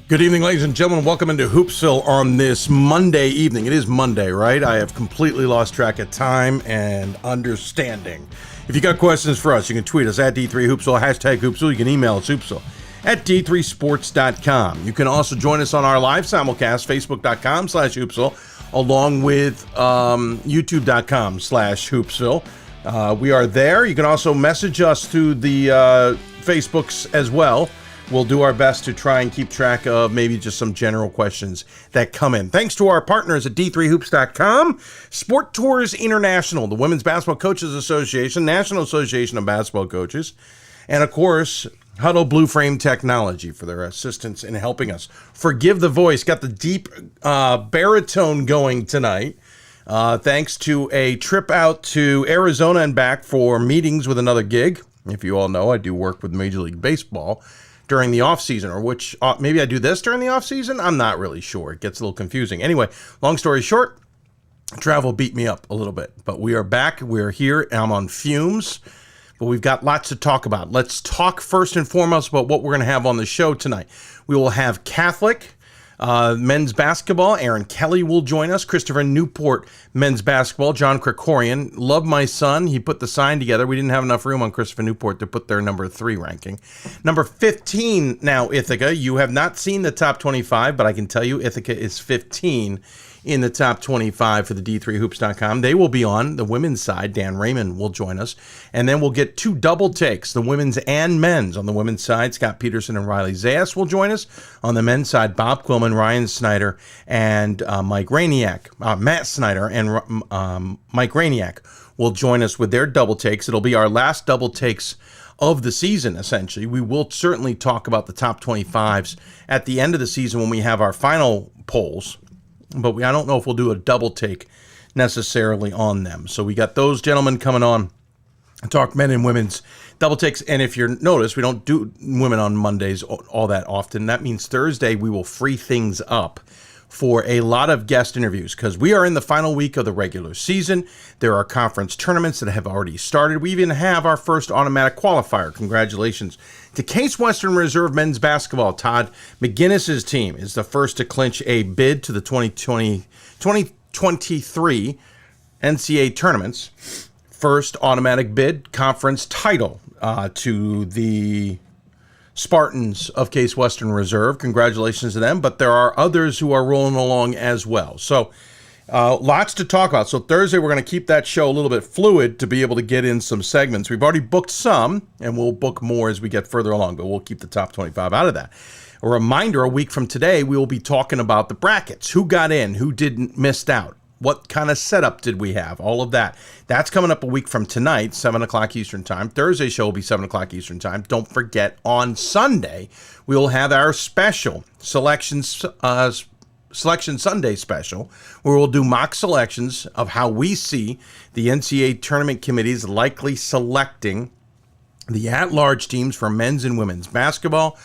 Good evening, ladies and gentlemen. Welcome into Hoopsville on this Monday evening. It is Monday, right? I have completely lost track of time and understanding. If you got questions for us, you can tweet us at D3Hoopsville, hashtag Hoopsville. You can email us, Hoopsville at D3Sports.com. You can also join us on our live simulcast, Facebook.com/Hoopsville, along with YouTube.com/Hoopsville. We are there. You can also message us through the Facebooks as well. We'll do our best to try and keep track of maybe just some general questions that come in. Thanks to our partners at D3Hoops.com, Sport Tours International, the Women's Basketball Coaches Association, National Association of Basketball Coaches, and of course, Hudl Blue Frame Technology for their assistance in helping us. Forgive the voice, got the deep baritone going tonight. Thanks to a trip out to Arizona and back for meetings with another gig. If you all know, I do work with Major League Baseball during the off-season, or which maybe I do this during the off-season. I'm not really sure. It gets a little confusing. Anyway, long story short, travel beat me up a little bit, but we are back. We're here. I'm on fumes, but we've got lots to talk about. Let's talk first and foremost about what we're going to have on the show tonight. We will have Catholic men's basketball. Aaron Kelly will join us. Christopher Newport, men's basketball. John Krikorian. Love my son. He put the sign together. We didn't have enough room on Christopher Newport to put their number 3 ranking. Number 15 now, Ithaca. You have not seen the top 25, but I can tell you Ithaca is 15 in the top 25 for the D3Hoops.com. They will be on the women's side. Dan Raymond will join us. And then we'll get 2 double takes, the women's and men's. On the women's side, Scott Peterson and Riley Zayas will join us. On the men's side, Bob Quillman, Ryan Snyder, and Mike Rainiak. Matt Snyder and Mike Rainiak will join us with their double takes. It'll be our last double takes of the season, essentially. We will certainly talk about the top 25s at the end of the season when we have our final polls. But I don't know if we'll do a double take necessarily on them. So we got those gentlemen coming on to talk men and women's double takes. And if you notice, we don't do women on Mondays all that often. That means Thursday we will free things up for a lot of guest interviews because we are in the final week of the regular season. There are conference tournaments that have already started. We even have our first automatic qualifier. Congratulations to Case Western Reserve men's basketball. Todd McGinnis's team is the first to clinch a bid to the 2023 NCAA Tournaments. First automatic bid, conference title to the Spartans of Case Western Reserve. Congratulations to them, but there are others who are rolling along as well. So lots to talk about. So Thursday, we're going to keep that show a little bit fluid to be able to get in some segments. We've already booked some, and we'll book more as we get further along, but we'll keep the top 25 out of that. A reminder, a week from today, we will be talking about the brackets. Who got in? Who didn't? Missed out? What kind of setup did we have? All of that. That's coming up a week from tonight, 7 o'clock Eastern Time. Thursday show will be 7 o'clock Eastern Time. Don't forget, on Sunday, we will have our special Selection Sunday special, where we'll do mock selections of how we see the NCAA tournament committees likely selecting the at-large teams for men's and women's basketball.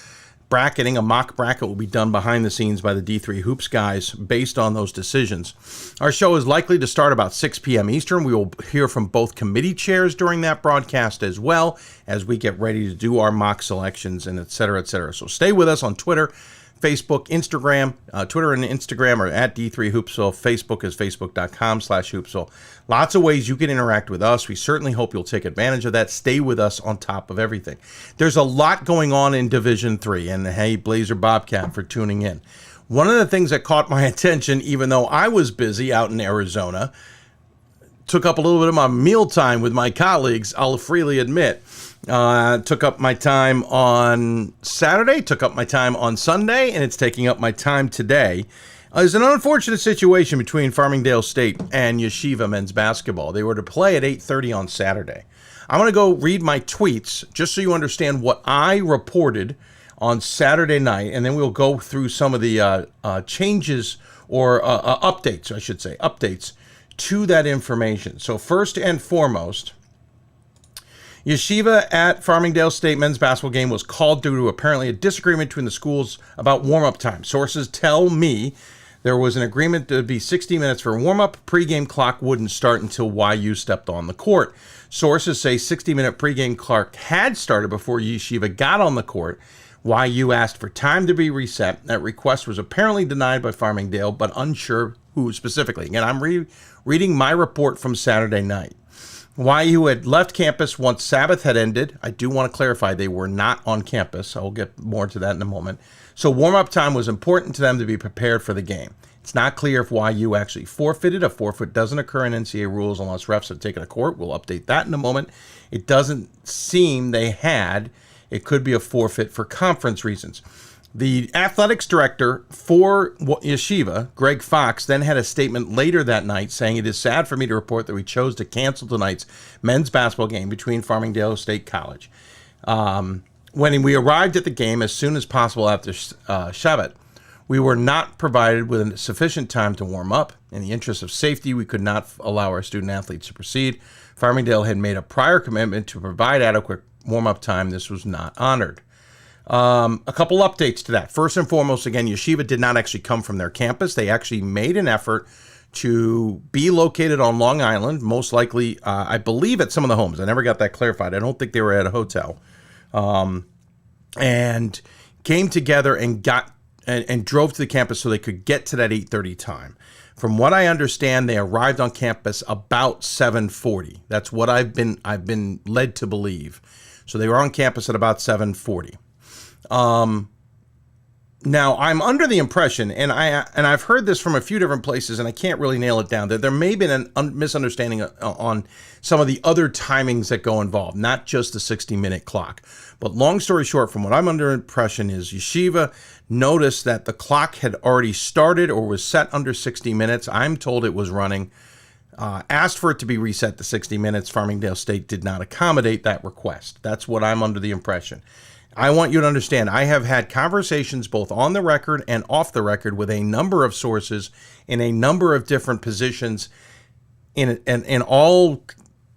Bracketing, a mock bracket will be done behind the scenes by the D3 Hoops guys based on those decisions. Our show is likely to start about 6 p.m. Eastern. We will hear from both committee chairs during that broadcast as well as we get ready to do our mock selections and et cetera, et cetera. So stay with us on Twitter, Facebook, Instagram. Twitter and Instagram are at D3Hoopsville. Facebook is facebook.com/Hoopsville. Lots of ways you can interact with us. We certainly hope you'll take advantage of that. Stay with us on top of everything. There's a lot going on in Division III, and hey, Blazer Bobcat for tuning in. One of the things that caught my attention, even though I was busy out in Arizona, took up a little bit of my meal time with my colleagues, I'll freely admit. Took up my time on Saturday, took up my time on Sunday, and it's taking up my time today. There's an unfortunate situation between Farmingdale State and Yeshiva men's basketball. They were to play at 8:30 on Saturday. I'm going to go read my tweets just so you understand what I reported on Saturday night, and then we'll go through some of the changes or updates, I should say, updates to that information. So first and foremost, Yeshiva at Farmingdale State men's basketball game was called due to apparently a disagreement between the schools about warm-up time. Sources tell me there was an agreement to be 60 minutes for warm-up. Pre-game clock wouldn't start until YU stepped on the court. Sources say 60-minute pregame clock had started before Yeshiva got on the court. YU asked for time to be reset. That request was apparently denied by Farmingdale, but unsure who specifically. Again, I'm reading my report from Saturday night. YU had left campus once Sabbath had ended. I do want to clarify they were not on campus. I'll get more to that in a moment. So warm-up time was important to them to be prepared for the game. It's not clear if YU actually forfeited. A forfeit doesn't occur in NCAA rules unless refs have taken a court. We'll update that in a moment. It doesn't seem they had. It could be a forfeit for conference reasons. The athletics director for Yeshiva, Greg Fox, then had a statement later that night saying, "It is sad for me to report that we chose to cancel tonight's men's basketball game between Farmingdale State College. When we arrived at the game as soon as possible after Shabbat, we were not provided with sufficient time to warm up. In the interest of safety, we could not allow our student athletes to proceed. Farmingdale had made a prior commitment to provide adequate warm-up time. This was not honored." A couple updates to that. First and foremost, again, Yeshiva did not actually come from their campus. They actually made an effort to be located on Long Island, most likely, I believe, at some of the homes. I never got that clarified. I don't think they were at a hotel. And came together and drove to the campus so they could get to that 8:30 time. From what I understand, they arrived on campus about 7:40. That's what I've been led to believe. So they were on campus at about 7:40. Now I'm under the impression, and I've heard this from a few different places, and I can't really nail it down, that there may have been a misunderstanding on some of the other timings that go involved, not just the 60-minute clock. But long story short, from what I'm under impression is Yeshiva noticed that the clock had already started or was set under 60 minutes. I'm told it was running. Asked for it to be reset to 60 minutes. Farmingdale State did not accommodate that request. That's what I'm under the impression. I want you to understand, I have had conversations both on the record and off the record with a number of sources in a number of different positions in all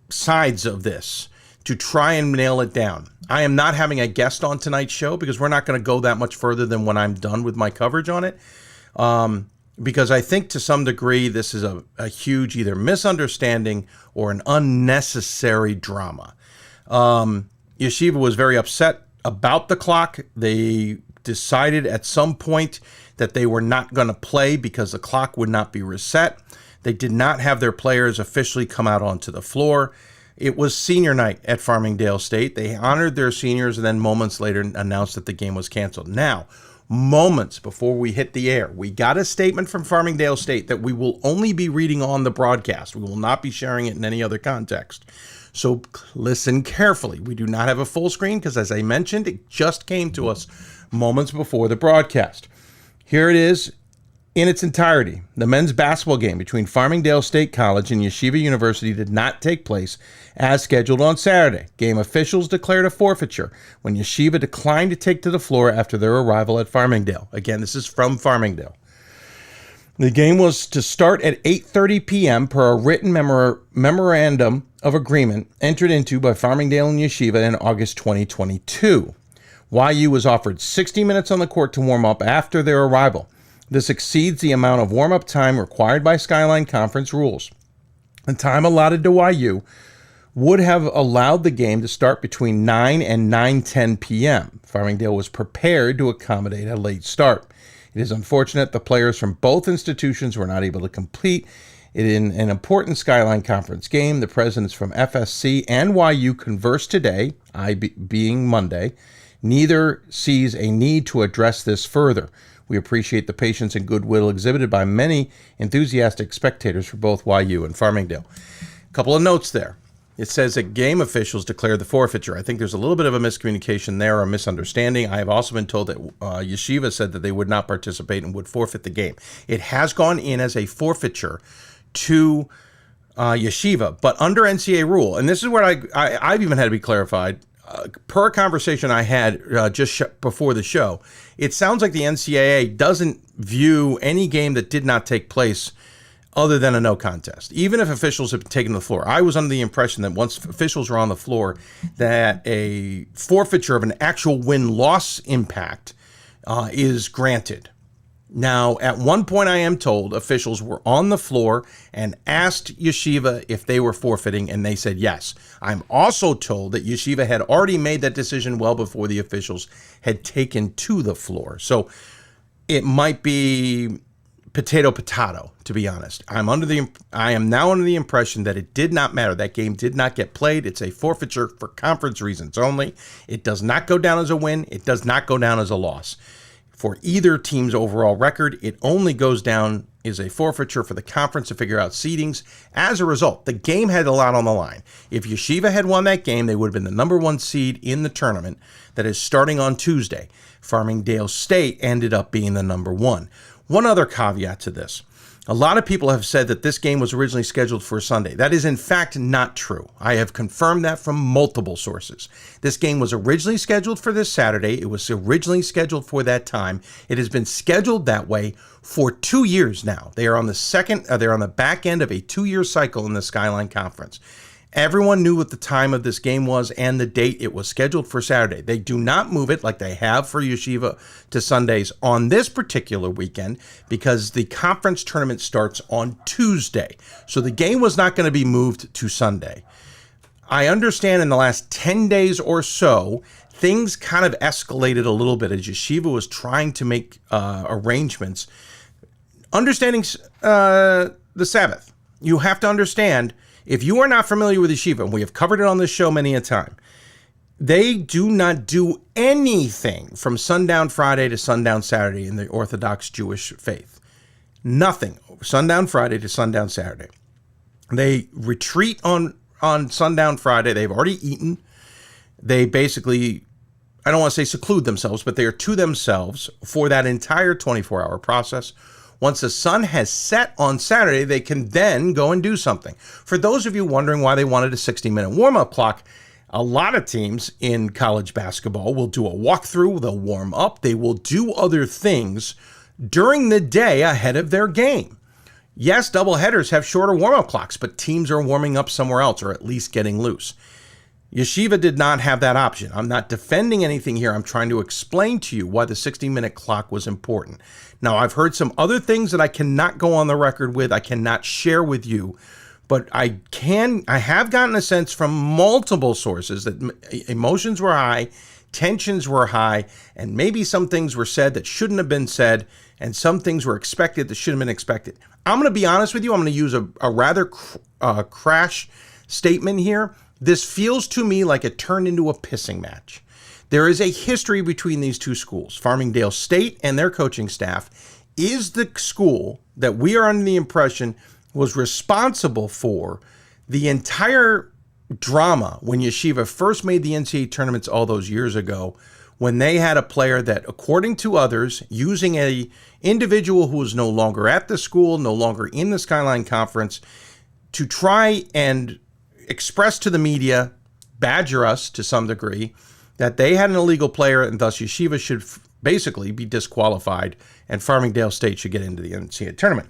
sides of this to try and nail it down. I am not having a guest on tonight's show because we're not going to go that much further than when I'm done with my coverage on it. Because I think to some degree this is a huge either misunderstanding or an unnecessary drama. Yeshiva was very upset about the clock. They decided at some point that they were not going to play because the clock would not be reset. They did not have their players officially come out onto the floor. It was senior night at Farmingdale State. They honored their seniors and then moments later announced that the game was canceled. Now, moments before we hit the air, we got a statement from Farmingdale State that we will only be reading on the broadcast. We will not be sharing it in any other context. So listen carefully. We do not have a full screen because, as I mentioned, it just came to us moments before the broadcast. Here it is in its entirety. The men's basketball game between Farmingdale State College and Yeshiva University did not take place as scheduled on Saturday. Game officials declared a forfeiture when Yeshiva declined to take to the floor after their arrival at Farmingdale. Again, this is from Farmingdale. The game was to start at 8:30 p.m. per a written memorandum of agreement entered into by Farmingdale and Yeshiva in August 2022. YU was offered 60 minutes on the court to warm up after their arrival. This exceeds the amount of warm-up time required by Skyline Conference rules. The time allotted to YU would have allowed the game to start between 9 and 9:10 p.m. Farmingdale was prepared to accommodate a late start. It is unfortunate the players from both institutions were not able to compete in an important Skyline Conference game. The presidents from FSC and YU conversed today, being Monday. Neither sees a need to address this further. We appreciate the patience and goodwill exhibited by many enthusiastic spectators for both YU and Farmingdale. A couple of notes there. It says that game officials declared the forfeiture. I think there's a little bit of a miscommunication there, or misunderstanding. I have also been told that Yeshiva said that they would not participate and would forfeit the game. It has gone in as a forfeiture to Yeshiva, but under NCAA rule, and this is where I've even had to be clarified, per a conversation I had before the show, it sounds like the NCAA doesn't view any game that did not take place other than a no contest, even if officials have taken the floor. I was under the impression that once officials are on the floor, that a forfeiture of an actual win-loss impact is granted. Now, at one point, I am told officials were on the floor and asked Yeshiva if they were forfeiting, and they said yes. I'm also told that Yeshiva had already made that decision well before the officials had taken to the floor. So it might be potato, to be honest. I am now under the impression that it did not matter. That game did not get played. It's a forfeiture for conference reasons only. It does not go down as a win. It does not go down as a loss. For either team's overall record, it only goes down as a forfeiture for the conference to figure out seedings. As a result, the game had a lot on the line. If Yeshiva had won that game, they would have been the number 1 seed in the tournament that is starting on Tuesday. Farmingdale State ended up being the number 1. One other caveat to this. A lot of people have said that this game was originally scheduled for Sunday. That is, in fact, not true. I have confirmed that from multiple sources. This game was originally scheduled for this Saturday. It was originally scheduled for that time. It has been scheduled that way for 2 years now. They are on the back end of a 2-year cycle in the Skyline Conference. Everyone knew what the time of this game was and the date. It was scheduled for Saturday. They do not move it like they have for Yeshiva to Sundays on this particular weekend because the conference tournament starts on Tuesday. So the game was not going to be moved to Sunday. I understand in the last 10 days or so, things kind of escalated a little bit as Yeshiva was trying to make arrangements. Understanding the Sabbath, you have to understand, if you are not familiar with Yeshiva, and we have covered it on this show many a time, they do not do anything from sundown Friday to sundown Saturday in the Orthodox Jewish faith. Nothing. Sundown Friday to sundown Saturday. They retreat on sundown Friday. They've already eaten. They basically, I don't want to say seclude themselves, but they are to themselves for that entire 24-hour process. Once the sun has set on Saturday, they can then go and do something. For those of you wondering why they wanted a 60-minute warm-up clock, a lot of teams in college basketball will do a walkthrough, they'll warm up, they will do other things during the day ahead of their game. Yes, doubleheaders have shorter warm-up clocks, but teams are warming up somewhere else or at least getting loose. Yeshiva did not have that option. I'm not defending anything here. I'm trying to explain to you why the 60-minute clock was important. Now, I've heard some other things that I cannot go on the record with, I cannot share with you, but I have gotten a sense from multiple sources that emotions were high, tensions were high, and maybe some things were said that shouldn't have been said, and some things were expected that shouldn't have been expected. I'm going to be honest with you. I'm going to use a rather crash statement here. This feels to me like it turned into a pissing match. There is a history between these two schools. Farmingdale State and their coaching staff is the school that we are under the impression was responsible for the entire drama when Yeshiva first made the NCAA tournaments all those years ago, when they had a player that, according to others, using a individual who was no longer at the school, no longer in the Skyline Conference, to try and express to the media, badger us to some degree, that they had an illegal player and thus Yeshiva should basically be disqualified and Farmingdale State should get into the NCAA tournament.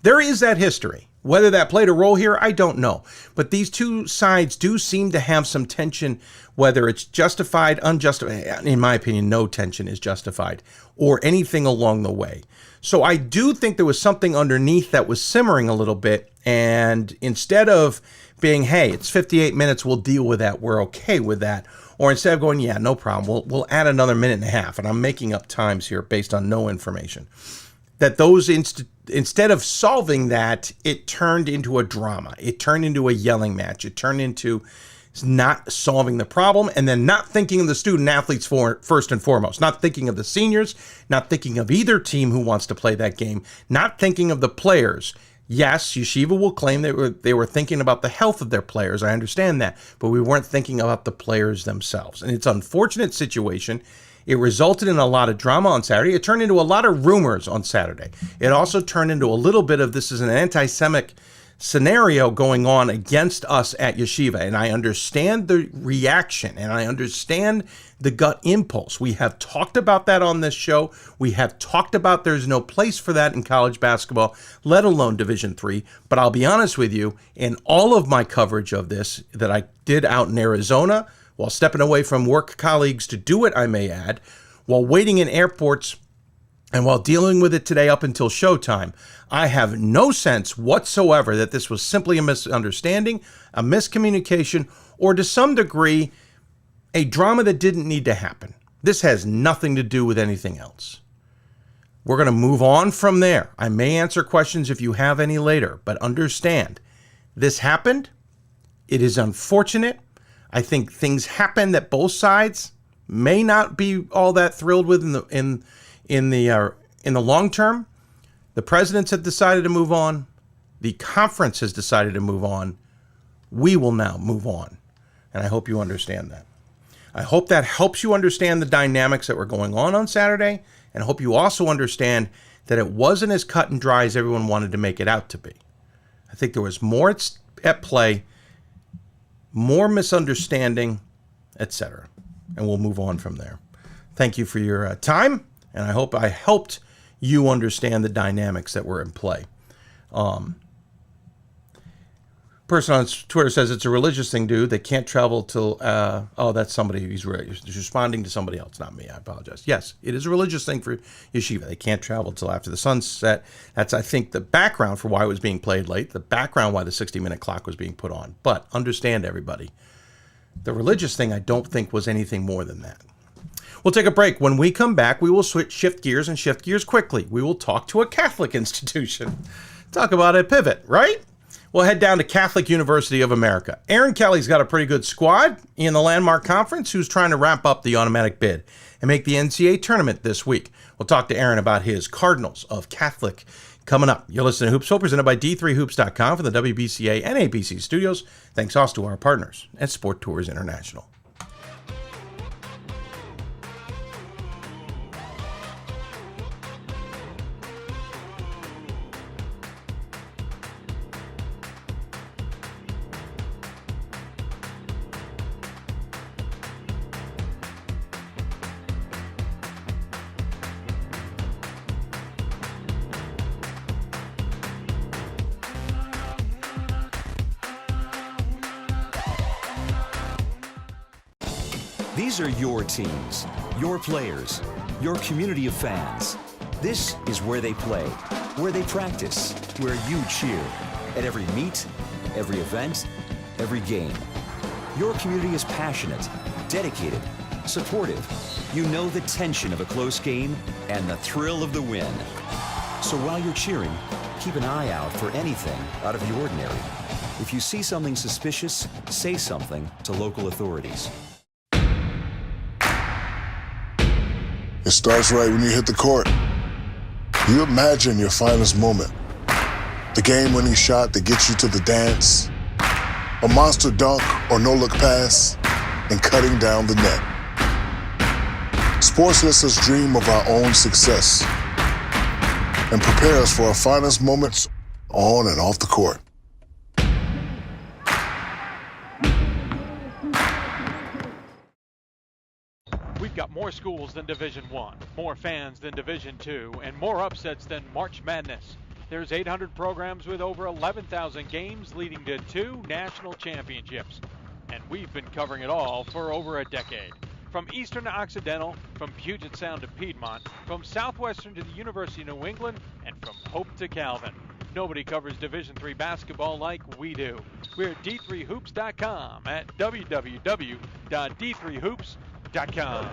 There is that history. Whether that played a role here, I don't know. But these two sides do seem to have some tension, whether it's justified, unjustified. In my opinion, no tension is justified or anything along the way. So I do think there was something underneath that was simmering a little bit. And instead of being, hey, it's 58 minutes, we'll deal with that, we're okay with that. Or instead of going, yeah, no problem, we'll add another minute and a half. And I'm making up times here based on no information. That those, instead of solving that, it turned into a drama. It turned into a yelling match. It turned into not solving the problem and then not thinking of the student athletes first and foremost. Not thinking of the seniors, not thinking of either team who wants to play that game, not thinking of the players. Yes, Yeshiva will claim they were thinking about the health of their players. I understand that. But we weren't thinking about the players themselves. And it's an unfortunate situation. It resulted in a lot of drama on Saturday. It turned into a lot of rumors on Saturday. It also turned into a little bit of this is an anti-Semitic scenario going on against us at Yeshiva. And I understand the reaction and I understand the gut impulse. We have talked about that on this show. We have talked about there's no place for that in college basketball, let alone Division III. But I'll be honest with you, in all of my coverage of this that I did out in Arizona, while stepping away from work colleagues to do it, I may add, while waiting in airports And while dealing with it today up until showtime, I have no sense whatsoever that this was simply a misunderstanding, a miscommunication, or to some degree, a drama that didn't need to happen. This has nothing to do with anything else. We're going to move on from there. I may answer questions if you have any later, but understand, this happened. It is unfortunate. I think things happen that both sides may not be all that thrilled with in the long term. The presidents have decided to move on. The conference has decided to move on. We will now move on. And I hope you understand that. I hope that helps you understand the dynamics that were going on Saturday, and I hope you also understand that it wasn't as cut and dry as everyone wanted to make it out to be. I think there was more at play, more misunderstanding, etc. And we'll move on from there. Thank you for your time, and I hope I helped you understand the dynamics that were in play. Person on Twitter says it's a religious thing, dude. They can't travel till, that's somebody. He's responding to somebody else, not me. I apologize. Yes, it is a religious thing for yeshiva. They can't travel till after the sunset. That's, I think, the background for why it was being played late, the background why the 60-minute clock was being put on. But understand, everybody, the religious thing I don't think was anything more than that. We'll take a break. When we come back, we will shift gears and shift gears quickly. We will talk to a Catholic institution. Talk about a pivot, right? We'll head down to Catholic University of America. Aaron Kelly's got a pretty good squad in the Landmark Conference who's trying to wrap up the automatic bid and make the NCAA Tournament this week. We'll talk to Aaron about his Cardinals of Catholic coming up. You're listening to Hoopsville, presented by D3Hoops.com from the WBCA and ABC studios. Thanks also to our partners at Sport Tours International. These are your teams, your players, your community of fans. This is where they play, where they practice, where you cheer. At every meet, every event, every game. Your community is passionate, dedicated, supportive. You know the tension of a close game and the thrill of the win. So while you're cheering, keep an eye out for anything out of the ordinary. If you see something suspicious, say something to local authorities. It starts right when you hit the court. You imagine your finest moment. The game-winning shot that gets you to the dance. A monster dunk or no-look pass, and cutting down the net. Sports lets us dream of our own success and prepare us for our finest moments on and off the court. We've got more schools than Division I, more fans than Division II, and more upsets than March Madness. There's 800 programs with over 11,000 games leading to 2 national championships. And we've been covering it all for over a decade. From Eastern to Occidental, from Puget Sound to Piedmont, from Southwestern to the University of New England, and from Hope to Calvin. Nobody covers Division III basketball like we do. We're at D3Hoops.com at www.d3hoops.com.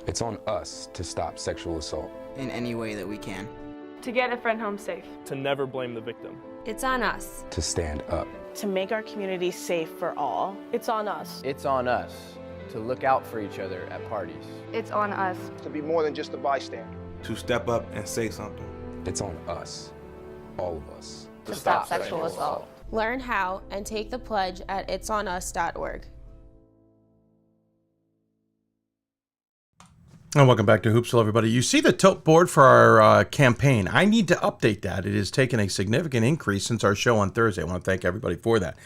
It's on us to stop sexual assault. In any way that we can. To get a friend home safe. To never blame the victim. It's on us. To stand up. To make our community safe for all. It's on us. It's on us to look out for each other at parties. It's on us. To be more than just a bystander. To step up and say something. It's on us. All of us. To stop sexual assault. Learn how and take the pledge at itsonus.org. And welcome back to Hoopsville, everybody. You see the tote board for our campaign. I need to update that. It has taken a significant increase since our show on Thursday. I want to thank everybody for that.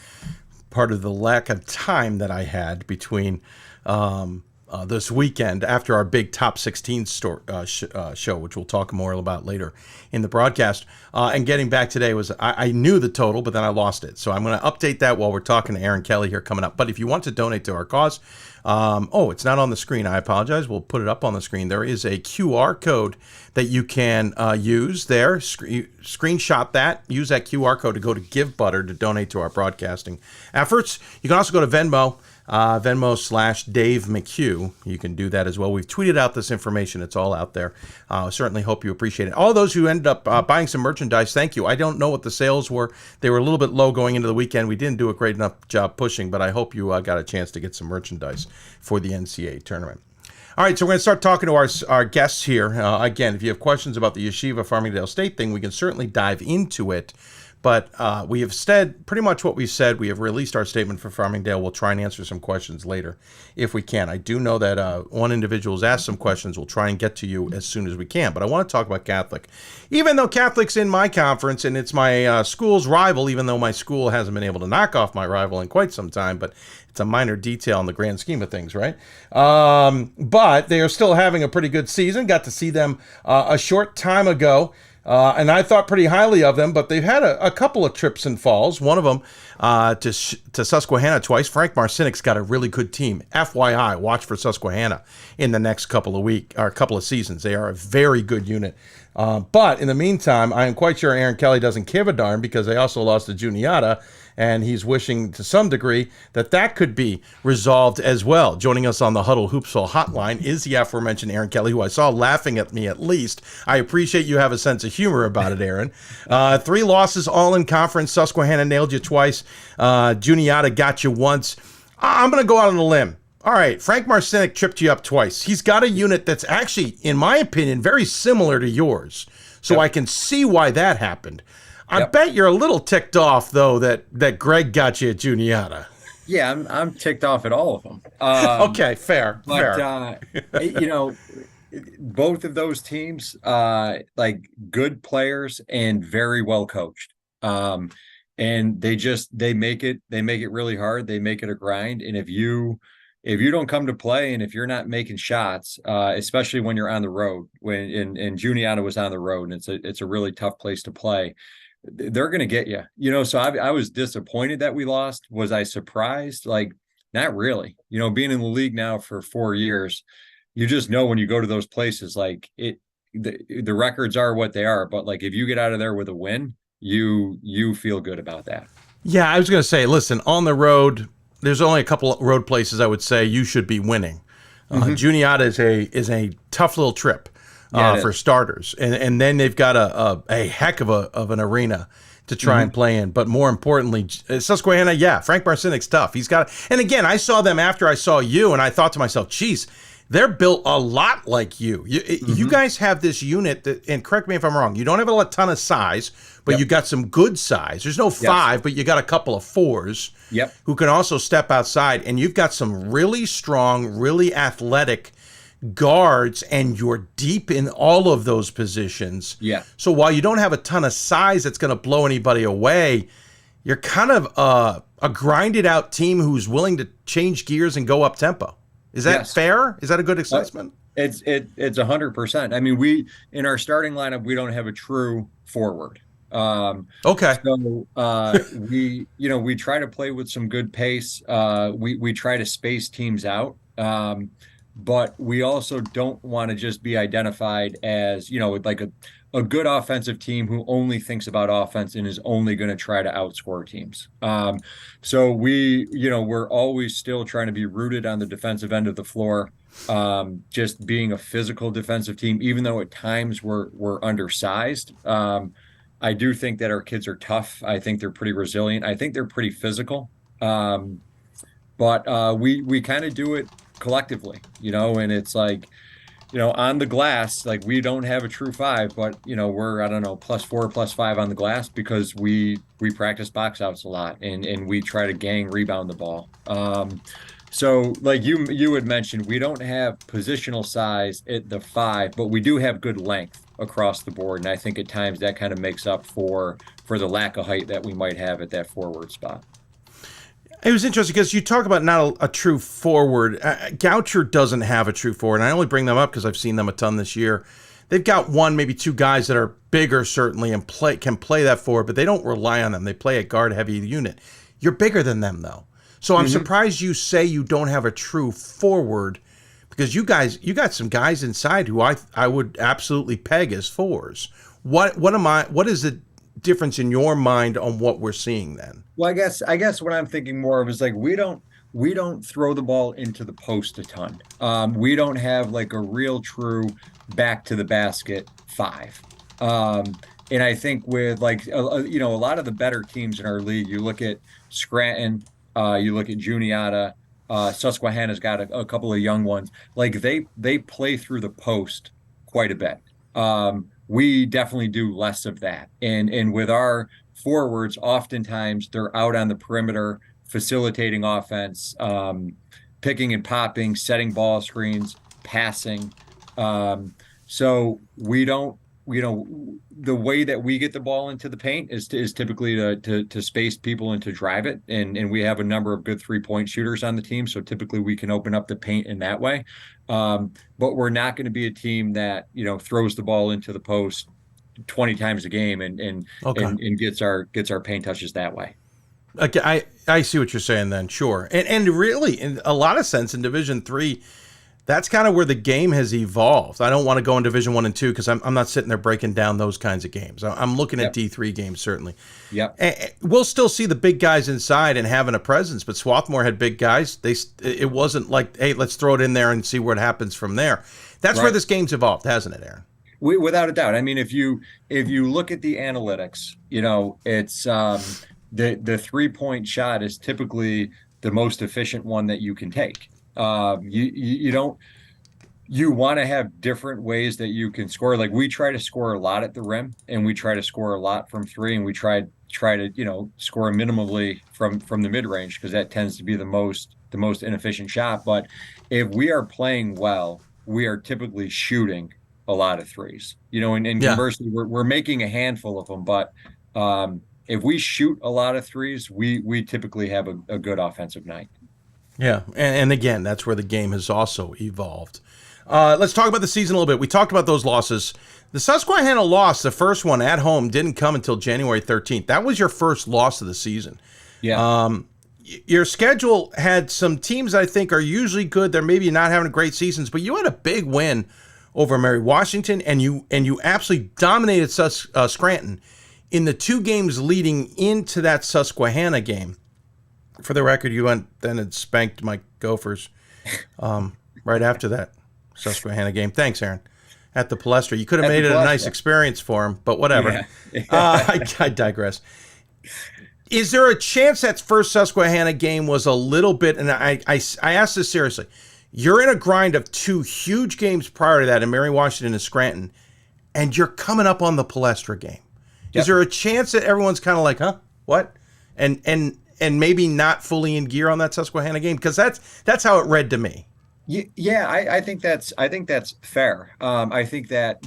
Part of the lack of time that I had between this weekend after our big top 16 show, which we'll talk more about later in the broadcast. And getting back today was, I knew the total, but then I lost it. So I'm going to update that while we're talking to Aaron Kelly here coming up. But if you want to donate to our cause, it's not on the screen. I apologize. We'll put it up on the screen. There is a QR code that you can use there. Screenshot that. Use that QR code to go to Give Butter to donate to our broadcasting efforts. You can also go to Venmo. Venmo/Dave McHugh. You can do that as well. We've tweeted out this information. It's all out there. Certainly hope you appreciate it. All those who ended up buying some merchandise, thank you. I don't know what the sales were. They were a little bit low going into the weekend. We didn't do a great enough job pushing, but I hope you got a chance to get some merchandise for the NCAA tournament. All right, so we're going to start talking to our guests here. Again, if you have questions about the Yeshiva Farmingdale State thing, we can certainly dive into it. But we have said pretty much what we said. We have released our statement for Farmingdale. We'll try and answer some questions later if we can. I do know that one individual has asked some questions. We'll try and get to you as soon as we can. But I want to talk about Catholic. Even though Catholic's in my conference and it's my school's rival, even though my school hasn't been able to knock off my rival in quite some time, but it's a minor detail in the grand scheme of things, right? But they are still having a pretty good season. Got to see them a short time ago. And I thought pretty highly of them, but they've had a couple of trips and falls. One of them to Susquehanna twice. Frank Marcinek's got a really good team. FYI, watch for Susquehanna in the next couple of seasons. They are a very good unit. But in the meantime, I am quite sure Aaron Kelly doesn't give a darn because they also lost to Juniata, and he's wishing to some degree that could be resolved as well. Joining us on the Hudl Hoopsville Hotline is the aforementioned Aaron Kelly, who I saw laughing at me at least. I appreciate you have a sense of humor about it, Aaron. 3 losses all in conference. Susquehanna nailed you twice. Juniata got you once. I'm going to go out on a limb. All right, Frank Marcinek tripped you up twice. He's got a unit that's actually, in my opinion, very similar to yours. So I can see why that happened. I bet you're a little ticked off, though, that Greg got you at Juniata. Yeah, I'm ticked off at all of them. Okay, fair. Both of those teams, good players and very well coached. And they make it really hard. They make it a grind. And if you don't come to play and if you're not making shots, especially when you're on the road, and Juniata was on the road, and it's a really tough place to play, they're going to get you. So I was disappointed that we lost. Was I surprised? Not really. Being in the league now for 4 years, you just know when you go to those places, the records are what they are. But if you get out of there with a win, you feel good about that. Yeah, I was going to say, listen, on the road, there's only a couple of road places I would say you should be winning. Juniata is a tough little trip. For starters, and then they've got a heck of an arena to try and play in. But more importantly, Susquehanna, Frank Marcinek's tough. He's got, and again, I saw them after I saw you, and I thought to myself, geez, they're built a lot like you. You guys have this unit that, and correct me if I'm wrong, you don't have a ton of size, but you got some good size. There's no 5, but you got a couple of 4s who can also step outside, and you've got some really strong, really athletic guards, and you're deep in all of those positions. So while you don't have a ton of size that's going to blow anybody away, you're kind of a grinded out team who's willing to change gears and go up tempo. Is that fair? Is that a good assessment? It's 100%. I mean, we in our starting lineup, we don't have a true forward. So we try to play with some good pace. We try to space teams out. But we also don't want to just be identified as, a good offensive team who only thinks about offense and is only going to try to outscore teams. So we're always still trying to be rooted on the defensive end of the floor, just being a physical defensive team, even though at times we're undersized. I do think that our kids are tough. I think they're pretty resilient. I think they're pretty physical. But we kind of do it collectively, and it's on the glass, we don't have a true 5, but we're, I don't know, +4, +5 on the glass because we practice box outs a lot and we try to gang rebound the ball. So you had mentioned, we don't have positional size at the 5, but we do have good length across the board. And I think at times that kind of makes up for the lack of height that we might have at that forward spot. It was interesting because you talk about not a true forward. Goucher doesn't have a true forward. And I only bring them up because I've seen them a ton this year. They've got one, maybe two guys that are bigger, certainly, and can play that forward, but they don't rely on them. They play a guard-heavy unit. You're bigger than them, though. So I'm surprised you say you don't have a true forward, because you got some guys inside who I would absolutely peg as fours. What is the difference in your mind on what we're seeing then? Well, I guess what I'm thinking more of is like we don't throw the ball into the post a ton. We don't have like a real true back to the basket five. And I think with like a lot of the better teams in our league, you look at Scranton, you look at Juniata, Susquehanna's got a couple of young ones. Like they play through the post quite a bit. We definitely do less of that. And with our forwards, oftentimes they're out on the perimeter, facilitating offense, picking and popping, setting ball screens, passing. So we don't, the way that we get the ball into the paint is typically to space people and to drive it. And we have a number of good 3-point shooters on the team. So typically we can open up the paint in that way. But we're not going to be a team that, throws the ball into the post 20 times a game and gets our paint touches that way. Okay, I see what you're saying then. Sure. And really, in a lot of sense in Division III, that's kind of where the game has evolved. I don't want to go in Division I and II because I'm not sitting there breaking down those kinds of games. I'm looking at D3 games, certainly. Yep. We'll still see the big guys inside and having a presence, but Swarthmore had big guys. It wasn't like, hey, let's throw it in there and see what happens from there. That's where this game's evolved, hasn't it, Aaron? Without a doubt. I mean, if you look at the analytics, it's the 3-point shot is typically the most efficient one that you can take. You want to have different ways that you can score. Like we try to score a lot at the rim, and we try to score a lot from three, and we try to score minimally from the mid range because that tends to be the most inefficient shot. But if we are playing well, we are typically shooting a lot of threes. And conversely, we're making a handful of them, but if we shoot a lot of threes, we typically have a good offensive night. Yeah, and again, that's where the game has also evolved. Let's talk about the season a little bit. We talked about those losses. The Susquehanna loss, the first one at home, didn't come until January 13th. That was your first loss of the season. Yeah. Your schedule had some teams I think are usually good. They're maybe not having great seasons, but you had a big win over Mary Washington, and you absolutely dominated Scranton in the 2 games leading into that Susquehanna game. For the record, you went then and spanked my Gophers right after that Susquehanna game. Thanks, Aaron. At the Palestra. You could have made it a nice experience for him, but whatever. Yeah. I digress. Is there a chance that first Susquehanna game was a little bit, and I ask this seriously, you're in a grind of 2 huge games prior to that in Mary Washington and Scranton, and you're coming up on the Palestra game. Yep. Is there a chance that everyone's kind of like, huh, what? And maybe not fully in gear on that Susquehanna game? Because that's how it read to me. Yeah, I think that's fair. I think that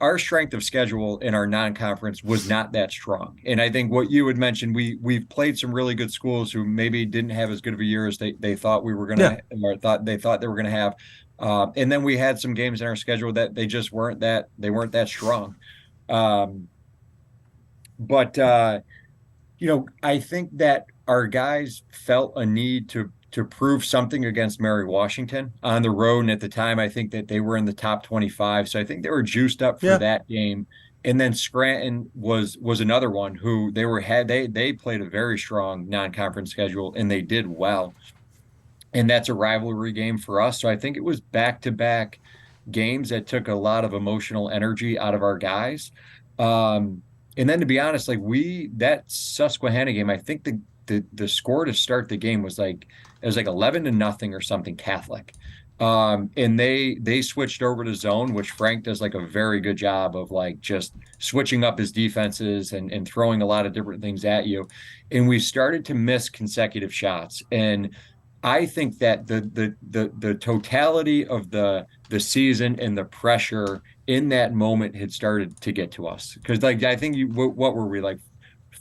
our strength of schedule in our non-conference was not that strong. And I think what you had mentioned, we've played some really good schools who maybe didn't have as good of a year as they thought we were going to, or thought they were going to have. And then we had some games in our schedule that they just weren't that strong. But I think that our guys felt a need to prove something against Mary Washington on the road. And at the time, I think that they were in the top 25. So I think they were juiced up for that game. And then Scranton was another one who they played a very strong non-conference schedule, and they did well. And that's a rivalry game for us. So I think it was back-to-back games that took a lot of emotional energy out of our guys. And then, to be honest, that Susquehanna game, I think the score to start the game was like 11-0 or something Catholic. And they switched over to zone, which Frank does like a very good job of just switching up his defenses and throwing a lot of different things at you. And we started to miss consecutive shots. And I think that the totality of the season and the pressure in that moment had started to get to us, because I think what were we, like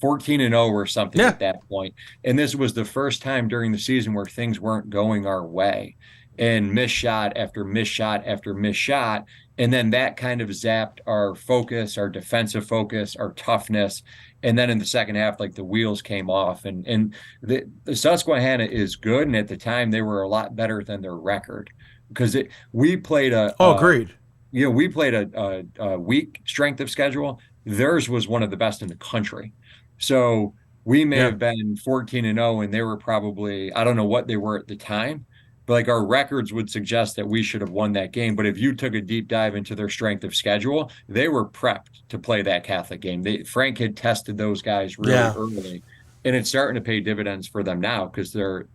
14-0 or something at that point. And this was the first time during the season where things weren't going our way, and missed shot after missed shot after missed shot. And then that kind of zapped our focus, our defensive focus, our toughness. And then in the second half, like, the wheels came off. And the Susquehanna is good. And at the time, they were a lot better than their record, because we played agreed. We played a weak strength of schedule. Theirs was one of the best in the country. So we may have been 14-0, and they were probably, I don't know what they were at the time, but like, our records would suggest that we should have won that game. But if you took a deep dive into their strength of schedule, they were prepped to play that Catholic game. Frank had tested those guys really early, and it's starting to pay dividends for them now, because they're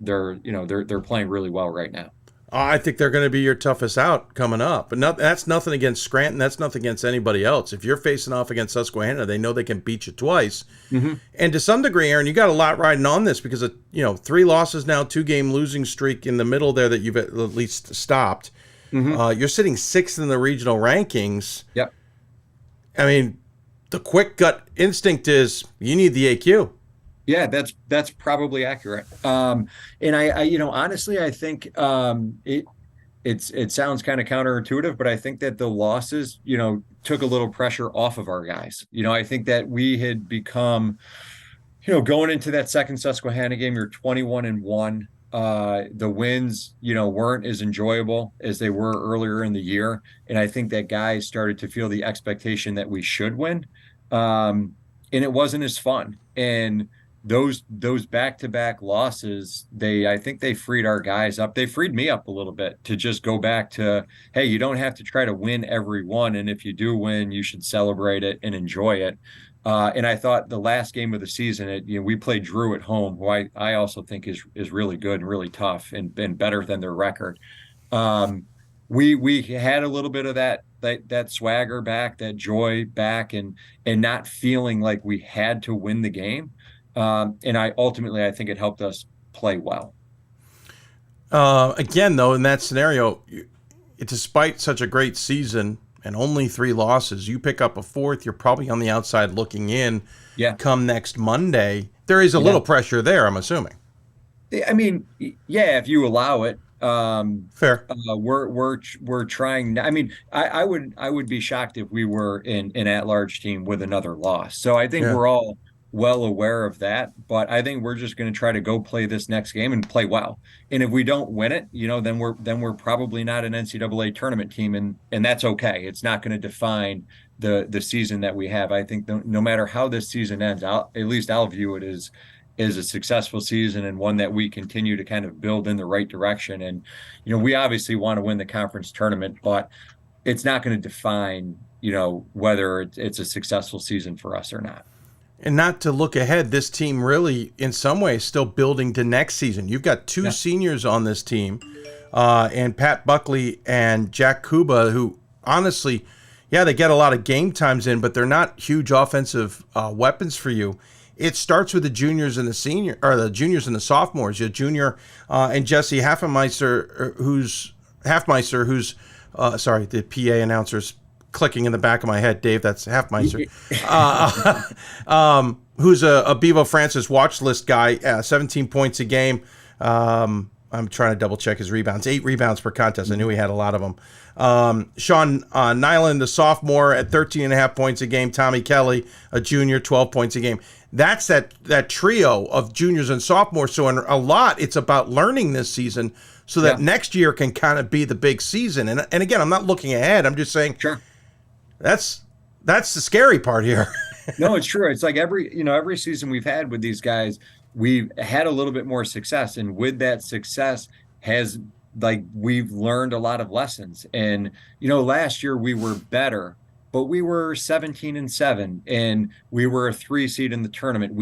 playing really well right now. I think they're going to be your toughest out coming up. But that's nothing against Scranton. That's nothing against anybody else. If you're facing off against Susquehanna, they know they can beat you twice. Mm-hmm. And to some degree, Aaron, you got a lot riding on this, because of 3 losses now, 2-game losing streak in the middle there that you've at least stopped. Mm-hmm. You're sitting 6th in the regional rankings. Yep. I mean, the quick gut instinct is you need the AQ. Yeah, that's probably accurate. And I honestly, I think it sounds kind of counterintuitive, but I think that the losses, took a little pressure off of our guys. I think that we had become, going into that second Susquehanna game, you're 21-1. The wins, weren't as enjoyable as they were earlier in the year, and I think that guys started to feel the expectation that we should win, and it wasn't as fun. And those back-to-back losses, I think they freed our guys up. They freed me up a little bit to just go back to, hey, you don't have to try to win every one, and if you do win, you should celebrate it and enjoy it. And I thought the last game of the season, we played Drew at home, who I also think is really good and really tough and better than their record. We had a little bit of that swagger back, that joy back, and not feeling like we had to win the game. And I think it helped us play well. Again, though, in that scenario, despite such a great season and only 3 losses, you pick up a 4th, you're probably on the outside looking in. Yeah. Come next Monday. There is a little pressure there, I'm assuming. I mean, yeah, if you allow it. Fair. We're trying. I mean, I would be shocked if we were an at-large team with another loss. So I think we're all well aware of that, but I think we're just going to try to go play this next game and play well. And if we don't win it, then we're probably not an NCAA tournament team, and that's okay. It's not going to define the season that we have. I think no matter how this season ends, at least I'll view it as a successful season, and one that we continue to kind of build in the right direction. And we obviously want to win the conference tournament, but it's not going to define whether it's a successful season for us or not. And not to look ahead, this team really, in some ways, still building to next season. You've got 2 seniors on this team, and Pat Buckley and Jack Kuba, who honestly, they get a lot of game times in, but they're not huge offensive weapons for you. It starts with the juniors and the juniors and the sophomores. Your junior and Jesse Hafmeister, who's the PA announcer's clicking in the back of my head, Dave. That's Hafmeister. Who's a Bevo Francis watch list guy, 17 points a game. I'm trying to double check his rebounds. 8 rebounds per contest. I knew he had a lot of them. Sean Nyland, the sophomore, at 13.5 points a game. Tommy Kelly, a junior, 12 points a game. That's that trio of juniors and sophomores. So in a lot, it's about learning this season so that next year can kind of be the big season. And again, I'm not looking ahead. I'm just saying, sure, that's the scary part here. No, it's true. It's like every season we've had with these guys, we've had a little bit more success, and with that success we've learned a lot of lessons. And last year we were better, but we were 17-7, and we were a 3 seed in the tournament.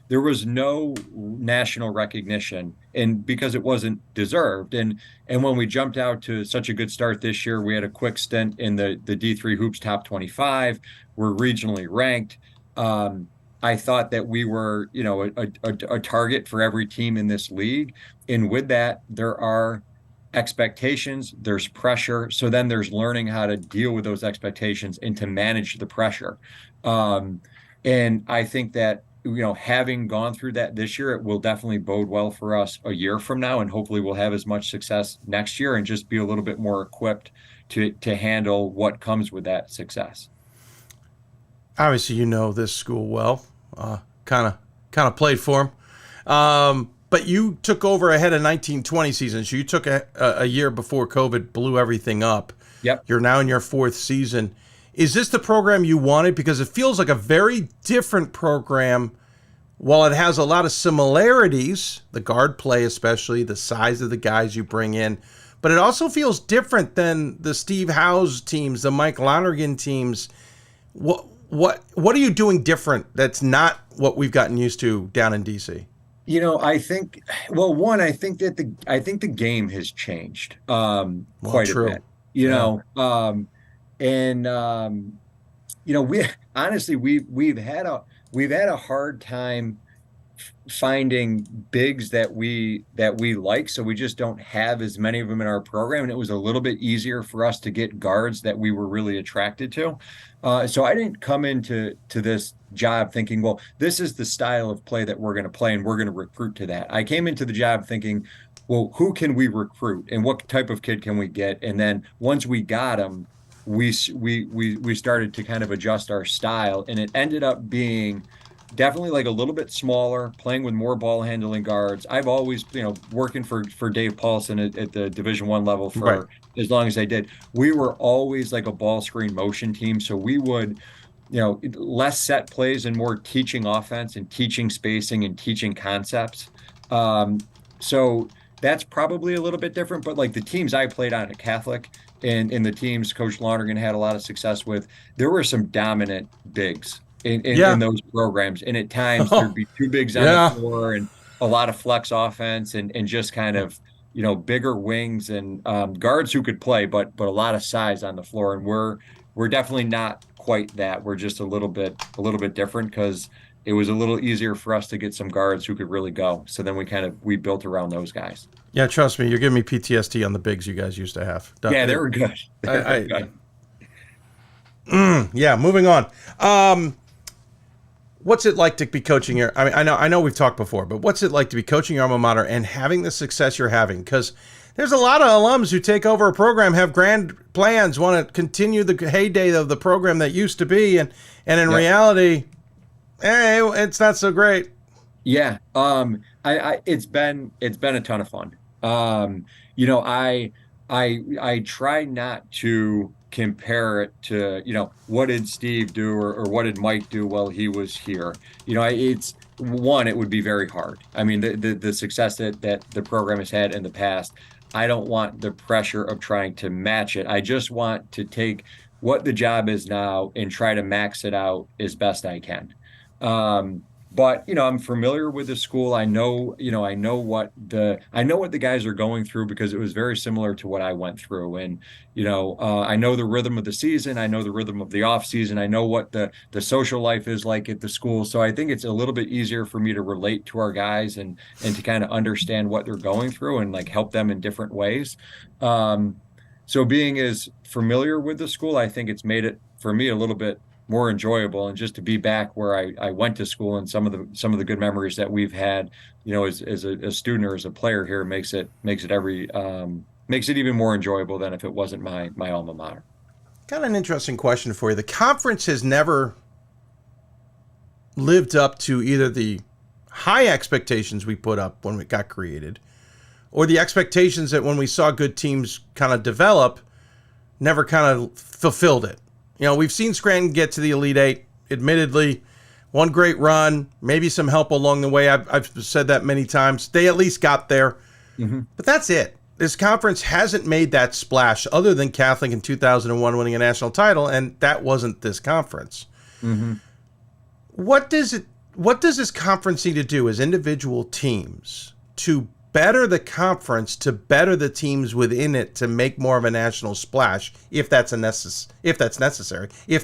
There was no national recognition, and because it wasn't deserved. And when we jumped out to such a good start this year, we had a quick stint in the D3 Hoops top 25. We're regionally ranked. I thought that we were, a target for every team in this league. And with that, there are expectations, there's pressure. So then there's learning how to deal with those expectations and to manage the pressure. And I think that having gone through that this year, it will definitely bode well for us a year from now, and hopefully we'll have as much success next year and just be a little bit more equipped to handle what comes with that success. Obviously, you know this school well, kind of played for them. But you took over ahead of 1920 season, so you took a year before COVID blew everything up. Yep. You're now in your 4th season. Is this the program you wanted? Because it feels like a very different program. While it has a lot of similarities, the guard play especially, the size of the guys you bring in, but it also feels different than the Steve Howes teams, the Mike Lonergan teams. What are you doing different that's not what we've gotten used to down in DC? I think, I think the game has changed quite a bit. We honestly we've had a hard time finding bigs that we like, so we just don't have as many of them in our program, and it was a little bit easier for us to get guards that we were really attracted to. So I didn't come into this job thinking, well, this is the style of play that we're going to play and we're going to recruit to that. I came into the job thinking, well, who can we recruit and what type of kid can we get? And then once we got them, we started to kind of adjust our style, and it ended up being definitely like a little bit smaller, playing with more ball handling guards. I've always, working for Dave Paulson at the Division I level for as long as I did, we were always like a ball screen motion team. So we would, less set plays and more teaching offense and teaching spacing and teaching concepts. So that's probably a little bit different, but like the teams I played on at Catholic and the teams Coach Lonergan had a lot of success with, there were some dominant bigs in those programs. And at times there'd be 2 bigs on the floor and a lot of flex offense and just kind of, bigger wings and guards who could play, but a lot of size on the floor. And we're definitely not quite that. We're just a little bit different because it was a little easier for us to get some guards who could really go. So then we built around those guys. Yeah, trust me, you're giving me PTSD on the bigs you guys used to have. They were good. Moving on. What's it like to be coaching your? I know we've talked before, but what's it like to be coaching your alma mater and having the success you're having? Because there's a lot of alums who take over a program, have grand plans, want to continue the heyday of the program that used to be, and in reality, it's not so great. Yeah, it's been a ton of fun. I try not to compare it to, what did Steve do or what did Mike do while he was here? It would be very hard. I mean, the success that the program has had in the past, I don't want the pressure of trying to match it. I just want to take what the job is now and try to max it out as best I can. But I'm familiar with the school. I know what the guys are going through because it was very similar to what I went through. And I know the rhythm of the season. I know the rhythm of the off season. I know what the social life is like at the school. So I think it's a little bit easier for me to relate to our guys and to kind of understand what they're going through and like help them in different ways. So being as familiar with the school, I think it's made it for me a little bit more enjoyable, and just to be back where I went to school and some of the good memories that we've had, as a student or as a player here makes it even more enjoyable than if it wasn't my alma mater. Got an interesting question for you. The conference has never lived up to either the high expectations we put up when it got created, or the expectations that when we saw good teams kind of develop, never kind of fulfilled it. We've seen Scranton get to the Elite Eight, admittedly, one great run, maybe some help along the way. I've said that many times. They at least got there. Mm-hmm. But that's it. This conference hasn't made that splash other than Catholic in 2001 winning a national title, and that wasn't this conference. Mm-hmm. What does this conference need to do as individual teams to better the conference, to better the teams within it, to make more of a national splash, if that's necessary, if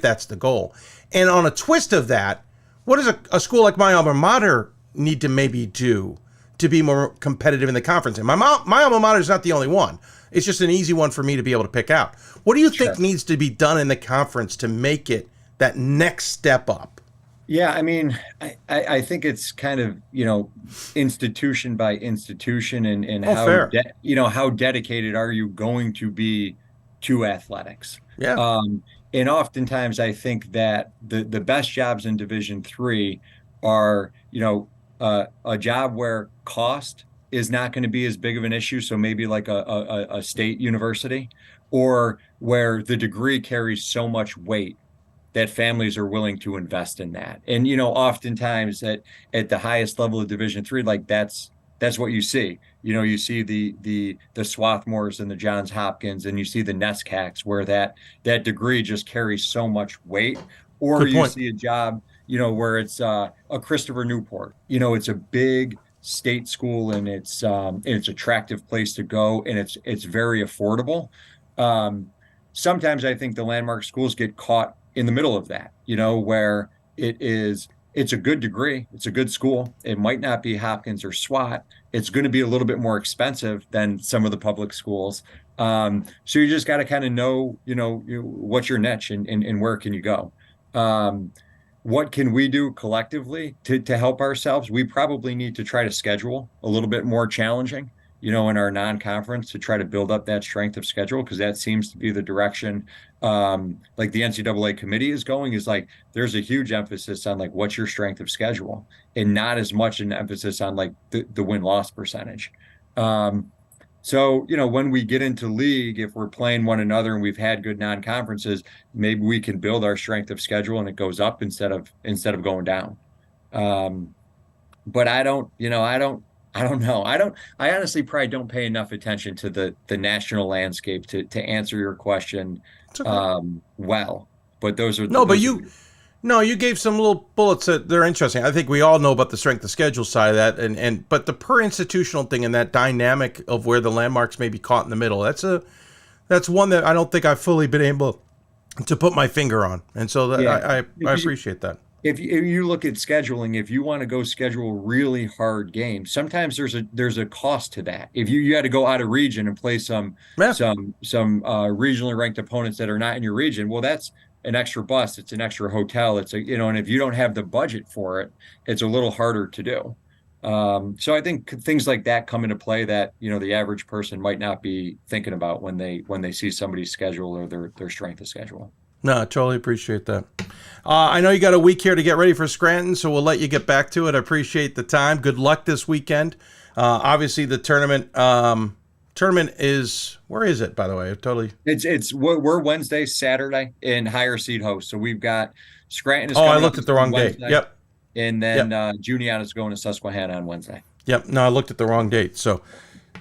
that's the goal? And on a twist of that, what does a school like my alma mater need to maybe do to be more competitive in the conference? And my alma mater is not the only one. It's just an easy one for me to be able to pick out. What do you think needs to be done in the conference to make it that next step up? Yeah, I mean, I think it's kind of, institution by institution and Oh, how, fair. how dedicated are you going to be to athletics? Yeah. And oftentimes I think that the best jobs in Division III are, a job where cost is not going to be as big of an issue. So maybe like a state university, or where the degree carries so much weight that families are willing to invest in that. And oftentimes at the highest level of Division III, like that's what you see. You see the Swarthmores and the Johns Hopkins, and you see the NESCACs, where that degree just carries so much weight. Or Good you point. see a job, where it's a Christopher Newport. It's a big state school, and it's attractive place to go, and it's very affordable. Sometimes I think the landmark schools get caught in the middle of that, where it's a good degree, it's a good school. It might not be Hopkins or SWAT. It's going to be a little bit more expensive than some of the public schools. So you just got to kind of know, what's your niche and where can you go. What can we do collectively to help ourselves? We probably need to try to schedule a little bit more challenging, in our non-conference, to try to build up that strength of schedule, because that seems to be the direction like the NCAA committee is going. Is like there's a huge emphasis on like what's your strength of schedule, and not as much an emphasis on like the win-loss percentage. So when we get into league, if we're playing one another and we've had good non-conferences, maybe we can build our strength of schedule and it goes up instead of going down. But I don't know. I honestly probably don't pay enough attention to the national landscape to answer your question well. But those are you gave some little bullets that they're interesting. I think we all know about the strength of schedule side of that, but the per institutional thing and that dynamic of where the landmarks may be caught in the middle, that's one that I don't think I've fully been able to put my finger on. And so I appreciate that. If you look at scheduling, if you want to go schedule really hard games, sometimes there's a cost to that. If you had to go out of region and play some regionally ranked opponents that are not in your region, well, that's an extra bus, it's an extra hotel, it's and if you don't have the budget for it, it's a little harder to do. So I think things like that come into play that the average person might not be thinking about when they see somebody's schedule or their strength of schedule. No, I totally appreciate that. I know you got a week here to get ready for Scranton, so we'll let you get back to it. I appreciate the time. Good luck this weekend. Obviously, the tournament is, where is it, by the way? We're Wednesday, Saturday, in higher seed host. So we've got Scranton. I looked at the wrong date. Yep. And then Juniata is going to Susquehanna on Wednesday. Yep. No, I looked at the wrong date. So,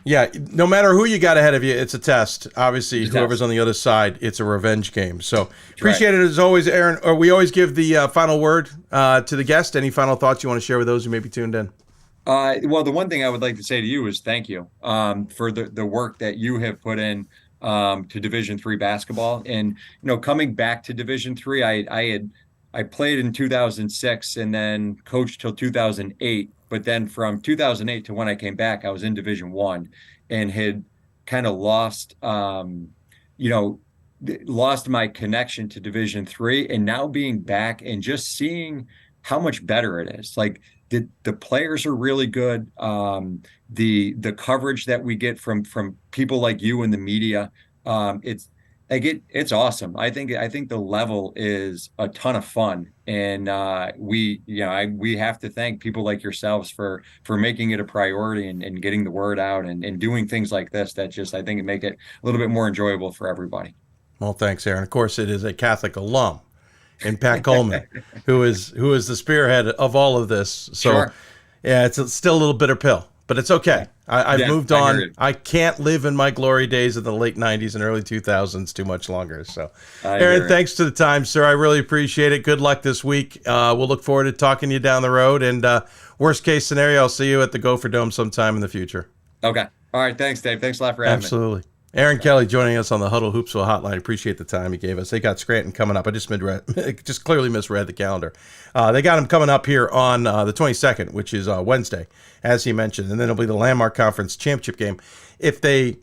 yeah, no matter who you got ahead of you, it's a test. Obviously, whoever's on the other side, it's a revenge game. So appreciate it as always, Aaron. We always give the final word to the guest. Any final thoughts you want to share with those who may be tuned in? Well, the one thing I would like to say to you is thank you for the work that you have put in to Division III basketball. And, coming back to Division III, I played in 2006 and then coached till 2008. But then from 2008 to when I came back, I was in Division I and had kind of lost my connection to Division III. And now being back and just seeing how much better it is. Like the players are really good. The coverage that we get from people like you in the media, it's awesome. I think the level is a ton of fun, and we have to thank people like yourselves for making it a priority and getting the word out and doing things like this that just I think make it a little bit more enjoyable for everybody. Well, thanks, Aaron. Of course, it is a Catholic alum in Pat Coleman, who is the spearhead of all of this. So, sure. Yeah, it's still a little bitter pill. But it's okay. I've moved on. I can't live in my glory days of the late 90s and early 2000s too much longer. So, Aaron, thanks to the time, sir. I really appreciate it. Good luck this week. We'll look forward to talking to you down the road. And worst case scenario, I'll see you at the Gopher Dome sometime in the future. Okay. All right. Thanks, Dave. Thanks a lot for having me. Absolutely. Aaron Kelly joining us on the Hudl Hoopsville Hotline. Appreciate the time he gave us. They got Scranton coming up. I just clearly misread the calendar. They got him coming up here on the 22nd, which is Wednesday, as he mentioned, and then it'll be the Landmark Conference Championship game. If they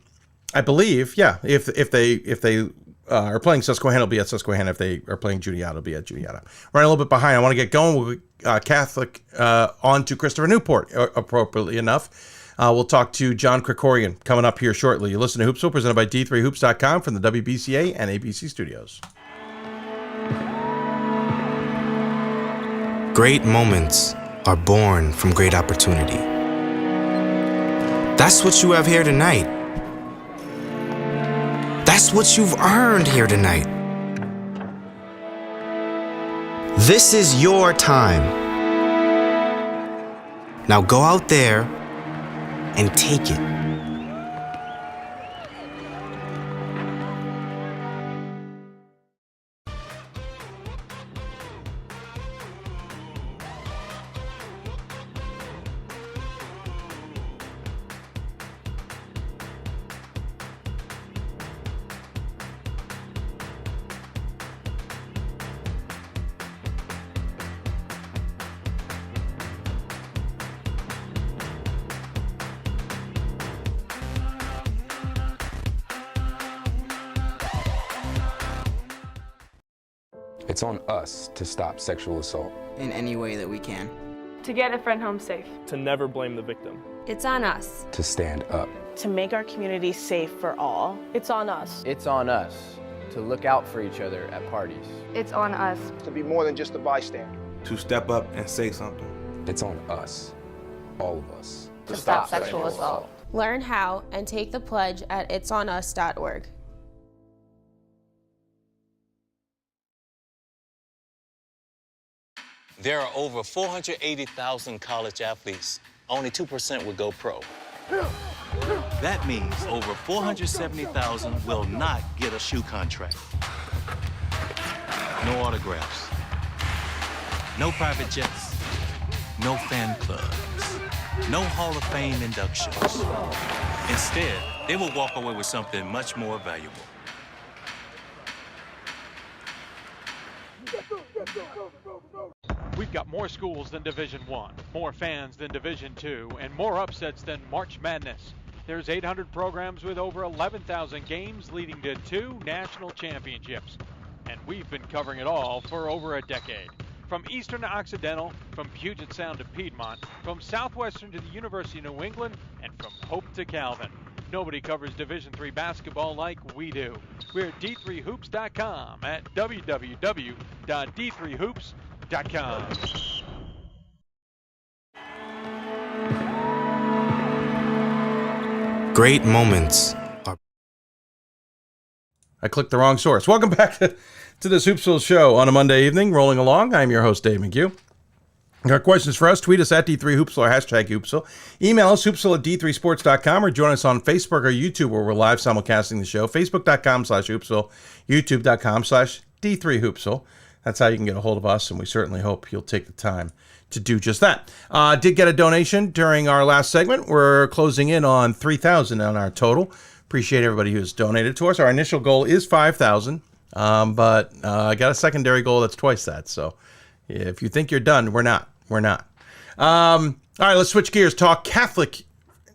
are playing Susquehanna will be at Susquehanna. If they are playing Juniata, it'll be at Juniata. Running a little bit behind. I want to get going with Catholic on to Christopher Newport, appropriately enough. We'll talk to John Krikorian coming up here shortly. You listen to Hoopsville, presented by D3Hoops.com from the WBCA and ABC studios. Great moments are born from great opportunity. That's what you have here tonight. That's what you've earned here tonight. This is your time. Now go out there and take it. It's on us to stop sexual assault. In any way that we can. To get a friend home safe. To never blame the victim. It's on us. To stand up. To make our community safe for all. It's on us. It's on us to look out for each other at parties. It's on us. To be more than just a bystander. To step up and say something. It's on us. All of us. To stop sexual assault. Learn how and take the pledge at itsonus.org. There are over 480,000 college athletes. Only 2% would go pro. That means over 470,000 will not get a shoe contract. No autographs. No private jets. No fan clubs. No Hall of Fame inductions. Instead, they will walk away with something much more valuable. We've got more schools than Division I, more fans than Division II, and more upsets than March Madness. There's 800 programs with over 11,000 games leading to 2 national championships. And we've been covering it all for over a decade. From Eastern to Occidental, from Puget Sound to Piedmont, from Southwestern to the University of New England, and from Hope to Calvin. Nobody covers Division III basketball like we do. We're at D3Hoops.com at www.d3hoops.com. Great moments are... I clicked the wrong source. Welcome back to this Hoopsville show on a Monday evening. Rolling along. I'm your host, Dave McHugh. Got questions for us? Tweet us at D3Hoopsville or hashtag Hoopsville. Email us, hoopsville at D3Sports.com, or join us on Facebook or YouTube where we're live simulcasting the show. Facebook.com/Hoopsville, YouTube.com/D3Hoopsville. That's how you can get a hold of us, and we certainly hope you'll take the time to do just that. Did get a donation during our last segment. We're closing in on $3,000 on our total. Appreciate everybody who's donated to us. Our initial goal is $5,000, but I got a secondary goal that's twice that. So if you think you're done, we're not. We're not. All right, let's switch gears. Talk Catholic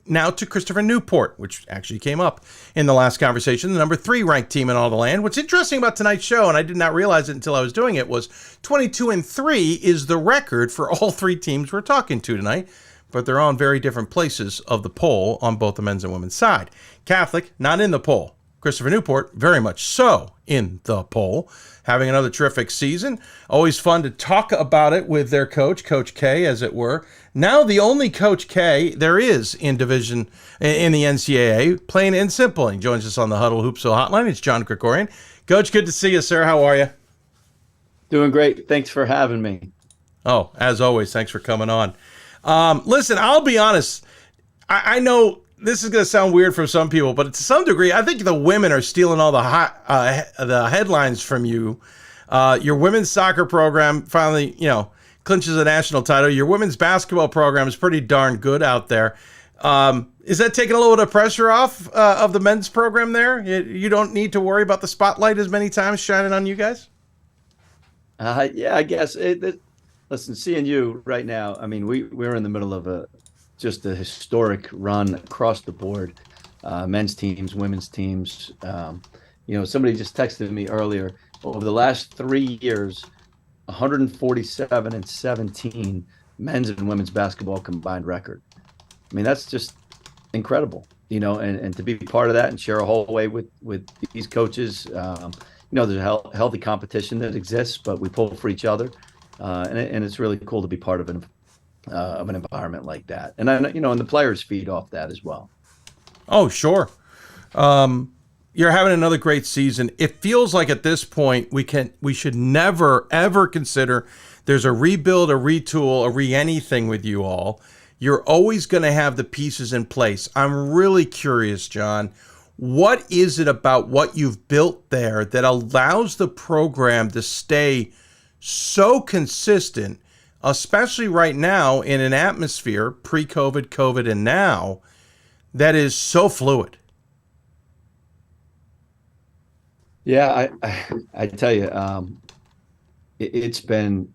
now to Christopher Newport, which actually came up in the last conversation, the number 3 ranked team in all the land. What's interesting about tonight's show, and I did not realize it until I was doing it, was 22-3 is the record for all 3 teams we're talking to tonight, but they're on very different places of the poll on both the men's and women's side. Catholic, not in the poll. Christopher Newport, very much so in the poll, having another terrific season. Always fun to talk about it with their coach, Coach K, as it were. Now the only Coach K there is in the NCAA, plain and simple. He joins us on the Hudl Hoopsville Hotline. It's John Krikorian. Coach, good to see you, sir. How are you? Doing great. Thanks for having me. Oh, as always, thanks for coming on. Listen, I'll be honest. I know this is going to sound weird for some people, but to some degree, I think the women are stealing all the the headlines from you. Your women's soccer program finally, clinches a national title. Your women's basketball program is pretty darn good out there. Is that taking a little bit of pressure off of the men's program there? You don't need to worry about the spotlight as many times shining on you guys? Yeah, I guess. Listen, seeing you right now, I mean, we're in the middle of just a historic run across the board, men's teams, women's teams. Somebody just texted me earlier. Over the last 3 years, 147 and 17 men's and women's basketball combined record. I mean, that's just incredible, and to be part of that and share a hallway with these coaches. There's a healthy competition that exists, but we pull for each other, and it's really cool to be part of an environment like that. And and the players feed off that as well. Oh, sure. You're having another great season. It feels like at this point we should never ever consider there's a rebuild, a retool, a re-anything with you all. You're always going to have the pieces in place. I'm really curious, John. What is it about what you've built there that allows the program to stay so consistent, especially right now in an atmosphere, pre-COVID, COVID, and now, that is so fluid? Yeah, I tell you, it's been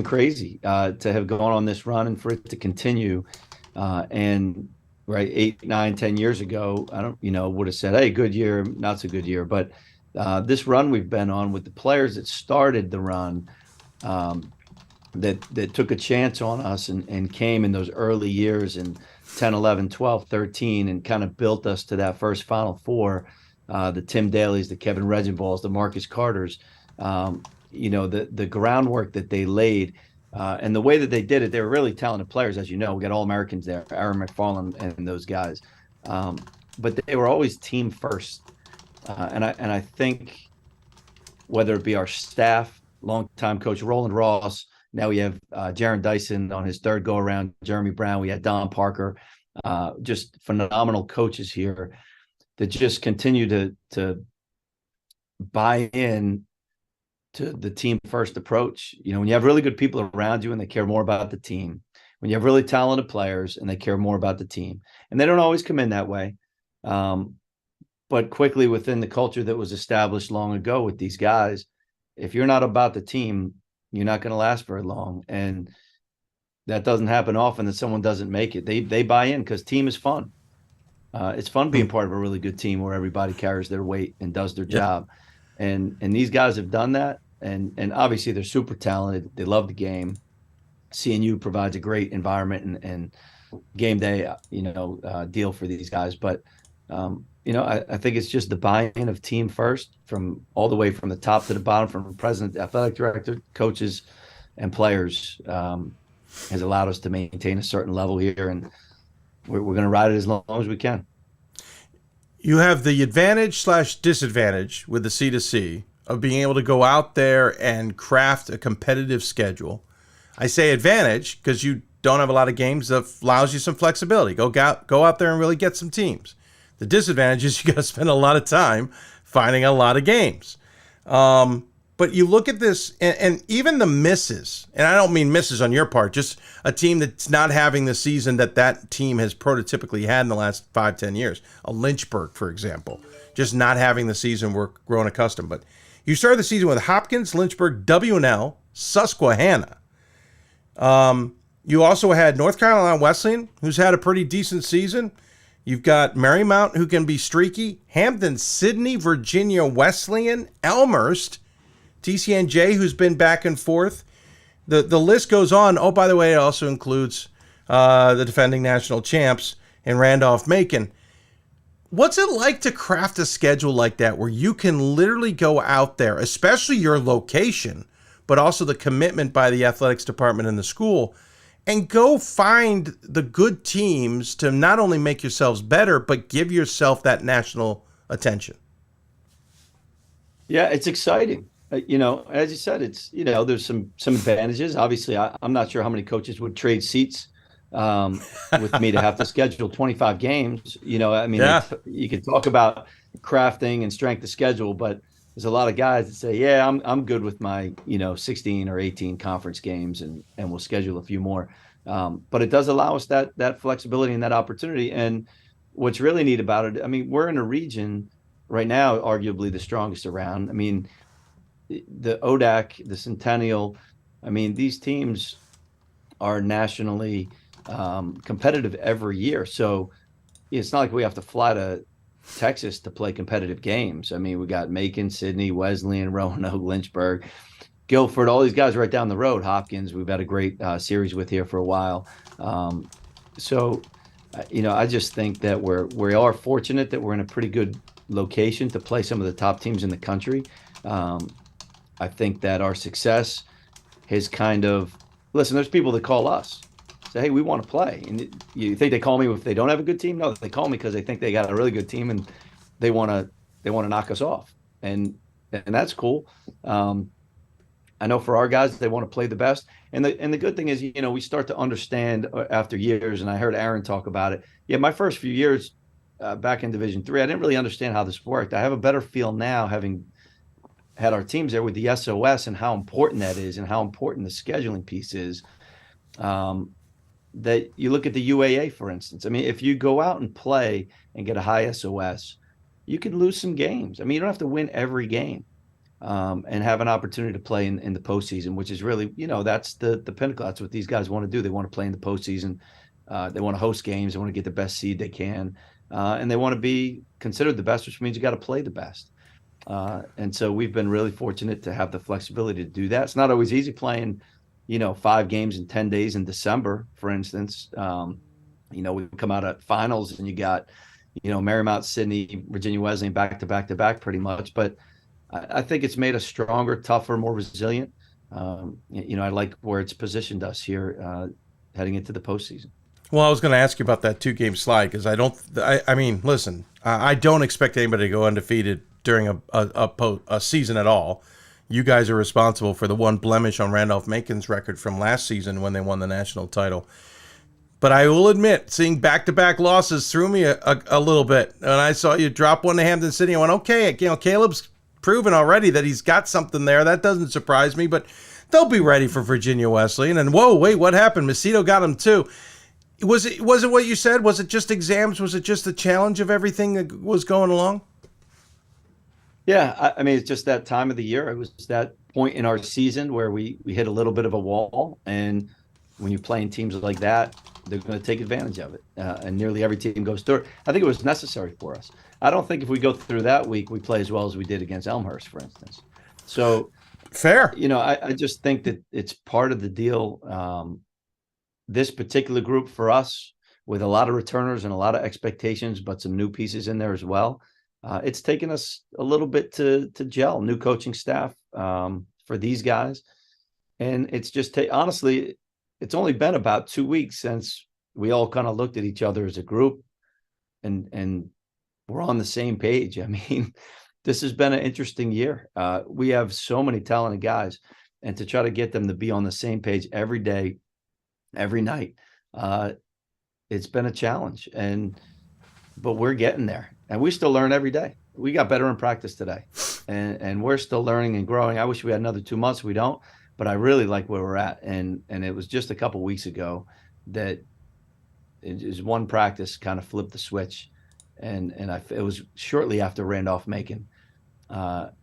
crazy to have gone on this run and for it to continue. And right, 8, 9, 10 years ago, I don't, would have said, hey, good year, not so good year. But this run we've been on with the players that started the run, that took a chance on us and came in those early years in 10, 11, 12, 13, and kind of built us to that first Final Four. The Tim Daly's, the Kevin Regenballs, the Marcus Carters, the groundwork that they laid, and the way that they did it, they were really talented players. As you know, we got All-Americans there, Aaron McFarland and those guys, but they were always team first. And I think whether it be our staff, longtime coach Roland Ross, now we have Jaron Dyson on his third go around, Jeremy Brown, we had Don Parker, just phenomenal coaches here that just continue to buy in to the team first approach. When you have really good people around you and they care more about the team, when you have really talented players and they care more about the team, and they don't always come in that way, but quickly within the culture that was established long ago with these guys, if you're not about the team, you're not going to last very long. And that doesn't happen often that someone doesn't make it. They buy in because team is fun. It's fun being part of a really good team where everybody carries their weight and does their job. And these guys have done that. And obviously they're super talented. They love the game. CNU provides a great environment and game day, deal for these guys. But, I think it's just the buy-in of team first, from all the way from the top to the bottom, from president, athletic director, coaches, and players, has allowed us to maintain a certain level here. And we're going to ride it as long as we can. You have the advantage/disadvantage with the C2C of being able to go out there and craft a competitive schedule. I say advantage because you don't have a lot of games that allows you some flexibility. Go out there and really get some teams. The disadvantage is you got to spend a lot of time finding a lot of games. But you look at this, and even the misses, and I don't mean misses on your part, just a team that's not having the season that team has prototypically had in the last 5-10 years. A Lynchburg, for example, just not having the season we're grown accustomed. But you started the season with Hopkins, Lynchburg, W&L, Susquehanna. You also had North Carolina Wesleyan, who's had a pretty decent season. You've got Marymount, who can be streaky, Hampton, Sydney, Virginia Wesleyan, Elmhurst, TCNJ, who's been back and forth. The list goes on. Oh, by the way, it also includes the defending national champs and Randolph-Macon. What's it like to craft a schedule like that where you can literally go out there, especially your location, but also the commitment by the athletics department and the school, and go find the good teams to not only make yourselves better, but give yourself that national attention? Yeah, it's exciting. As you said, it's, there's some advantages. Obviously, I'm not sure how many coaches would trade seats with me to have to schedule 25 games. You can talk about crafting and strength of schedule, but there's a lot of guys that say, yeah, I'm good with my, 16 or 18 conference games and we'll schedule a few more. But it does allow us that flexibility and that opportunity. And what's really neat about it, we're in a region right now, arguably the strongest around. The ODAC, the Centennial, these teams are nationally competitive every year. So it's not like we have to fly to Texas to play competitive games. I mean, we got Macon, Sydney, Wesleyan, Roanoke, Lynchburg, Guilford, all these guys right down the road. Hopkins, we've had a great series with here for a while. I just think that we are fortunate that we're in a pretty good location to play some of the top teams in the country. I think that our success has kind of, listen, there's people that call us, say, hey, we want to play. And you think they call me if they don't have a good team? No, they call me because they think they got a really good team and they want to knock us off. And that's cool. I know for our guys, they want to play the best. And the good thing is, we start to understand after years, and I heard Aaron talk about it. Yeah, my first few years back in Division III, I didn't really understand how this worked. I have a better feel now, having had our teams there with the SOS and how important that is and how important the scheduling piece is. That you look at the UAA, for instance. I mean, if you go out and play and get a high SOS, you can lose some games. I mean, you don't have to win every game. And have an opportunity to play in the postseason, which is really, that's the pinnacle. That's what these guys want to do. They want to play in the postseason. They want to host games. They want to get the best seed they can. And they want to be considered the best, which means you got to play the best. And so we've been really fortunate to have the flexibility to do that. It's not always easy playing, 5 games in 10 days in December, for instance. We come out at finals and you got, Marymount, Sydney, Virginia Wesleyan back to back to back pretty much. But I think it's made us stronger, tougher, more resilient. I like where it's positioned us here heading into the postseason. Well, I was going to ask you about that 2-game slide because I mean, listen, I don't expect anybody to go undefeated during a season at all. You guys are responsible for the one blemish on Randolph-Macon's record from last season when they won the national title. But I will admit, seeing back-to-back losses threw me a little bit. And I saw you drop one to Hampton City. I went, okay, Caleb's proven already that he's got something there. That doesn't surprise me, but they'll be ready for Virginia Wesleyan. And whoa, wait, what happened? Macedo got him too. Was it what you said? Was it just exams? Was it just the challenge of everything that was going along? Yeah, I mean, it's just that time of the year. It was that point in our season where we hit a little bit of a wall. And when you're playing teams like that, they're going to take advantage of it. And nearly every team goes through it. I think it was necessary for us. I don't think if we go through that week, we play as well as we did against Elmhurst, for instance. So fair. I just think that it's part of the deal. This particular group for us, with a lot of returners and a lot of expectations, but some new pieces in there as well. It's taken us a little bit to gel, new coaching staff for these guys. And it's just, honestly, it's only been about 2 weeks since we all kind of looked at each other as a group and we're on the same page. I mean, this has been an interesting year. We have so many talented guys, and to try to get them to be on the same page every day, every night, it's been a challenge. But we're getting there, and we still learn every day. We got better in practice today, and we're still learning and growing. I wish we had another 2 months. We don't, but I really like where we're at. And it was just a couple weeks ago that it is one practice kind of flipped the switch. And it was shortly after Randolph-Macon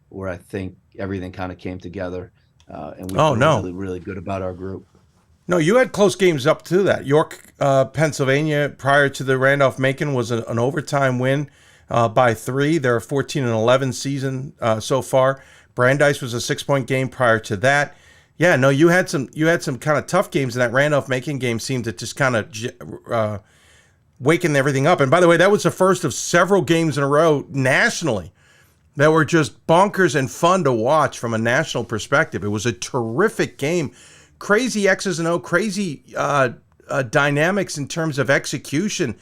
where I think everything kind of came together. And we feel really, really good about our group. No, you had close games up to that. York, Pennsylvania, prior to the Randolph-Macon, was an overtime win by 3. They're a 14-11 season so far. Brandeis was a 6-point game prior to that. Yeah, no, you had some kind of tough games, and that Randolph-Macon game seemed to just kind of waking everything up. And by the way, that was the first of several games in a row nationally that were just bonkers and fun to watch from a national perspective. It was a terrific game. Crazy X's and O, crazy dynamics in terms of execution.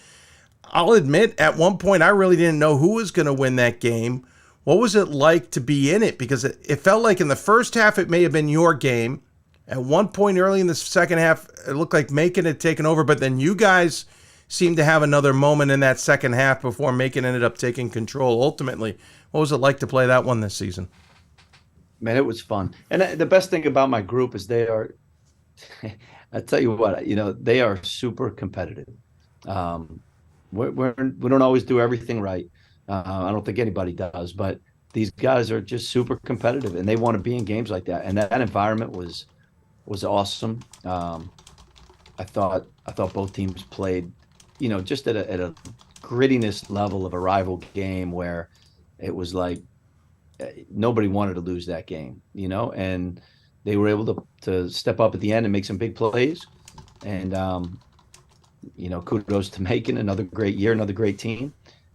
I'll admit, at one point, I really didn't know who was going to win that game. What was it like to be in it? Because it felt like in the first half, it may have been your game. At one point early in the second half, it looked like Macon had taken over, but then you guys seemed to have another moment in that second half before Macon ended up taking control ultimately. What was it like to play that one this season? Man, it was fun. And the best thing about my group is they are, I tell you what, they are super competitive. We don't always do everything right. I don't think anybody does, but these guys are just super competitive and they want to be in games like that. And that environment was awesome. I thought both teams played, just at a grittiness level of a rival game where it was like nobody wanted to lose that game, and they were able to step up at the end and make some big plays. And, kudos to Macon, another great year, another great team.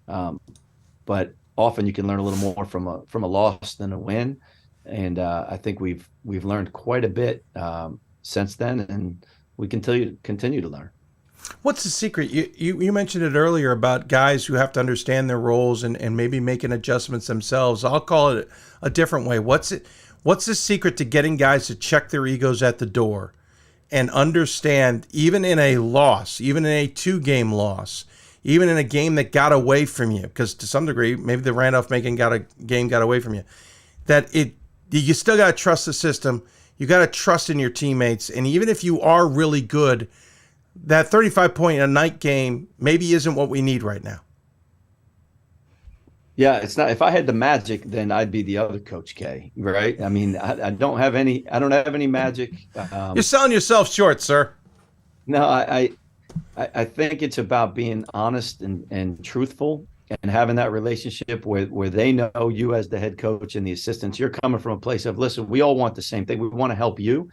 But often you can learn a little more from a loss than a win. And I think we've learned quite a bit since then, and we continue to learn. What's the secret? You mentioned it earlier about guys who have to understand their roles and maybe making adjustments themselves. I'll call it a different way. What's the secret to getting guys to check their egos at the door and understand, even in a loss, even in a 2-game loss, even in a game that got away from you, because to some degree, maybe the Randolph-Macon game got away from you, that you still got to trust the system. You got to trust in your teammates. And even if you are really good, that 35-point-a-night game maybe isn't what we need right now. Yeah, it's not. If I had the magic, then I'd be the other Coach K, right? I mean, I don't have any magic. You're selling yourself short, sir. No, I think it's about being honest and truthful and having that relationship where they know you as the head coach and the assistants. You're coming from a place of, listen, we all want the same thing. We want to help you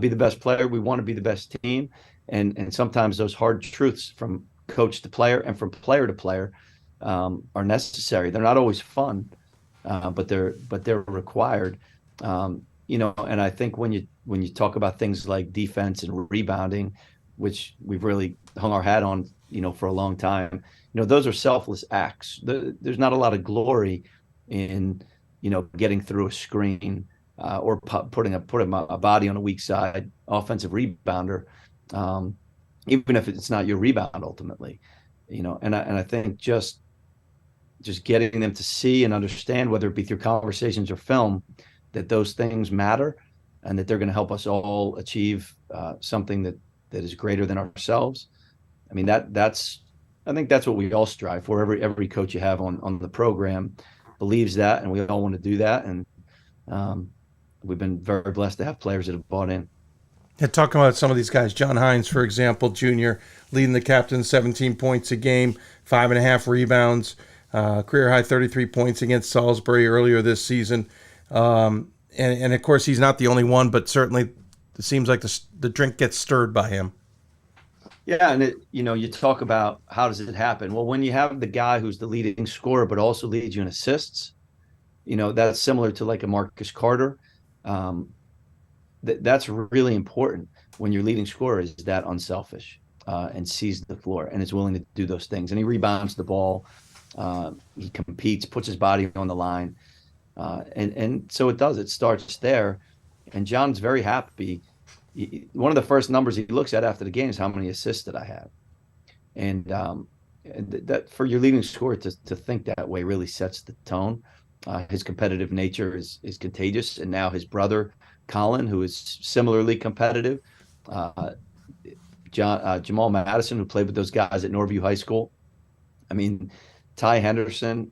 be the best player. We want to be the best team. And sometimes those hard truths from coach to player and from player to player are necessary. They're not always fun, but they're required. And I think when you talk about things like defense and rebounding, which we've really hung our hat on, for a long time, those are selfless acts. There's not a lot of glory in, getting through a screen or putting a body on a weak side offensive rebounder, even if it's not your rebound ultimately, and I think just getting them to see and understand, whether it be through conversations or film, that those things matter and that they're going to help us all achieve something that is greater than ourselves. I mean, I think that's what we all strive for. Every coach you have on the program believes that, and we all want to do that. And we've been very blessed to have players that have bought in. Yeah, talking about some of these guys, John Hines, for example, junior, leading the captain, 17 points a game, 5.5 rebounds, career high 33 points against Salisbury earlier this season. And of course, he's not the only one, but certainly it seems like the drink gets stirred by him. Yeah, and you talk about how does it happen? Well, when you have the guy who's the leading scorer but also leads you in assists, that's similar to like a Marcus Carter. That's really important when your leading scorer is that unselfish and sees the floor and is willing to do those things. And he rebounds the ball. He competes, puts his body on the line. And so it starts there. And John's very happy. One of the first numbers he looks at after the game is how many assists did I have? And that for your leading scorer to think that way really sets the tone. His competitive nature is contagious. And now his brother, Colin, who is similarly competitive, Jamal Madison, who played with those guys at Norview High School. I mean, Ty Henderson,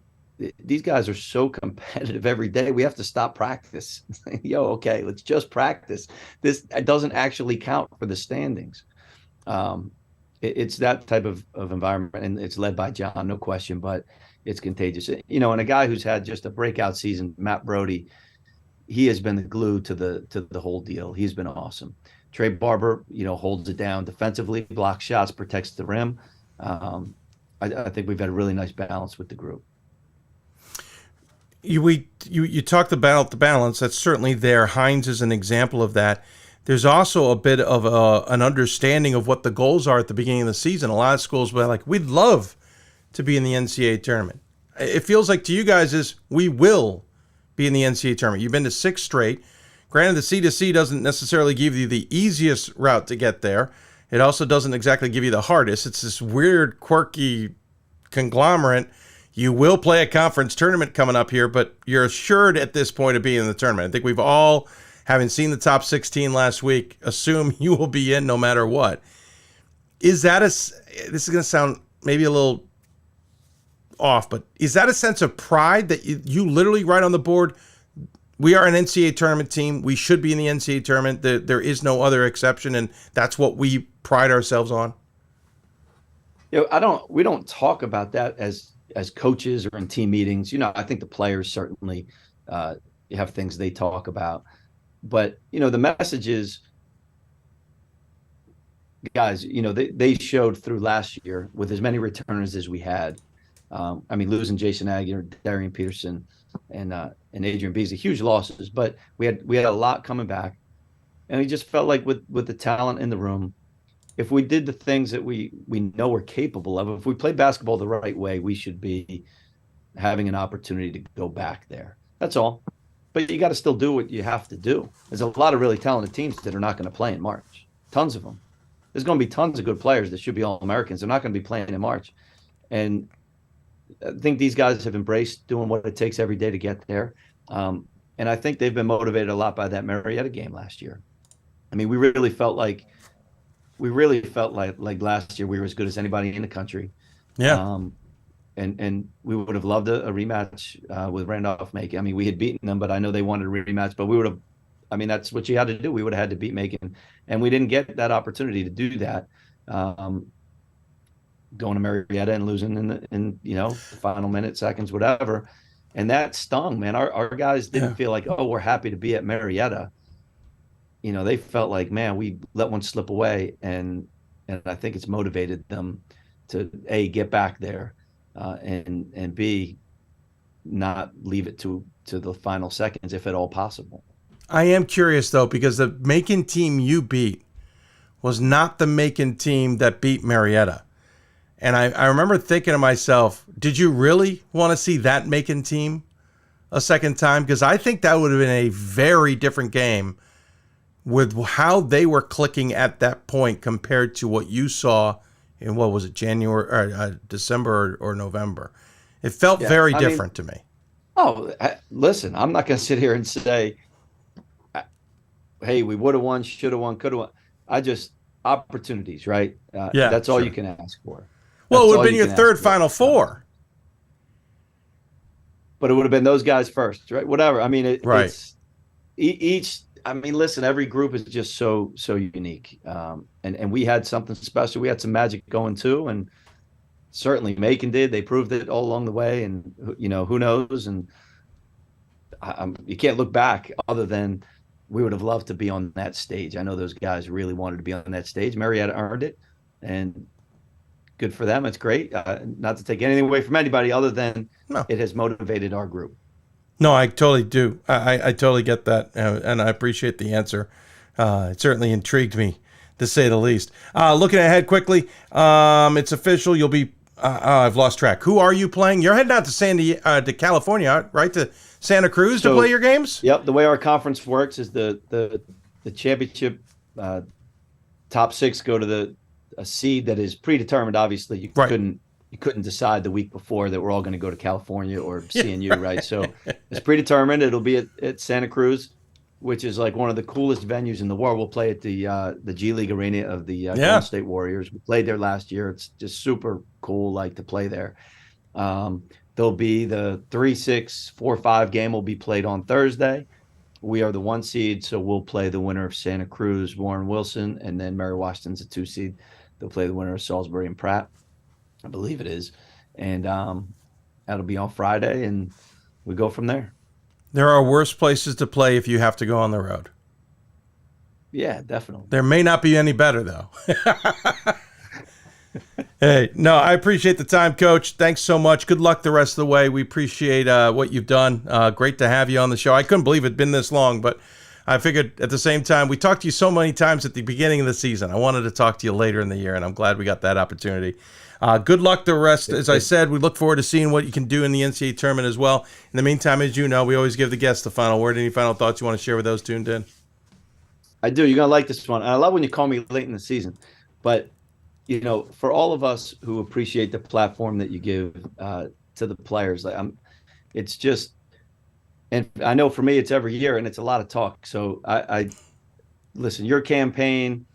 these guys are so competitive every day. We have to stop practice. Okay, let's just practice. This doesn't actually count for the standings. It's that type of environment, and it's led by John, no question, but it's contagious. And a guy who's had just a breakout season, Matt Brody, he has been the glue to the whole deal. He's been awesome. Trey Barber, holds it down defensively, blocks shots, protects the rim. I think we've had a really nice balance with the group. You talked about the balance. That's certainly there. Hines is an example of that. There's also a bit of an understanding of what the goals are at the beginning of the season. A lot of schools were like, we'd love to be in the NCAA tournament. It feels like to you guys is we will be in the NCAA tournament. You've been to 6 straight. Granted, the C2C doesn't necessarily give you the easiest route to get there. It also doesn't exactly give you the hardest. It's this weird, quirky conglomerate. You will play a conference tournament coming up here, but you're assured at this point of being in the tournament. I think we've all, having seen the top 16 last week, assume you will be in no matter what. Is that this is going to sound maybe a little off, but is that a sense of pride that you literally write on the board, we are an NCAA tournament team, we should be in the NCAA tournament, there is no other exception, and that's what we pride ourselves on? We don't talk about that as coaches or in team meetings. I think the players certainly have things they talk about, but the message is, guys, they showed through last year with as many returners as we had. Losing Jason Aguirre, Darian Peterson, and Adrian Beasley, huge losses, but we had a lot coming back, and we just felt like with the talent in the room, if we did the things that we know we're capable of, if we play basketball the right way, we should be having an opportunity to go back there. That's all. But you got to still do what you have to do. There's a lot of really talented teams that are not going to play in March. Tons of them. There's going to be tons of good players that should be All-Americans. They're not going to be playing in March. And I think these guys have embraced doing what it takes every day to get there. And I think they've been motivated a lot by that Marietta game last year. We really felt like last year we were as good as anybody in the country. Yeah. And we would have loved a rematch with Randolph-Macon. We had beaten them, but I know they wanted a rematch, but we would have, that's what you had to do. We would have had to beat Macon, and we didn't get that opportunity to do that. Going to Marietta and losing in the final minute, seconds, whatever. And that stung, man. Our guys didn't feel like, oh, we're happy to be at Marietta. They felt like, man, we let one slip away, and I think it's motivated them to A, get back there, and B, not leave it to the final seconds if at all possible. I am curious though, because the Macon team you beat was not the Macon team that beat Marietta. And I remember thinking to myself, did you really want to see that Macon team a second time? Because I think that would have been a very different game with how they were clicking at that point compared to what you saw in, what was it, January or December or November. It felt very different to me. Oh, listen, I'm not going to sit here and say, hey, we would have won, should have won, could have won. Opportunities, right? That's all you can ask for. Well, it would have been your third Final Four. But it would have been those guys first, right? Whatever. Right. It's each. Listen, every group is just so unique. And we had something special. We had some magic going too, and certainly Macon did. They proved it all along the way, and who knows? And you can't look back other than we would have loved to be on that stage. I know those guys really wanted to be on that stage. Marietta earned it, and good for them. It's great. Not to take anything away from anybody other than it has motivated our group. No, I totally do. I totally get that, and I appreciate the answer. It certainly intrigued me, to say the least. Looking ahead quickly, it's official. You'll be. I've lost track. Who are you playing? You're heading out to California, right? To Santa Cruz to play your games. Yep. The way our conference works is the championship top six go to a seed that is predetermined. Obviously, you couldn't decide the week before that we're all going to go to California or CNU, right? So it's predetermined. It'll be at Santa Cruz, which is like one of the coolest venues in the world. We'll play at the G League arena of the Golden State Warriors. We played there last year. It's just super cool, to play there. There'll be the 3-6, 4-5 game will be played on Thursday. We are the 1 seed, so we'll play the winner of Santa Cruz, Warren Wilson, and then Mary Washington's a 2 seed. They'll play the winner of Salisbury and Pratt. I believe it is. And that'll be on Friday, and we go from there. There are worse places to play if you have to go on the road. Yeah, definitely. There may not be any better, though. Hey, no, I appreciate the time, Coach. Thanks so much. Good luck the rest of the way. We appreciate what you've done. Great to have you on the show. I couldn't believe it'd been this long, but I figured at the same time, we talked to you so many times at the beginning of the season. I wanted to talk to you later in the year, and I'm glad we got that opportunity. Good luck the rest. As I said, we look forward to seeing what you can do in the NCAA tournament as well. In the meantime, as you know, we always give the guests the final word. Any final thoughts you want to share with those tuned in? I do. You're going to like this one. I love when you call me late in the season. But, for all of us who appreciate the platform that you give to the players, it's just, and I know for me, it's every year and it's a lot of talk. So I listen, your campaign,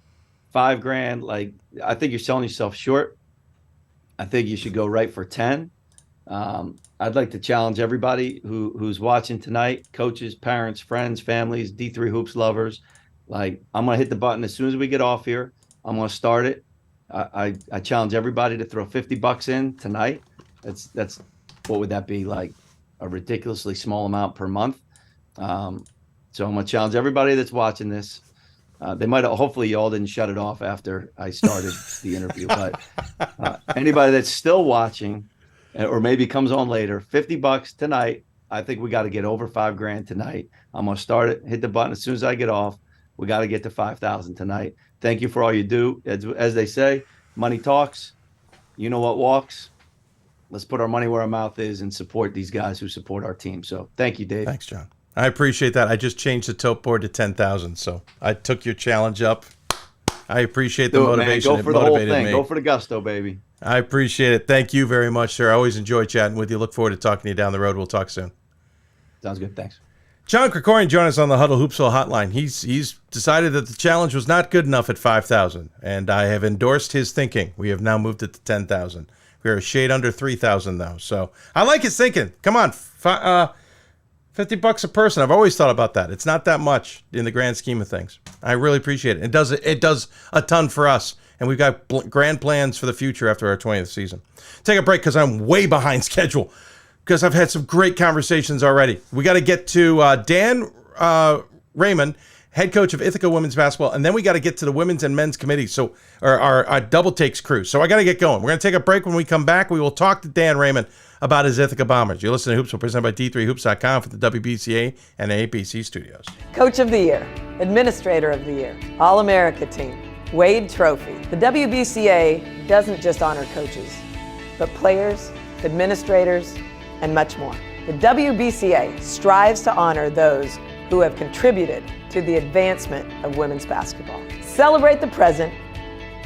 $5,000, I think you're selling yourself short. I think you should go right for 10. I'd like to challenge everybody who's watching tonight, coaches, parents, friends, families, D3 Hoops lovers. I'm going to hit the button as soon as we get off here. I'm going to start it. I challenge everybody to throw $50 in tonight. That's what would that be, like a ridiculously small amount per month? So I'm gonna challenge everybody that's watching this. They might have, hopefully you all didn't shut it off after I started the interview, but anybody that's still watching or maybe comes on later, $50 tonight. I think we got to get over $5,000 tonight. I'm gonna start it, hit the button as soon as I get off. We got to get to 5,000 tonight. Thank you for all you do. As they say, money talks. You know what walks. Let's put our money where our mouth is and support these guys who support our team. So thank you, Dave. Thanks, John. I appreciate that. I just changed the tote board to 10,000, so I took your challenge up. I appreciate the motivation. Man. Go for the whole thing. Go for the gusto, baby. I appreciate it. Thank you very much, sir. I always enjoy chatting with you. Look forward to talking to you down the road. We'll talk soon. Sounds good. Thanks. John Krikorian joined us on the Hudl Hoopsville Hotline. He's decided that the challenge was not good enough at 5,000, and I have endorsed his thinking. We have now moved it to 10,000. We are a shade under 3,000 though, so I like his thinking. Come on, $50 a person. I've always thought about that. It's not that much in the grand scheme of things. I really appreciate it. It does a ton for us, and we've got grand plans for the future after our 20th season. Take a break because I'm way behind schedule, because I've had some great conversations already. We got to get to Dan Raymond, head coach of Ithaca women's basketball, and then we got to get to the women's and men's committee, so our double takes crew. So I got to get going. We're going to take a break. When we come back, we will talk to Dan Raymond about his Ithaca Bombers. You're listening to Hoopsville, presented by D3Hoops.com for the WBCA and APC studios. Coach of the Year, Administrator of the Year, All-America Team, Wade Trophy. The WBCA doesn't just honor coaches, but players, administrators, and much more. The WBCA strives to honor those who have contributed to the advancement of women's basketball. Celebrate the present,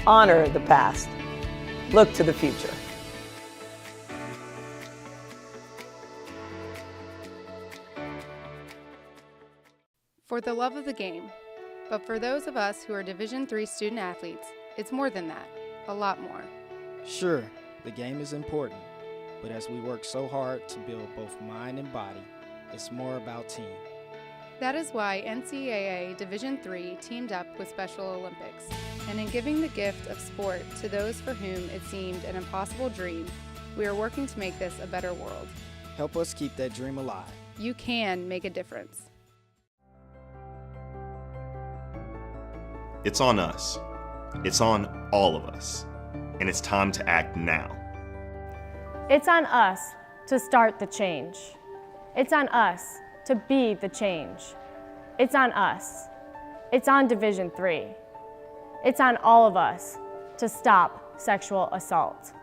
honor the past, look to the future. For the love of the game, but for those of us who are Division III student athletes, it's more than that, a lot more. Sure, the game is important, but as we work so hard to build both mind and body, it's more about team. That is why NCAA Division III teamed up with Special Olympics, and in giving the gift of sport to those for whom it seemed an impossible dream, we are working to make this a better world. Help us keep that dream alive. You can make a difference. It's on us. It's on all of us. And it's time to act now. It's on us to start the change. It's on us to be the change. It's on us. It's on Division III. It's on all of us to stop sexual assault.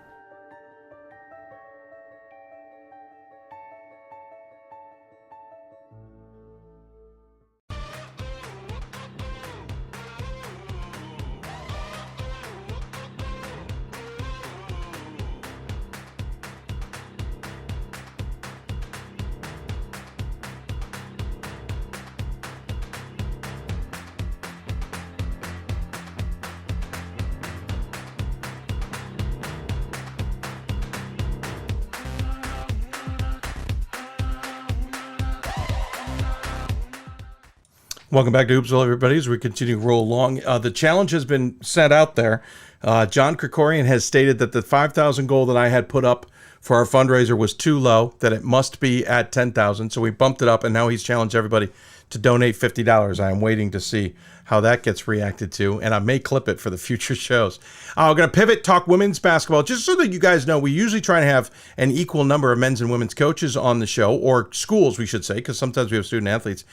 Welcome back to Hoopsville, everybody, as we continue to roll along. The challenge has been set out there. John Krikorian has stated that the 5,000 goal that I had put up for our fundraiser was too low, that it must be at 10,000. So we bumped it up, and now he's challenged everybody to donate $50. I am waiting to see how that gets reacted to, and I may clip it for the future shows. We're going to pivot, talk women's basketball, just so that you guys know, we usually try to have an equal number of men's and women's coaches on the show, or schools, we should say, because sometimes we have student athletes.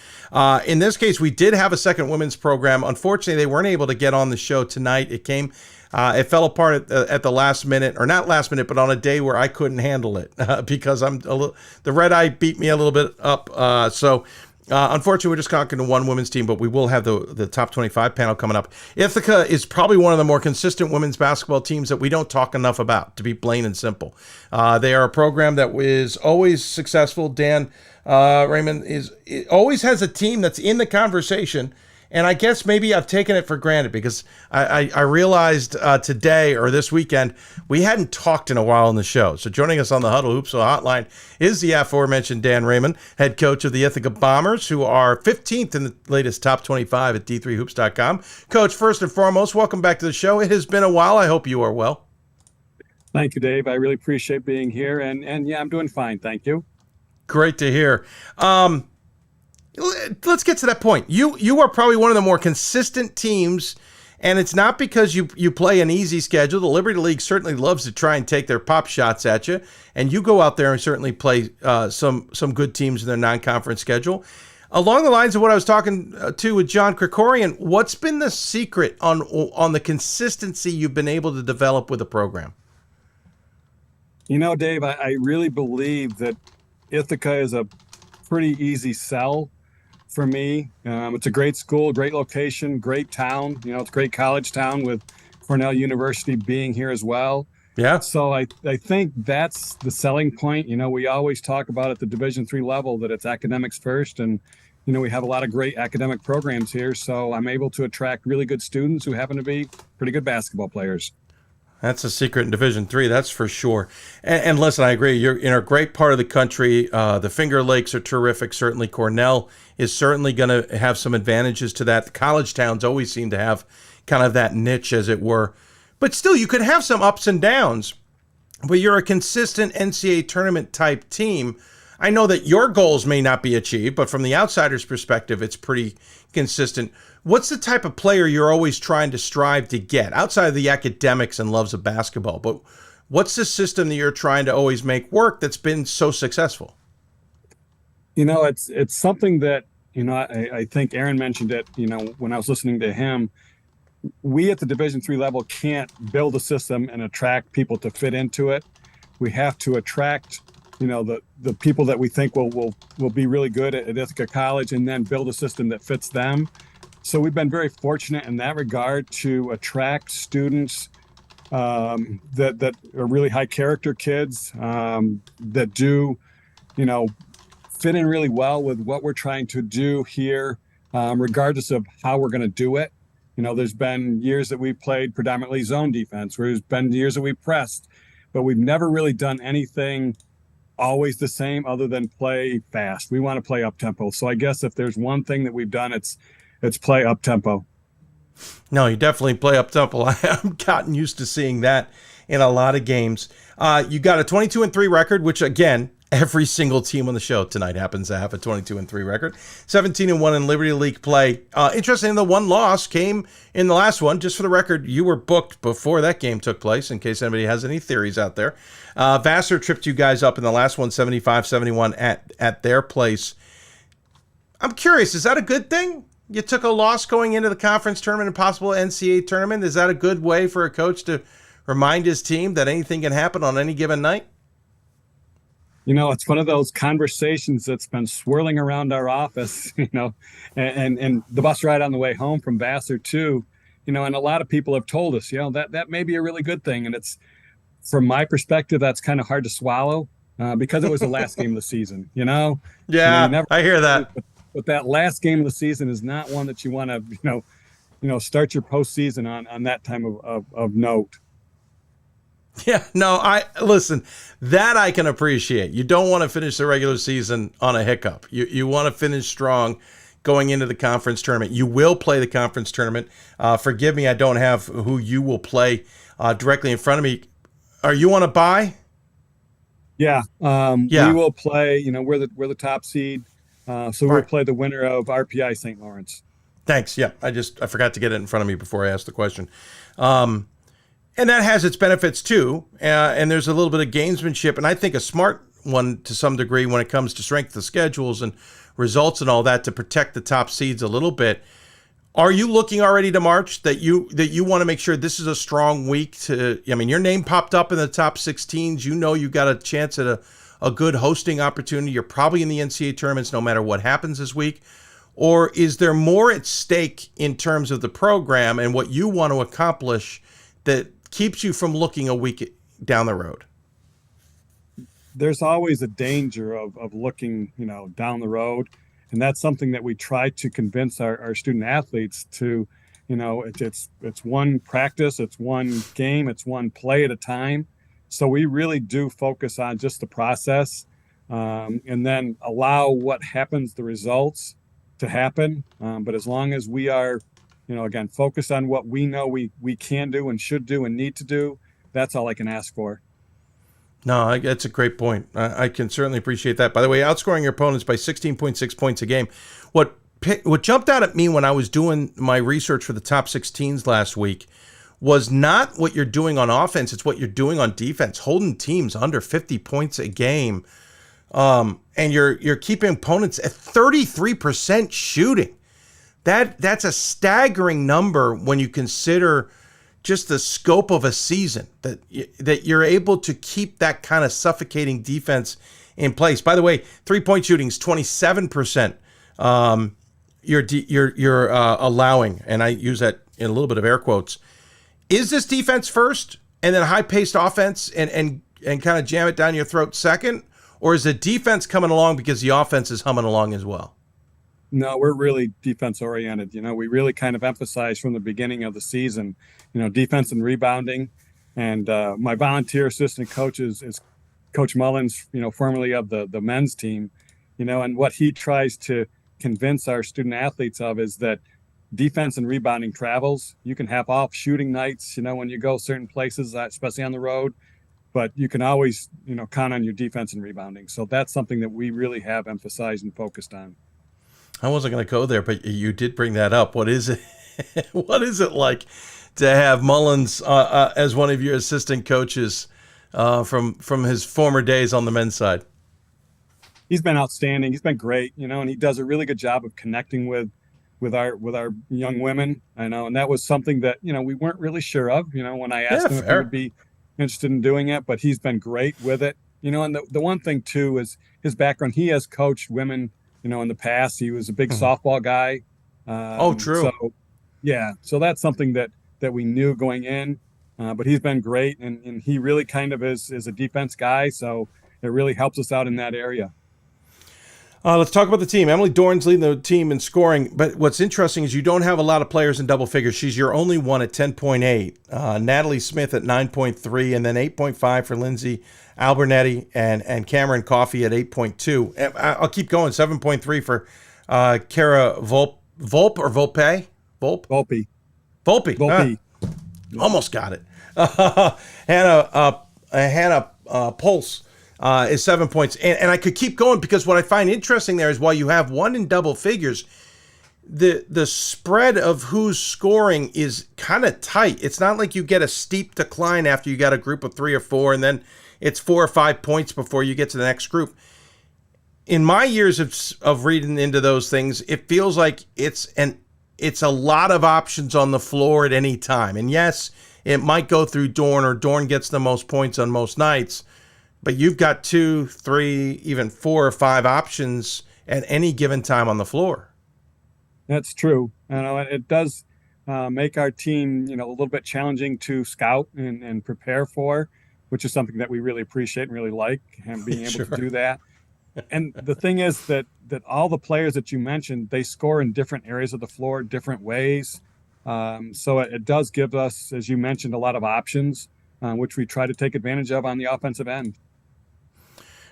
In this case, we did have a second women's program. Unfortunately, they weren't able to get on the show tonight. It fell apart at the last minute, or not last minute, but on a day where I couldn't handle it because the red eye beat me a little bit up. Unfortunately, we're just talking to one women's team, but we will have the top 25 panel coming up. Ithaca is probably one of the more consistent women's basketball teams that we don't talk enough about, to be plain and simple. They are a program that is always successful. Dan Raymond always has a team that's in the conversation, And I guess maybe I've taken it for granted because I realized today or this weekend we hadn't talked in a while on the show. So joining us on the Hudl Hoopsville Hotline is the aforementioned Dan Raymond, head coach of the Ithaca Bombers, who are 15th in the latest top 25 at d3hoops.com. Coach, first and foremost, welcome back to the show. It has been a while. I hope you are well. Thank you, Dave. I really appreciate being here. And yeah, I'm doing fine. Thank you. Great to hear. Let's get to that point. You are probably one of the more consistent teams, and it's not because you play an easy schedule. The Liberty League certainly loves to try and take their pop shots at you, and you go out there and certainly play some good teams in their non-conference schedule. Along the lines of what I was talking to with John Krikorian, what's been the secret on the consistency you've been able to develop with the program? You know, Dave, I really believe that Ithaca is a pretty easy sell for me. It's a great school, great location, great town. You know, it's a great college town with Cornell University being here as well. Yeah. So I think that's the selling point. You know, we always talk about at the Division III level that it's academics first. And, you know, we have a lot of great academic programs here. So I'm able to attract really good students who happen to be pretty good basketball players. That's a secret in Division III, that's for sure. And listen, I agree. You're in a great part of the country. The Finger Lakes are terrific. Certainly Cornell is certainly going to have some advantages to that. The college towns always seem to have kind of that niche, as it were. But still, you could have some ups and downs. But you're a consistent NCAA tournament type team. I know that your goals may not be achieved, but from the outsider's perspective, it's pretty consistent. What's the type of player you're always trying to strive to get outside of the academics and loves of basketball? But what's the system that you're trying to always make work that's been so successful? You know, it's something that, you know, I think Aaron mentioned it, you know, when I was listening to him. We at the Division III level can't build a system and attract people to fit into it. We have to attract, you know, the people that we think will be really good at Ithaca College and then build a system that fits them. So we've been very fortunate in that regard to attract students that are really high character kids that do, you know, fit in really well with what we're trying to do here, regardless of how we're going to do it. You know, there's been years that we played predominantly zone defense, where there's been years that we pressed, but we've never really done anything always the same other than play fast. We want to play up tempo. So I guess if there's one thing that we've done, it's play up tempo. No, you definitely play up tempo. I've gotten used to seeing that in a lot of games. You got a 22-3 record, which again, every single team on the show tonight happens to have a 22-3 record. 17-1 in Liberty League play. Interesting, the one loss came in the last one. Just for the record, you were booked before that game took place, in case anybody has any theories out there. Vassar tripped you guys up in the last one, 75-71 at their place. I'm curious, is that a good thing? You took a loss going into the conference tournament and possible NCAA tournament. Is that a good way for a coach to remind his team that anything can happen on any given night? You know, it's one of those conversations that's been swirling around our office, you know, and the bus ride on the way home from Vassar too, you know, and a lot of people have told us, you know, that may be a really good thing. And it's, from my perspective, that's kind of hard to swallow because it was the last game of the season, you know? Yeah, I hear that. But that last game of the season is not one that you want to, you know, start your postseason on that time of note. Yeah, no, listen, that I can appreciate. You don't want to finish the regular season on a hiccup. You want to finish strong going into the conference tournament. You will play the conference tournament. Forgive me, I don't have who you will play directly in front of me. Are you on a bye? Yeah. We will play, you know, we're the top seed. So we'll play the winner of RPI St. Lawrence. Thanks. Yeah, I forgot to get it in front of me before I asked the question. And that has its benefits too. And there's a little bit of gamesmanship, and I think a smart one to some degree when it comes to strength of schedules and results and all that, to protect the top seeds a little bit. Are you looking already to March that you want to make sure this is a strong week I mean, your name popped up in the top 16s. You know you got a chance at a good hosting opportunity. You're probably in the NCAA tournaments no matter what happens this week. Or is there more at stake in terms of the program and what you want to accomplish that keeps you from looking a week down the road? There's always a danger of looking, you know, down the road. And that's something that we try to convince our student athletes to, it's one practice, it's one game, it's one play at a time. So we really do focus on just the process, and then allow what happens, the results, to happen. But as long as we are, again, focused on what we know we can do and should do and need to do, that's all I can ask for. No, that's a great point. I can certainly appreciate that. By the way, outscoring your opponents by 16.6 points a game. What jumped out at me when I was doing my research for the top 16s last week was not what you're doing on offense, it's what you're doing on defense, holding teams under 50 points a game. And you're keeping opponents at 33% shooting. That's a staggering number when you consider just the scope of a season, that you're able to keep that kind of suffocating defense in place. By the way, 3-point shooting is 27%. You're allowing, and I use that in a little bit of air quotes. Is this defense first, and then high-paced offense, and kind of jam it down your throat second, or is the defense coming along because the offense is humming along as well? No, we're really defense oriented. We really kind of emphasize from the beginning of the season, defense and rebounding. And my volunteer assistant coach is Coach Mullins, formerly of the men's team, and what he tries to convince our student athletes of is that defense and rebounding travels. You can have off shooting nights, when you go certain places, especially on the road, but you can always, count on your defense and rebounding. So that's something that we really have emphasized and focused on. I wasn't going to go there, but you did bring that up. What is it? What is it like to have Mullins as one of your assistant coaches from his former days on the men's side? He's been outstanding. He's been great, and he does a really good job of connecting with our young women. I know, and that was something that we weren't really sure of. When I asked him if he would be interested in doing it, but he's been great with it. And the one thing too is his background. He has coached women. In the past, he was a big softball guy. True. So that's something that we knew going in, but he's been great, and he really kind of is a defense guy, so it really helps us out in that area. Let's talk about the team. Emily Dorn's leading the team in scoring, but what's interesting is you don't have a lot of players in double figures. She's your only one at 10.8. Natalie Smith at 9.3, and then 8.5 for Lindsay Albernetti and Cameron Coffey at 8.2. I'll keep going. 7.3 for Kara Volpe. Almost got it. Hannah Pulse is 7 points. And I could keep going because what I find interesting there is while you have one in double figures, the spread of who's scoring is kind of tight. It's not like you get a steep decline after you got a group of 3 or 4, and then it's 4 or 5 points before you get to the next group. In my years of reading into those things, it feels like it's a lot of options on the floor at any time. And yes, it might go through Dorn, or Dorn gets the most points on most nights, but you've got 2, 3, even 4 or 5 options at any given time on the floor. That's true. It does make our team, a little bit challenging to scout and prepare for, which is something that we really appreciate and really like, and being able to do that. And the thing is that all the players that you mentioned, they score in different areas of the floor, different ways. So it does give us, as you mentioned, a lot of options, which we try to take advantage of on the offensive end.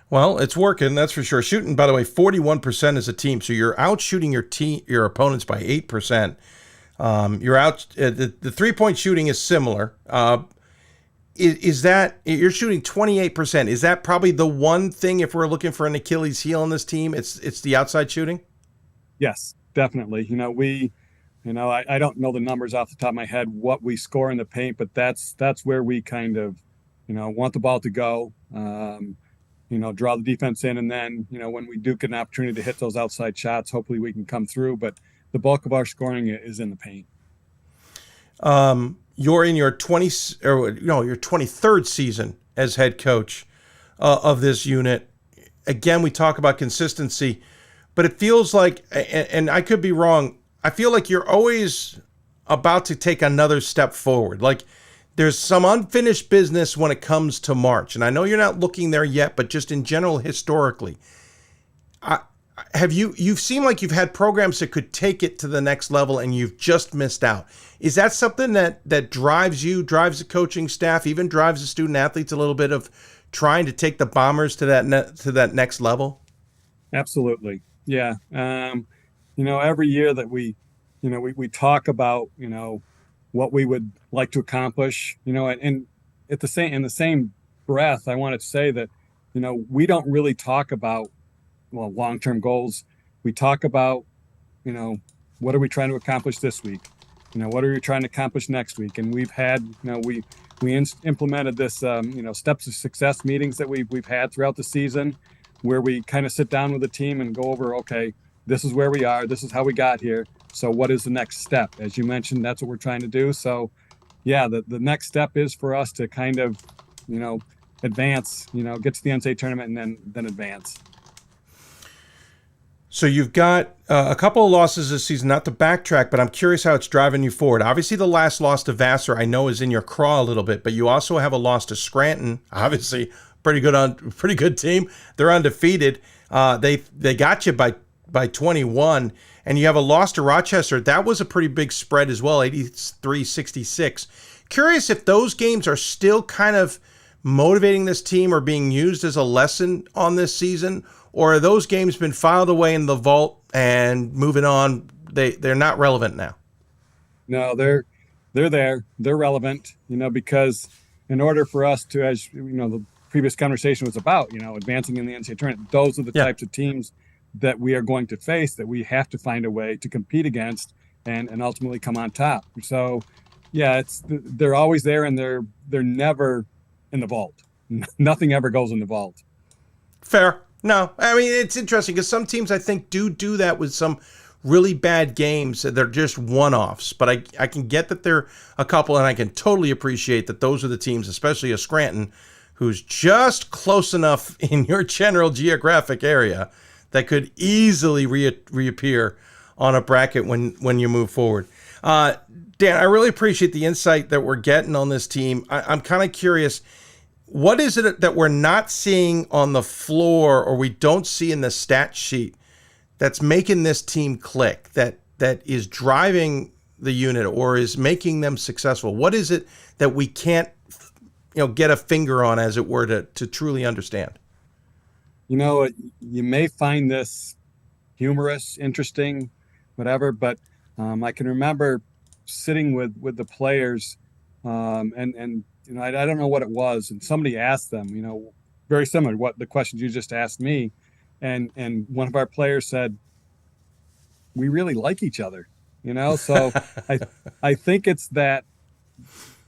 Well, it's working, that's for sure. Shooting, by the way, 41% as a team, so you're out shooting your opponents by 8%. You're out. The 3-point shooting is similar. Is that you're shooting 28%? Is that probably the one thing, if we're looking for an Achilles heel on this team, it's the outside shooting? Yes, definitely. I don't know the numbers off the top of my head what we score in the paint, but that's where we kind of want the ball to go. Draw the defense in, and then when we do get an opportunity to hit those outside shots, hopefully we can come through. But the bulk of our scoring is in the paint. You're in your 23rd season as head coach of this unit. Again, we talk about consistency, but it feels like, and I could be wrong, I feel like you're always about to take another step forward. Like there's some unfinished business when it comes to March. And I know you're not looking there yet, but just in general, historically, you've seemed like you've had programs that could take it to the next level and you've just missed out. Is that something that drives you, drives the coaching staff, even drives the student athletes a little bit of trying to take the Bombers to that next level? Absolutely. Yeah. Every year that we talk about, what we would like to accomplish, and in the same breath, I want to say that, we don't really talk about, long-term goals. We talk about, what are we trying to accomplish this week? What are we trying to accomplish next week? And we've had, we implemented this, steps of success meetings that we've had throughout the season, where we kind of sit down with the team and go over, okay, this is where we are. This is how we got here. So what is the next step? As you mentioned, that's what we're trying to do. So yeah, the next step is for us to kind of, advance, get to the NCAA tournament and then advance. So you've got a couple of losses this season, not to backtrack, but I'm curious how it's driving you forward. Obviously, the last loss to Vassar I know is in your craw a little bit, but you also have a loss to Scranton. Obviously, pretty good team. They're undefeated. They got you by 21, and you have a loss to Rochester. That was a pretty big spread as well, 83-66. Curious if those games are still kind of motivating this team or being used as a lesson on this season, or are those games been filed away in the vault and moving on? They're not relevant now. No, they're there. They're relevant, because in order for us to, as the previous conversation was about, advancing in the NCAA tournament, those are the types of teams that we are going to face, that we have to find a way to compete against and ultimately come on top. So yeah, they're always there, and they're never in the vault. Nothing ever goes in the vault. Fair. No, I mean, it's interesting because some teams I think do that with some really bad games. They're just one-offs, but I can get that they're a couple, and I can totally appreciate that those are the teams, especially a Scranton, who's just close enough in your general geographic area that could easily reappear on a bracket when you move forward. Dan, I really appreciate the insight that we're getting on this team. I'm kind of curious, what is it that we're not seeing on the floor or we don't see in the stat sheet that's making this team click, that is driving the unit or is making them successful? What is it that we can't get a finger on, as it were, to truly understand? You may find this humorous, interesting, whatever, but I can remember sitting with the players and I don't know what it was, and somebody asked them, very similar to what the questions you just asked me, and one of our players said, "We really like each other," So I think it's that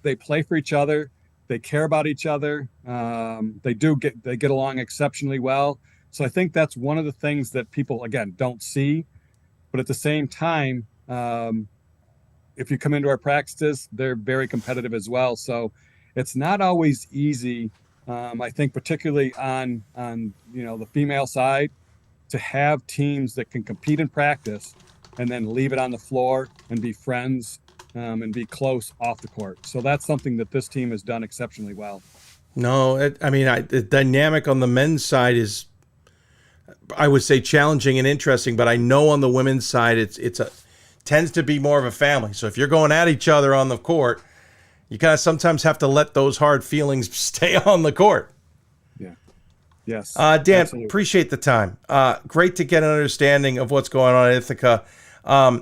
they play for each other, they care about each other, they get along exceptionally well. So I think that's one of the things that people again don't see, but at the same time, if you come into our practices, they're very competitive as well. So it's not always easy, I think, particularly on the female side, to have teams that can compete in practice and then leave it on the floor and be friends and be close off the court. So that's something that this team has done exceptionally well. No, the dynamic on the men's side is, I would say, challenging and interesting, but I know on the women's side it tends to be more of a family. So if you're going at each other on the court, you kind of sometimes have to let those hard feelings stay on the court. Yeah. Yes. Dan, absolutely. Appreciate the time. Great to get an understanding of what's going on at Ithaca.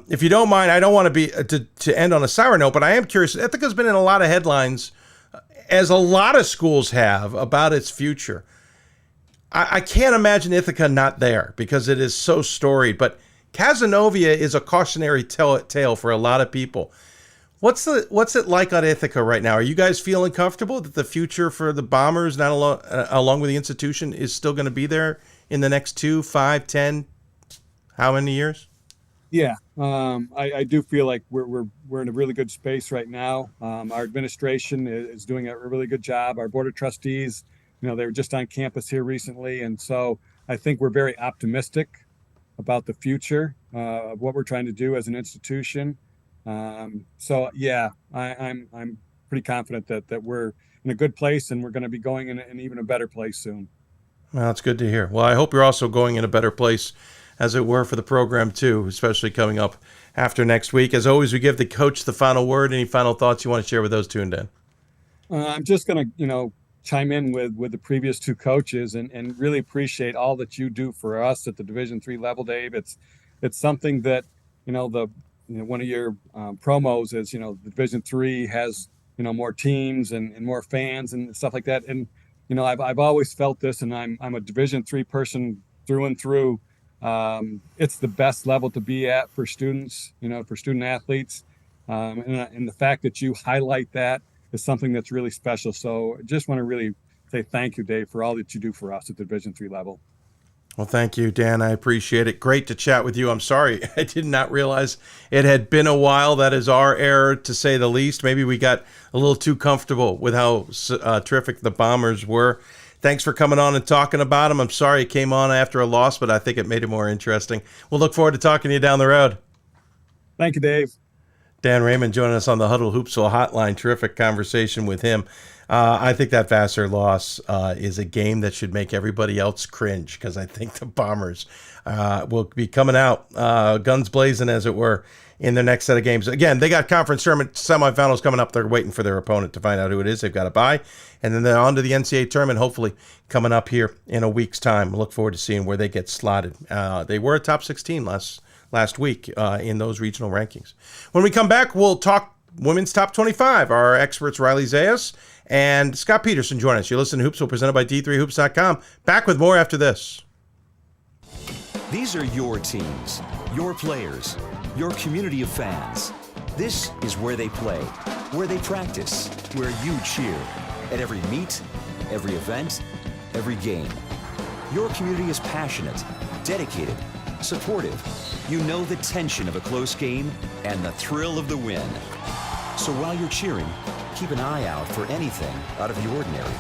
If you don't mind, I don't want to be to end on a sour note, but I am curious. Ithaca's been in a lot of headlines, as a lot of schools have, about its future. I can't imagine Ithaca not there because it is so storied, but Cazenovia is a cautionary tale for a lot of people. What's it like on Ithaca right now? Are you guys feeling comfortable that the future for the Bombers, not along with the institution, is still going to be there in the next 2, 5, 10, how many years? Yeah, I do feel like we're in a really good space right now. Our administration is doing a really good job. Our board of trustees, they were just on campus here recently, and so I think we're very optimistic about the future of what we're trying to do as an institution. So yeah, I'm pretty confident that we're in a good place and we're going to be going in even a better place soon. Well, that's good to hear. Well, I hope you're also going in a better place as it were, for the program too, especially coming up after next week. As always, we give the coach the final word. Any final thoughts you want to share with those two, and Dan? I'm just going to, chime in with the previous two coaches and really appreciate all that you do for us at the Division III level, Dave. It's something that, one of your promos is, the Division III has, more teams and more fans and stuff like that. And, I've always felt this, and I'm a Division III person through and through. It's the best level to be at for students, for student athletes. And the fact that you highlight that is something that's really special. So I just want to really say thank you, Dave, for all that you do for us at the Division III level. Well, thank you, Dan. I appreciate it. Great to chat with you. I'm sorry, I did not realize it had been a while. That is our error, to say the least. Maybe we got a little too comfortable with how terrific the Bombers were. Thanks for coming on and talking about them. I'm sorry it came on after a loss, but I think it made it more interesting. We'll look forward to talking to you down the road. Thank you, Dave. Dan Raymond joining us on the Hudl Hoopsville Hotline. Terrific conversation with him. I think that Vassar loss is a game that should make everybody else cringe, because I think the Bombers will be coming out guns blazing, as it were, in their next set of games. Again, they got conference tournament semifinals coming up. They're waiting for their opponent to find out who it is. They've got to bye. And then they're on to the NCAA tournament, hopefully coming up here in a week's time. Look forward to seeing where they get slotted. They were a top 16 last week in those regional rankings. When we come back, we'll talk women's top 25. Our experts, Riley Zayas and Scott Peterson, join us. You listen to Hoopsville, presented by D3Hoops.com. Back with more after this. These are your teams, your players, your community of fans. This is where they play, where they practice, where you cheer. At every meet, every event, every game. Your community is passionate, dedicated, supportive. You know the tension of a close game and the thrill of the win. So while you're cheering, keep an eye out for anything out of the ordinary.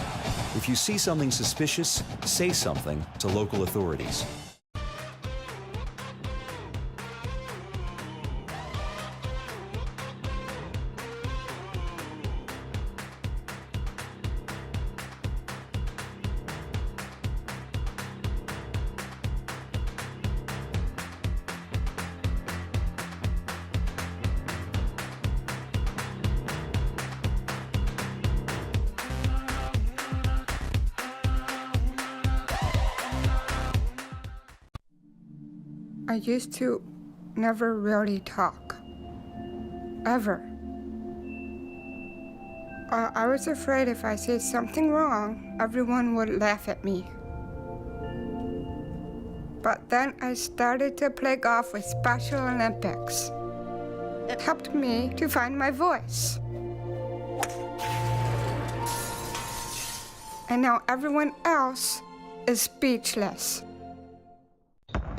If you see something suspicious, say something to local authorities. I used to never really talk, ever. I was afraid if I said something wrong, everyone would laugh at me. But then I started to play golf with Special Olympics. It helped me to find my voice. And now everyone else is speechless.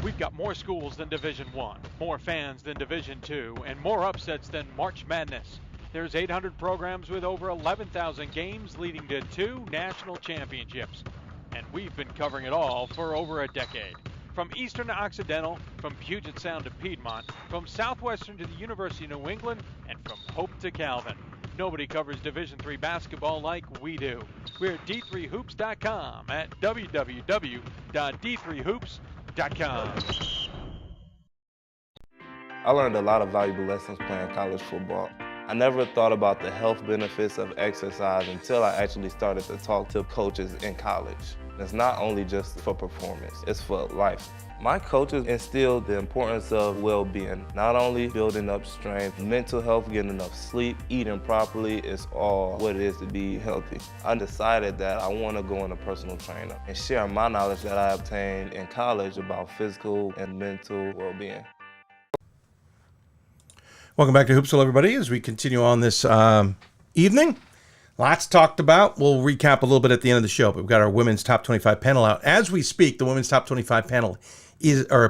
We've got more schools than Division I, more fans than Division II, and more upsets than March Madness. There's 800 programs with over 11,000 games leading to 2 national championships. And we've been covering it all for over a decade. From Eastern to Occidental, from Puget Sound to Piedmont, from Southwestern to the University of New England, and from Hope to Calvin. Nobody covers Division III basketball like we do. We're at D3Hoops.com at www.d3hoops.com. I learned a lot of valuable lessons playing college football. I never thought about the health benefits of exercise until I actually started to talk to coaches in college. It's not only just for performance, it's for life. My coaches instilled the importance of well-being, not only building up strength, mental health, getting enough sleep, eating properly is all what it is to be healthy. I decided that I want to go into personal trainer and share my knowledge that I obtained in college about physical and mental well-being. Welcome back to Hoopsville, everybody, as we continue on this evening. Lots talked about. We'll recap a little bit at the end of the show, but we've got our women's top 25 panel out. As we speak, the women's top 25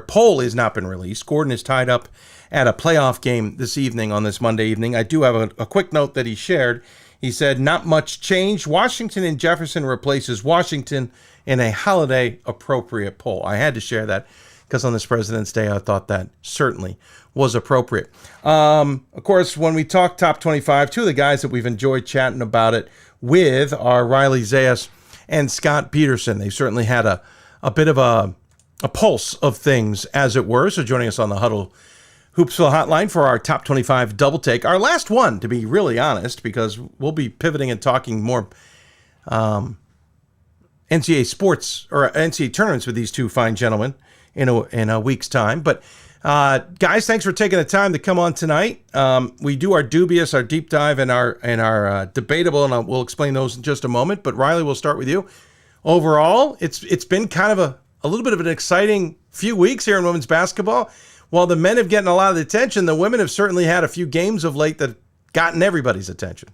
poll has not been released. Gordon is tied up at a playoff game this evening on this Monday evening. I do have a quick note that he shared. He said, not much change. Washington and Jefferson replaces Washington in a holiday-appropriate poll. I had to share that because on this President's Day, I thought that certainly was appropriate. Of course, when we talk top 25, two of the guys that we've enjoyed chatting about it with are Riley Zayas and Scott Peterson. They certainly had a bit of a a pulse of things, as it were. So joining us on the Hudl Hoopsville Hotline for our top 25 double take. Our last one, to be really honest, because we'll be pivoting and talking more NCAA sports or NCAA tournaments with these two fine gentlemen in a week's time. But guys, thanks for taking the time to come on tonight. We do our dubious, our deep dive, and our debatable, and we'll explain those in just a moment. But Riley, we'll start with you. Overall, it's been kind of a little bit of an exciting few weeks here in women's basketball. While the men have gotten a lot of the attention, the women have certainly had a few games of late that have gotten everybody's attention.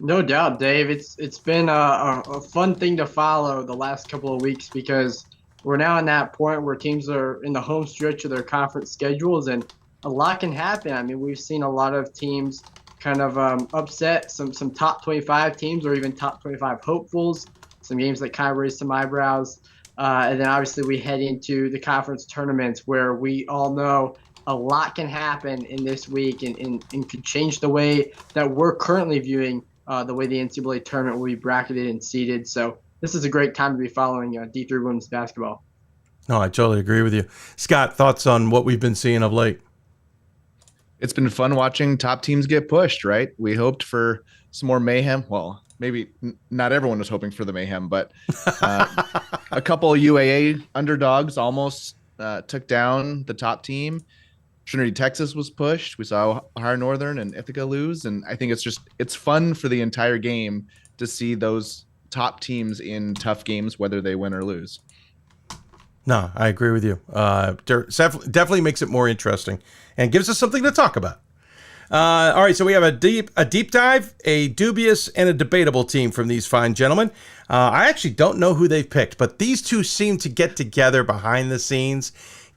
No doubt, Dave. It's been a fun thing to follow the last couple of weeks because we're now in that point where teams are in the home stretch of their conference schedules, and a lot can happen. I mean, we've seen a lot of teams kind of upset some top 25 teams or even top 25 hopefuls, some games that kind of raised some eyebrows. And then obviously we head into the conference tournaments where we all know a lot can happen in this week and could change the way that we're currently viewing the way the NCAA tournament will be bracketed and seeded. So this is a great time to be following D3 women's basketball. No, I totally agree with you. Scott, thoughts on what we've been seeing of late? It's been fun watching top teams get pushed, right? We hoped for some more mayhem. Well, maybe not everyone was hoping for the mayhem, but a couple of UAA underdogs almost took down the top team. Trinity, Texas was pushed. We saw Ohio Northern and Ithaca lose. And I think it's fun for the entire game to see those top teams in tough games, whether they win or lose. No, I agree with you. Definitely makes it more interesting and gives us something to talk about. All right, so we have a deep dive, a dubious, and a debatable team from these fine gentlemen. I actually don't know who they've picked, but these two seem to get together behind the scenes,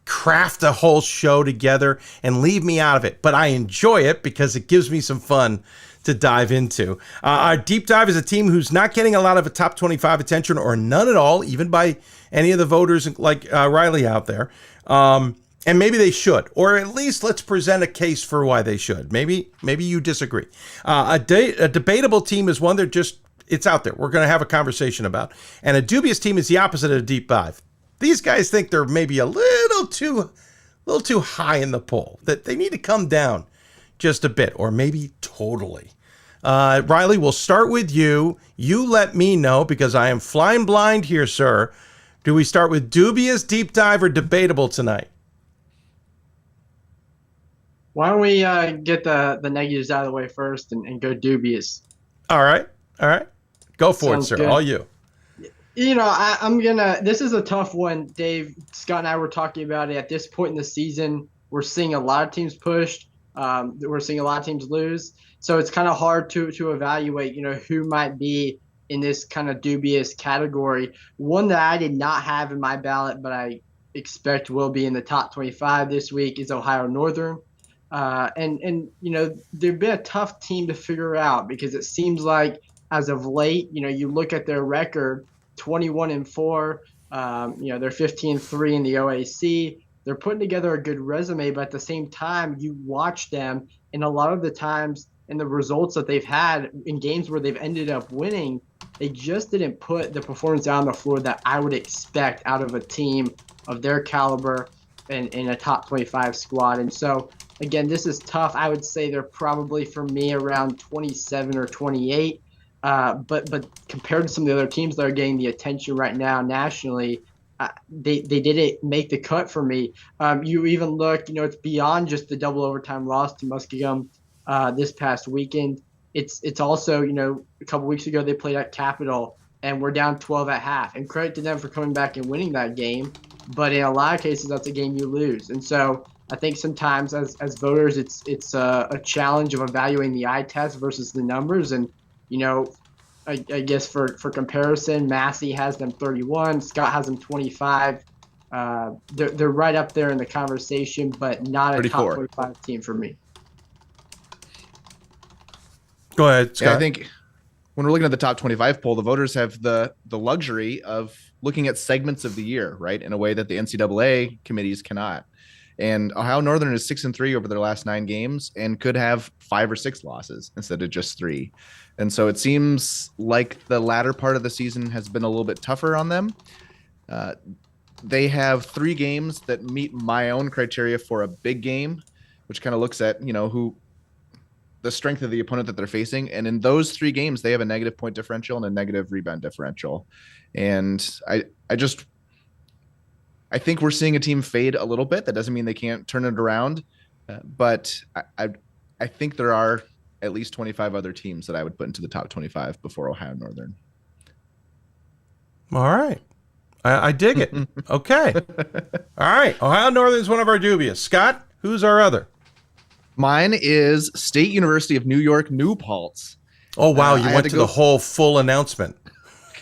craft a whole show together, and leave me out of it. But I enjoy it because it gives me some fun to dive into. Our deep dive is a team who's not getting a lot of a top 25 attention or none at all, even by any of the voters like Riley out there. And maybe they should, or at least let's present a case for why they should. Maybe you disagree. A debatable team is one that it's out there. We're going to have a conversation about. And a dubious team is the opposite of a deep dive. These guys think they're maybe a little too high in the poll, that they need to come down just a bit, or maybe totally. Riley, we'll start with you. You let me know, because I am flying blind here, sir. Do we start with dubious, deep dive, or debatable tonight? Why don't we get the negatives out of the way first and go dubious? All right. Go for Sounds it, sir. good. All you. You know, I'm gonna. This is a tough one, Dave. Scott and I were talking about it. At this point in the season, we're seeing a lot of teams pushed. We're seeing a lot of teams lose. So it's kind of hard to evaluate, who might be in this kind of dubious category. One that I did not have in my ballot, but I expect will be in the top 25 this week, is Ohio Northern. And they've been a tough team to figure out, because it seems like as of late, you look at their record, 21-4, they're 15-3 in the OAC. They're putting together a good resume, but at the same time, you watch them, and a lot of the times and the results that they've had in games where they've ended up winning, they just didn't put the performance out on the floor that I would expect out of a team of their caliber and in a top 25 squad. And so, again, this is tough. I would say they're probably, for me, around 27 or 28. But compared to some of the other teams that are getting the attention right now nationally, they didn't make the cut for me. You even look, it's beyond just the double overtime loss to Muskingum this past weekend. It's also, a couple weeks ago they played at Capitol and we're down 12 at half. And credit to them for coming back and winning that game. But in a lot of cases, that's a game you lose. And so I think sometimes as voters, it's a challenge of evaluating the eye test versus the numbers. And I guess for comparison, Massey has them 31, Scott has them 25. They're right up there in the conversation, but not a 34. top 25 team for me. Go ahead, Scott. Yeah, I think when we're looking at the top 25 poll, the voters have the luxury of looking at segments of the year, right, in a way that the NCAA committees cannot. And Ohio Northern is 6-3 over their last 9 games and could have 5 or 6 losses instead of just 3. And so it seems like the latter part of the season has been a little bit tougher on them. they have 3 games that meet my own criteria for a big game, which kind of looks at, who the strength of the opponent that they're facing. And in those 3 games, they have a negative point differential and a negative rebound differential. And I think we're seeing a team fade a little bit. That doesn't mean they can't turn it around. But I think there are at least 25 other teams that I would put into the top 25 before Ohio Northern. All right. I dig it. Okay. All right. Ohio Northern is one of our dubious. Scott, who's our other? Mine is State University of New York, New Paltz. Oh, wow. You went to the whole full announcement.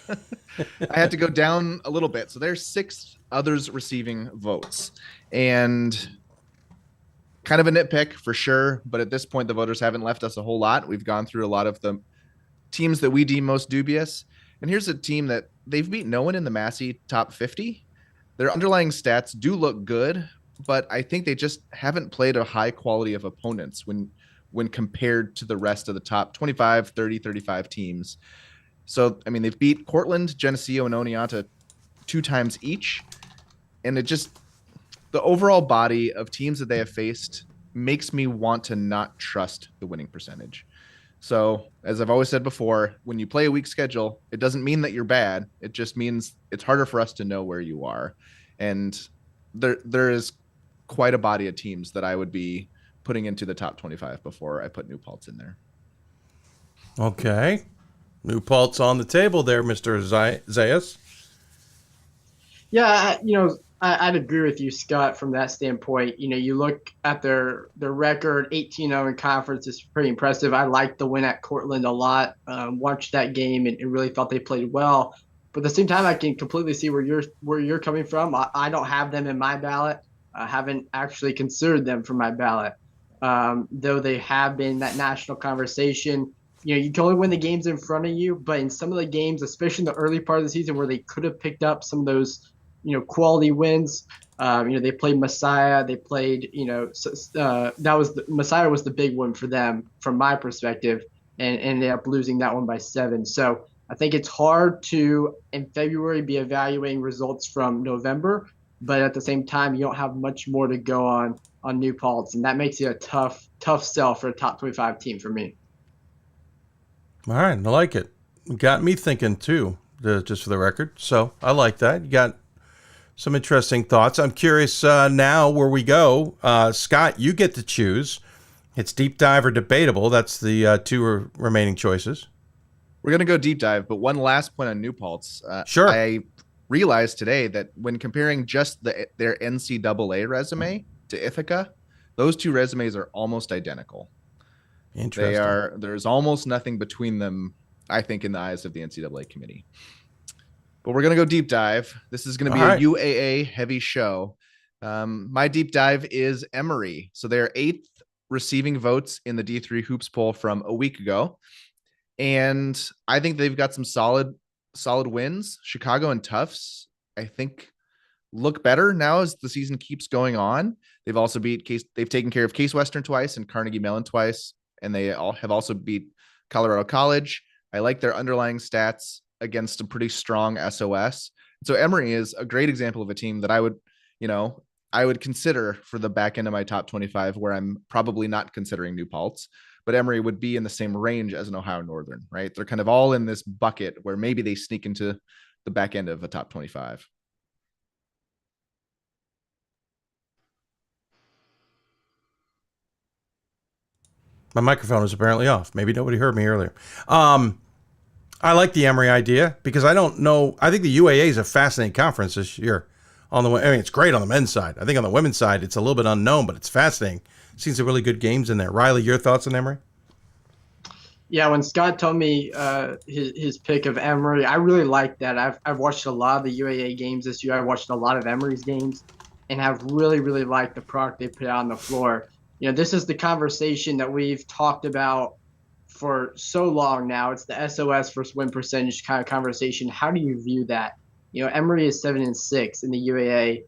I had to go down a little bit. So there's 6 others receiving votes. And kind of a nitpick for sure. But at this point, the voters haven't left us a whole lot. We've gone through a lot of the teams that we deem most dubious. And here's a team that they've beat no one in the Massey top 50. Their underlying stats do look good, but I think they just haven't played a high quality of opponents when compared to the rest of the top 25, 30, 35 teams. So, I mean, they've beat Cortland, Geneseo, and Oneonta 2 times each. And it just, the overall body of teams that they have faced makes me want to not trust the winning percentage. So, as I've always said before, when you play a weak schedule, it doesn't mean that you're bad. It just means it's harder for us to know where you are. And there is quite a body of teams that I would be putting into the top 25 before I put New Paltz in there. Okay. New Paltz on the table there, Mr. Zayas. Yeah, I'd agree with you, Scott, from that standpoint. You look at their record, 18-0 in conference is pretty impressive. I liked the win at Cortland a lot. Watched that game and really thought they played well. But at the same time, I can completely see where you're coming from. I don't have them in my ballot. I haven't actually considered them for my ballot, though they have been that national conversation. You can only win the games in front of you, but in some of the games, especially in the early part of the season where they could have picked up some of those quality wins. They played Messiah. They played, Messiah was the big one for them from my perspective, and ended up losing that one by 7. So I think it's hard to, in February, be evaluating results from November, but at the same time, you don't have much more to go on New Paltz, and that makes it a tough sell for a top 25 team for me. All right. I like it. Got me thinking too, just for the record. So I like that. You got some interesting thoughts. I'm curious now where we go. Scott, you get to choose. It's deep dive or debatable. That's the 2 remaining choices. We're going to go deep dive, but one last point on New Paltz. Sure. I realized today that when comparing just their NCAA resume to Ithaca, those 2 resumes are almost identical. Interesting. There's almost nothing between them, I think, in the eyes of the NCAA committee. But we're going to go deep dive. This is going to be a UAA heavy show. My deep dive is Emory. So they're 8th receiving votes in the D3 Hoops poll from a week ago. And I think they've got some solid wins. Chicago and Tufts, I think, look better now as the season keeps going on. They've also they've taken care of Case Western twice and Carnegie Mellon twice. And they have also beat Colorado College. I like their underlying stats against a pretty strong SOS. So Emory is a great example of a team that I would consider for the back end of my top 25, where I'm probably not considering New Paltz, but Emory would be in the same range as an Ohio Northern, right? They're kind of all in this bucket where maybe they sneak into the back end of a top 25. My microphone was apparently off. Maybe nobody heard me earlier. I like the Emory idea because I don't know. I think the UAA is a fascinating conference this year. It's great on the men's side. I think on the women's side, it's a little bit unknown, but it's fascinating. Seems some really good games in there. Riley, your thoughts on Emory? Yeah, when Scott told me his pick of Emory, I really liked that. I've watched a lot of the UAA games this year. I watched a lot of Emory's games and have really, really liked the product they put out on the floor. This is the conversation that we've talked about for so long now. It's the SOS versus win percentage kind of conversation. How do you view that? Emory is 7-6 in the UAA,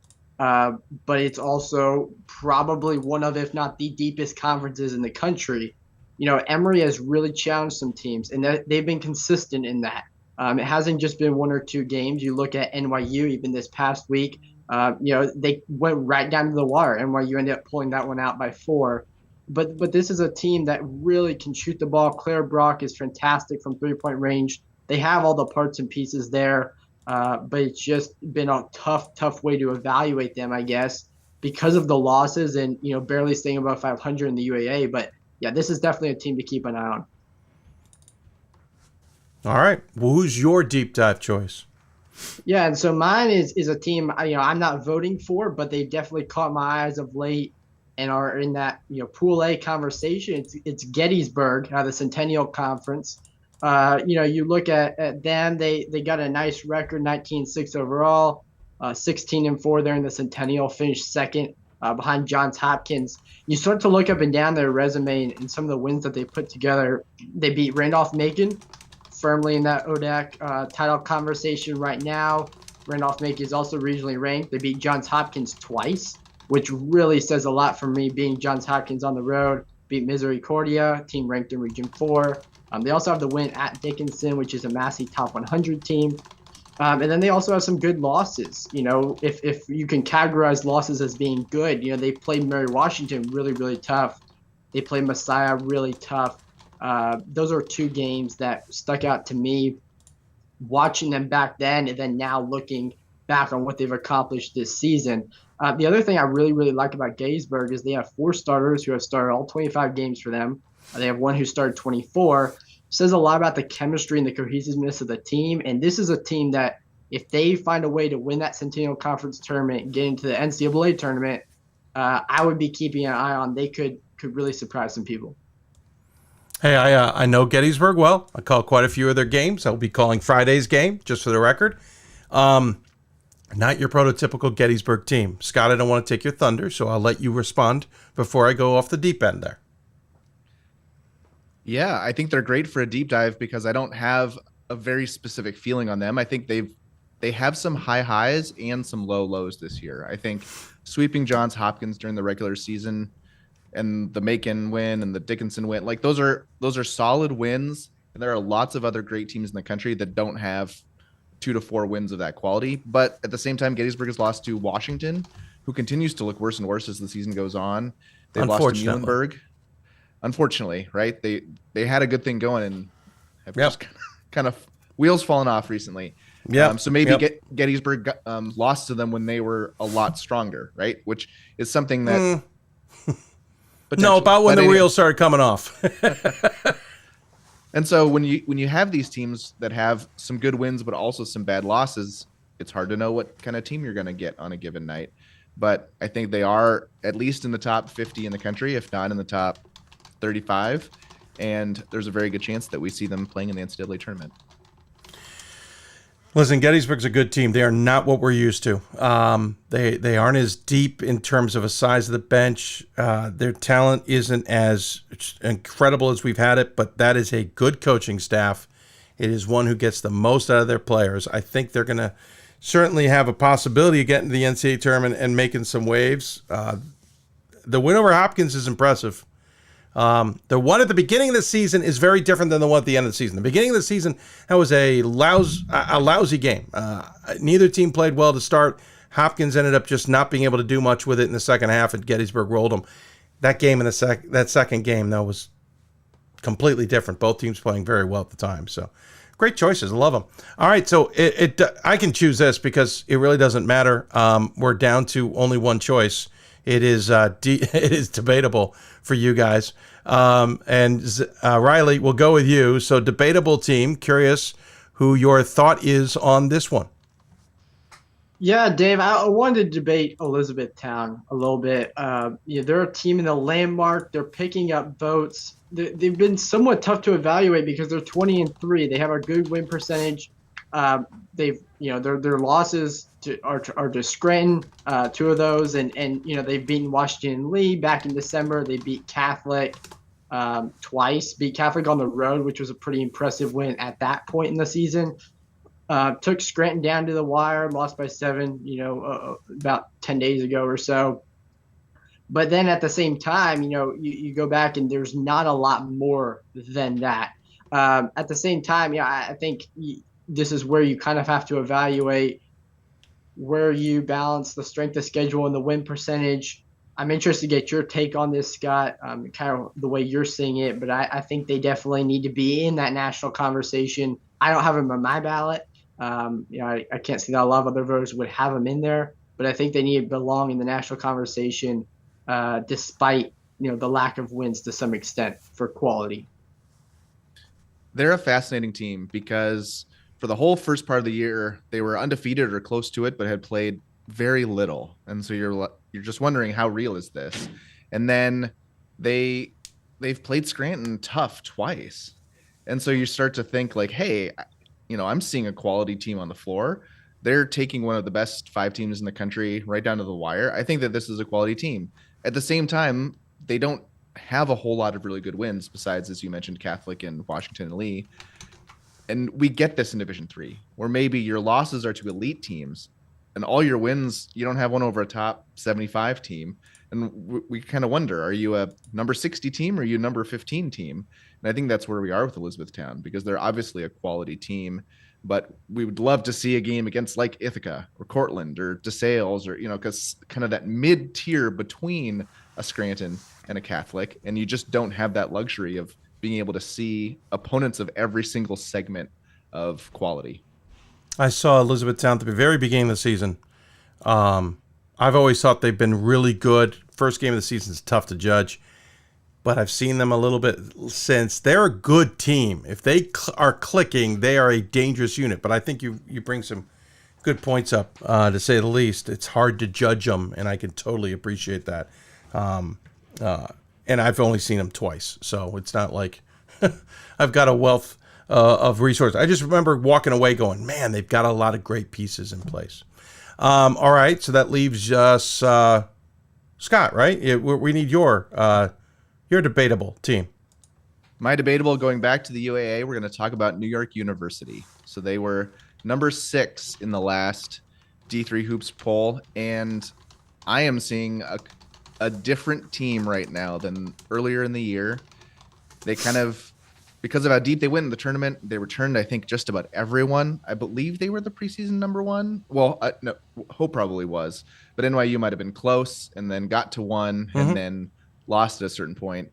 but it's also probably one of, if not the deepest conferences in the country. Emory has really challenged some teams, and they've been consistent in that. It hasn't just been 1 or 2 games. You look at NYU, even this past week, They went right down to the wire, and where you ended up pulling that one out by 4. But this is a team that really can shoot the ball. Claire Brock is fantastic from 3-point range. They have all the parts and pieces there, but it's just been a tough way to evaluate them, I guess, because of the losses and barely staying above 500 in the UAA. But yeah, this is definitely a team to keep an eye on. All right, well, who's your deep dive choice? Yeah, and so mine is a team I'm not voting for, but they definitely caught my eyes of late and are in that Pool A conversation. It's Gettysburg out of the Centennial Conference. You look at them, they got a nice record, 19-6 overall, 16-4 there in the Centennial, finished second behind Johns Hopkins. You start to look up and down their resume and some of the wins that they put together. They beat Randolph-Macon, firmly in that ODAC title conversation right now. Randolph-Macon is also regionally ranked. They beat Johns Hopkins twice, which really says a lot for me, being Johns Hopkins on the road. Beat Misericordia, team ranked in Region 4. They also have the win at Dickinson, which is a Massey Top 100 team. And then they also have some good losses. If you can categorize losses as being good, they played Mary Washington really, really tough. They played Messiah really tough. Those are 2 games that stuck out to me watching them back then and then now looking back on what they've accomplished this season. The other thing I really, really like about Gettysburg is they have 4 starters who have started all 25 games for them. They have 1 who started 24. Says a lot about the chemistry and the cohesiveness of the team. And this is a team that if they find a way to win that Centennial Conference tournament and get into the NCAA tournament, I would be keeping an eye on. They could really surprise some people. Hey, I know Gettysburg well. I call quite a few of their games. I'll be calling Friday's game, just for the record. Not your prototypical Gettysburg team. Scott, I don't want to take your thunder, so I'll let you respond before I go off the deep end there. Yeah, I think they're great for a deep dive because I don't have a very specific feeling on them. I think they have some high highs and some low lows this year. I think sweeping Johns Hopkins during the regular season and the Macon win and the Dickinson win, like those are solid wins. And there are lots of other great teams in the country that don't have 2 to 4 wins of that quality. But at the same time, Gettysburg has lost to Washington, who continues to look worse and worse as the season goes on. They've lost to Muhlenberg. Unfortunately, right? They had a good thing going and have just kind of wheels fallen off recently. Yeah. So maybe Gettysburg lost to them when they were a lot stronger, right? Which is something that no, about when the wheels started coming off. And so when you have these teams that have some good wins but also some bad losses, it's hard to know what kind of team you're going to get on a given night. But I think they are at least in the top 50 in the country, if not in the top 35, and there's a very good chance that we see them playing in the NCAA tournament. Listen, Gettysburg's a good team. They are not what we're used to. They aren't as deep in terms of a size of the bench. Their talent isn't as incredible as we've had it, but that is a good coaching staff. It is one who gets the most out of their players. I think they're going to certainly have a possibility of getting to the NCAA tournament and making some waves. The win over Hopkins is impressive. The one at the beginning of the season is very different than the one at the end of the season. The beginning of the season, that was a lousy game. Neither team played well to start. Hopkins ended up just not being able to do much with it in the second half, and Gettysburg rolled them. That game in that second game, though, was completely different. Both teams playing very well at the time. So great choices. I love them. All right, so I can choose this because it really doesn't matter. We're down to only one choice. It is debatable for you guys. And Riley, we'll go with you. So debatable team. Curious who your thought is on this one. Yeah, Dave, I wanted to debate Elizabethtown a little bit. They're a team in the landmark. They're picking up votes. They've been somewhat tough to evaluate because they're 20-3. They have a good win percentage. Their losses are to Scranton, 2 of those, and they've beaten Washington and Lee back in December. They beat Catholic twice. Beat Catholic on the road, which was a pretty impressive win at that point in the season. Took Scranton down to the wire, lost by 7, about 10 days ago or so. But then at the same time, you go back and there's not a lot more than that. At the same time, I think this is where you kind of have to evaluate, where you balance the strength of schedule and the win percentage. I'm interested to get your take on this, Scott, kind of the way you're seeing it, but I think they definitely need to be in that national conversation. I don't have them on my ballot. I can't see that a lot of other voters would have them in there, but I think they need to belong in the national conversation despite, the lack of wins to some extent for quality. They're a fascinating team because for the whole first part of the year, they were undefeated or close to it, but had played very little. And so you're just wondering, how real is this? And then they've played Scranton tough twice. And so you start to think like, hey, I'm seeing a quality team on the floor. They're taking one of the best 5 teams in the country right down to the wire. I think that this is a quality team. At the same time, they don't have a whole lot of really good wins besides, as you mentioned, Catholic and Washington and Lee. And we get this in Division III, where maybe your losses are to elite teams and all your wins, you don't have one over a top 75 team. And we kind of wonder, are you a number 60 team or are you a number 15 team? And I think that's where we are with Elizabethtown, because they're obviously a quality team, but we would love to see a game against like Ithaca or Cortland or DeSales or, because kind of that mid-tier between a Scranton and a Catholic. And you just don't have that luxury of being able to see opponents of every single segment of quality. I saw Elizabethtown at the very beginning of the season. I've always thought they've been really good. First game of the season is tough to judge, but I've seen them a little bit since. They're a good team. If they are clicking, they are a dangerous unit. But I think you bring some good points up, to say the least. It's hard to judge them, and I can totally appreciate that. And I've only seen them twice, so it's not like I've got a wealth of resources. I just remember walking away going, man, they've got a lot of great pieces in place. All right, so that leaves us Scott, right? We need your debatable team. My debatable, going back to the UAA, we're going to talk about New York University. So they were number 6 in the last D3 Hoops poll, and I am seeing a different team right now than earlier in the year. They kind of, because of how deep they went in the tournament, they returned, I think, just about everyone. I believe they were the preseason number 1. Well, no, Hope probably was, but NYU might have been close and then got to 1 and then lost at a certain point.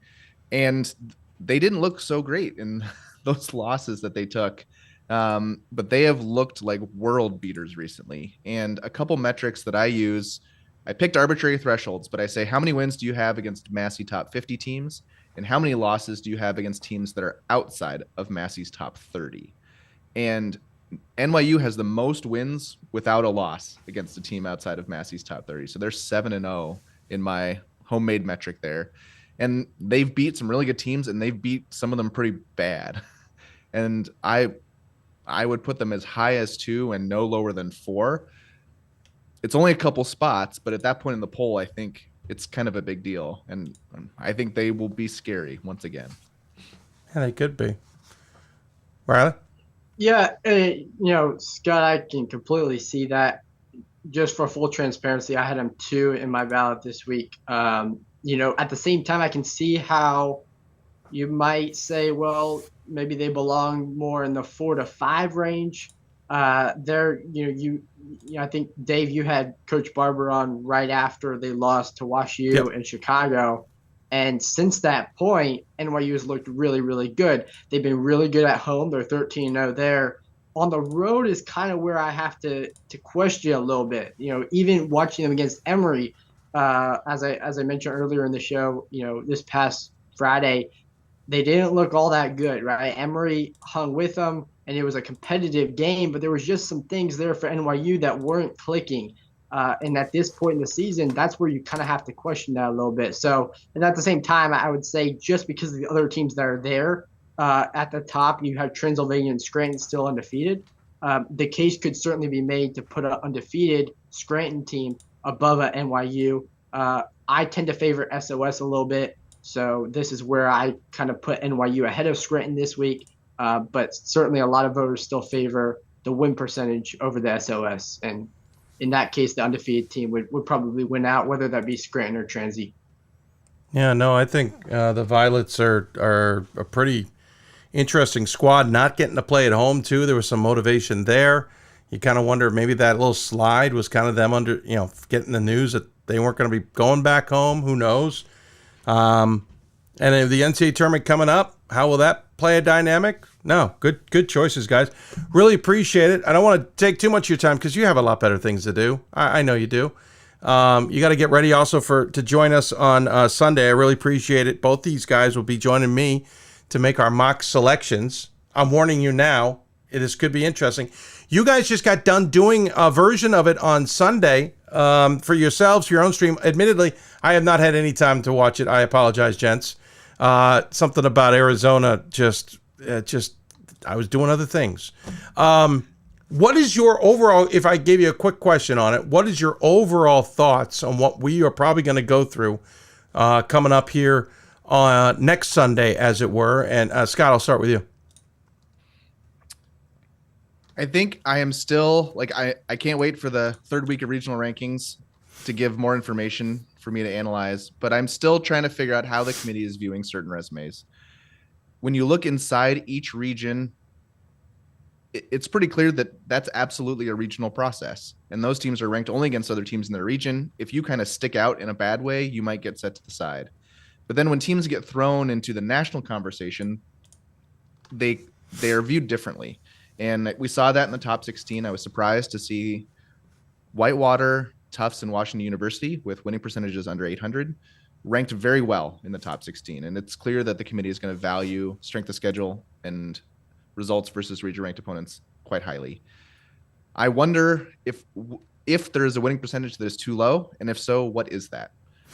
And they didn't look so great in those losses that they took. But they have looked like world beaters recently. And a couple metrics that I use, I picked arbitrary thresholds, but I say, how many wins do you have against Massey top 50 teams? And how many losses do you have against teams that are outside of Massey's top 30? And NYU has the most wins without a loss against a team outside of Massey's top 30. So they're 7-0 in my homemade metric there. And they've beat some really good teams, and they've beat some of them pretty bad. And I would put them as high as 2 and no lower than 4. It's only a couple spots, but at that point in the poll, I think it's kind of a big deal. And I think they will be scary once again. Yeah, they could be. Riley? Yeah, Scott, I can completely see that. Just for full transparency, I had them 2 in my ballot this week. At the same time, I can see how you might say, well, maybe they belong more in the 4 to 5 range. I think, Dave, you had Coach Barber on right after they lost to WashU in Chicago. And since that point, NYU has looked really, really good. They've been really good at home. They're 13-0 there. On the road is kind of where I have to question a little bit. Even watching them against Emory, as I mentioned earlier in the show, this past Friday, they didn't look all that good, right? Emory hung with them, and it was a competitive game, but there was just some things there for NYU that weren't clicking. And at this point in the season, that's where you kind of have to question that a little bit. So, and at the same time, I would say just because of the other teams that are there at the top, you have Transylvania and Scranton still undefeated. The case could certainly be made to put an undefeated Scranton team above a NYU. I tend to favor SOS a little bit. So this is where I kind of put NYU ahead of Scranton this week. But certainly a lot of voters still favor the win percentage over the SOS. And in that case, the undefeated team would probably win out, whether that be Scranton or Transy. Yeah, no, I think the Violets are a pretty interesting squad. Not getting to play at home, too. There was some motivation there. you kind of wonder maybe that little slide was kind of them getting the news that they weren't going to be going back home. Who knows? And if the NCAA tournament coming up, how will that play a dynamic? No, good choices, guys. Really appreciate it. I don't want to take too much of your time because you have a lot better things to do. I know you do. You got to get ready also to join us on Sunday. I really appreciate it. Both these guys will be joining me to make our mock selections. I'm warning you now. This could be interesting. You guys just got done doing a version of it on Sunday for yourselves, for your own stream. Admittedly, I have not had any time to watch it. I apologize, gents. Something about Arizona just I was doing other things. What is your overall, if I gave you a quick question on it, what is your overall thoughts on what we are probably going to go through coming up here next Sunday, as it were? And Scott, I'll start with you. I think I am still, I can't wait for the third week of regional rankings to give more information for me to analyze, but I'm still trying to figure out how the committee is viewing certain resumes. When you look inside each region, it's pretty clear that that's absolutely a regional process. And those teams are ranked only against other teams in their region. If you kind of stick out in a bad way, you might get set to the side. But then when teams get thrown into the national conversation, they are viewed differently. And we saw that in the top 16. I was surprised to see Whitewater, Tufts, and Washington University with winning percentages under 800 ranked very well in the top 16. And it's clear that the committee is going to value strength of schedule and results versus region ranked opponents quite highly. I wonder if there is a winning percentage that is too low, and if so, what is that?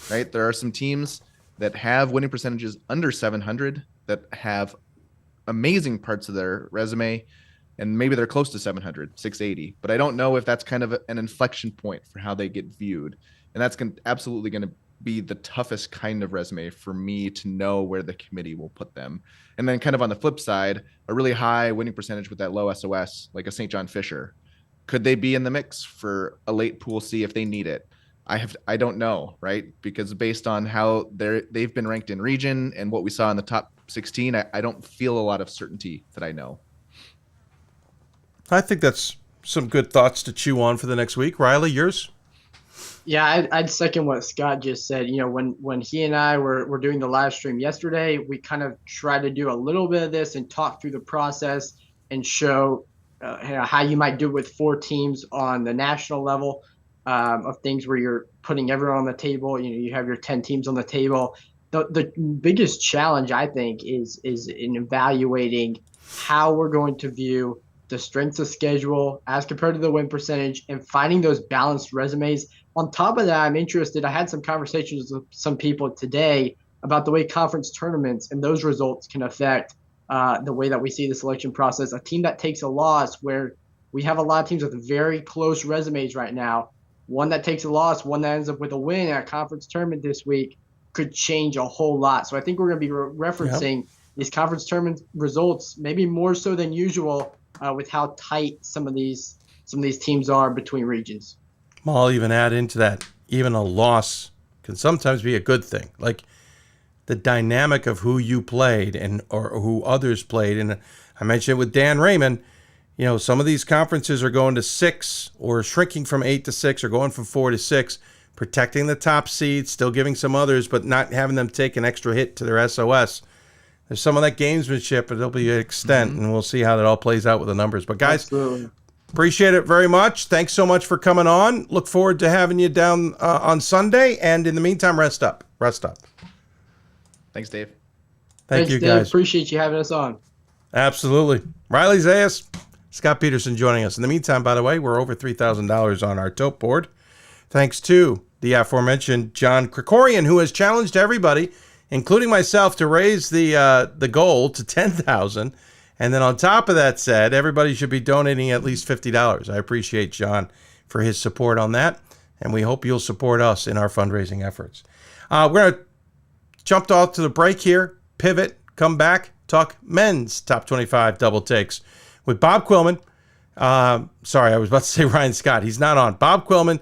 Right? There are some teams that have winning percentages under 700 that have amazing parts of their resume, and maybe they're close to 700, 680. But I don't know if that's kind of an inflection point for how they get viewed. And that's absolutely going to be the toughest kind of resume for me to know where the committee will put them. And then kind of on the flip side, a really high winning percentage with that low SOS, like a St. John Fisher. Could they be in the mix for a late Pool C if they need it? I don't know, right? Because based on how they've been ranked in region and what we saw in the top 16, I don't feel a lot of certainty that I know. I think that's some good thoughts to chew on for the next week. Riley, yours? Yeah, I'd second what Scott just said. You know, when he and I were doing the live stream yesterday, we kind of tried to do a little bit of this and talk through the process and show how you might do it with 4 teams on the national level of things where you're putting everyone on the table. You know, you have your 10 teams on the table. The biggest challenge, I think, is in evaluating how we're going to view the strengths of schedule as compared to the win percentage and finding those balanced resumes. On top of that, I'm interested. I had some conversations with some people today about the way conference tournaments and those results can affect the way that we see the selection process. A team that takes a loss, where we have a lot of teams with very close resumes right now, one that takes a loss, one that ends up with a win at a conference tournament this week, could change a whole lot. So I think we're going to be referencing these conference tournament results, maybe more so than usual, with how tight some of these teams are between regions. I'll even add into that, even a loss can sometimes be a good thing. Like the dynamic of who you played or who others played. And I mentioned it with Dan Raymond, you know, some of these conferences are going to 6 or shrinking from 8 to 6 or going from 4 to 6, protecting the top seeds, still giving some others, but not having them take an extra hit to their SOS. There's some of that gamesmanship, but there'll be an extent, and we'll see how that all plays out with the numbers. But guys, appreciate it very much. Thanks so much for coming on. Look forward to having you down on Sunday. And in the meantime, rest up. Rest up. Thanks, Dave. Thanks, you, Dave. guys. Appreciate you having us on. Absolutely. Riley Zayas, Scott Peterson joining us. In the meantime, by the way, we're over $3,000 on our tote board. Thanks to the aforementioned John Krikorian, who has challenged everybody, including myself, to raise the goal to $10,000. And then on top of that said, everybody should be donating at least $50. I appreciate John for his support on that. And we hope you'll support us in our fundraising efforts. We're going to jump off to the break here, pivot, come back, talk men's top 25 double takes with Bob Quillman. Sorry, I was about to say Ryan Scott. He's not on. Bob Quillman,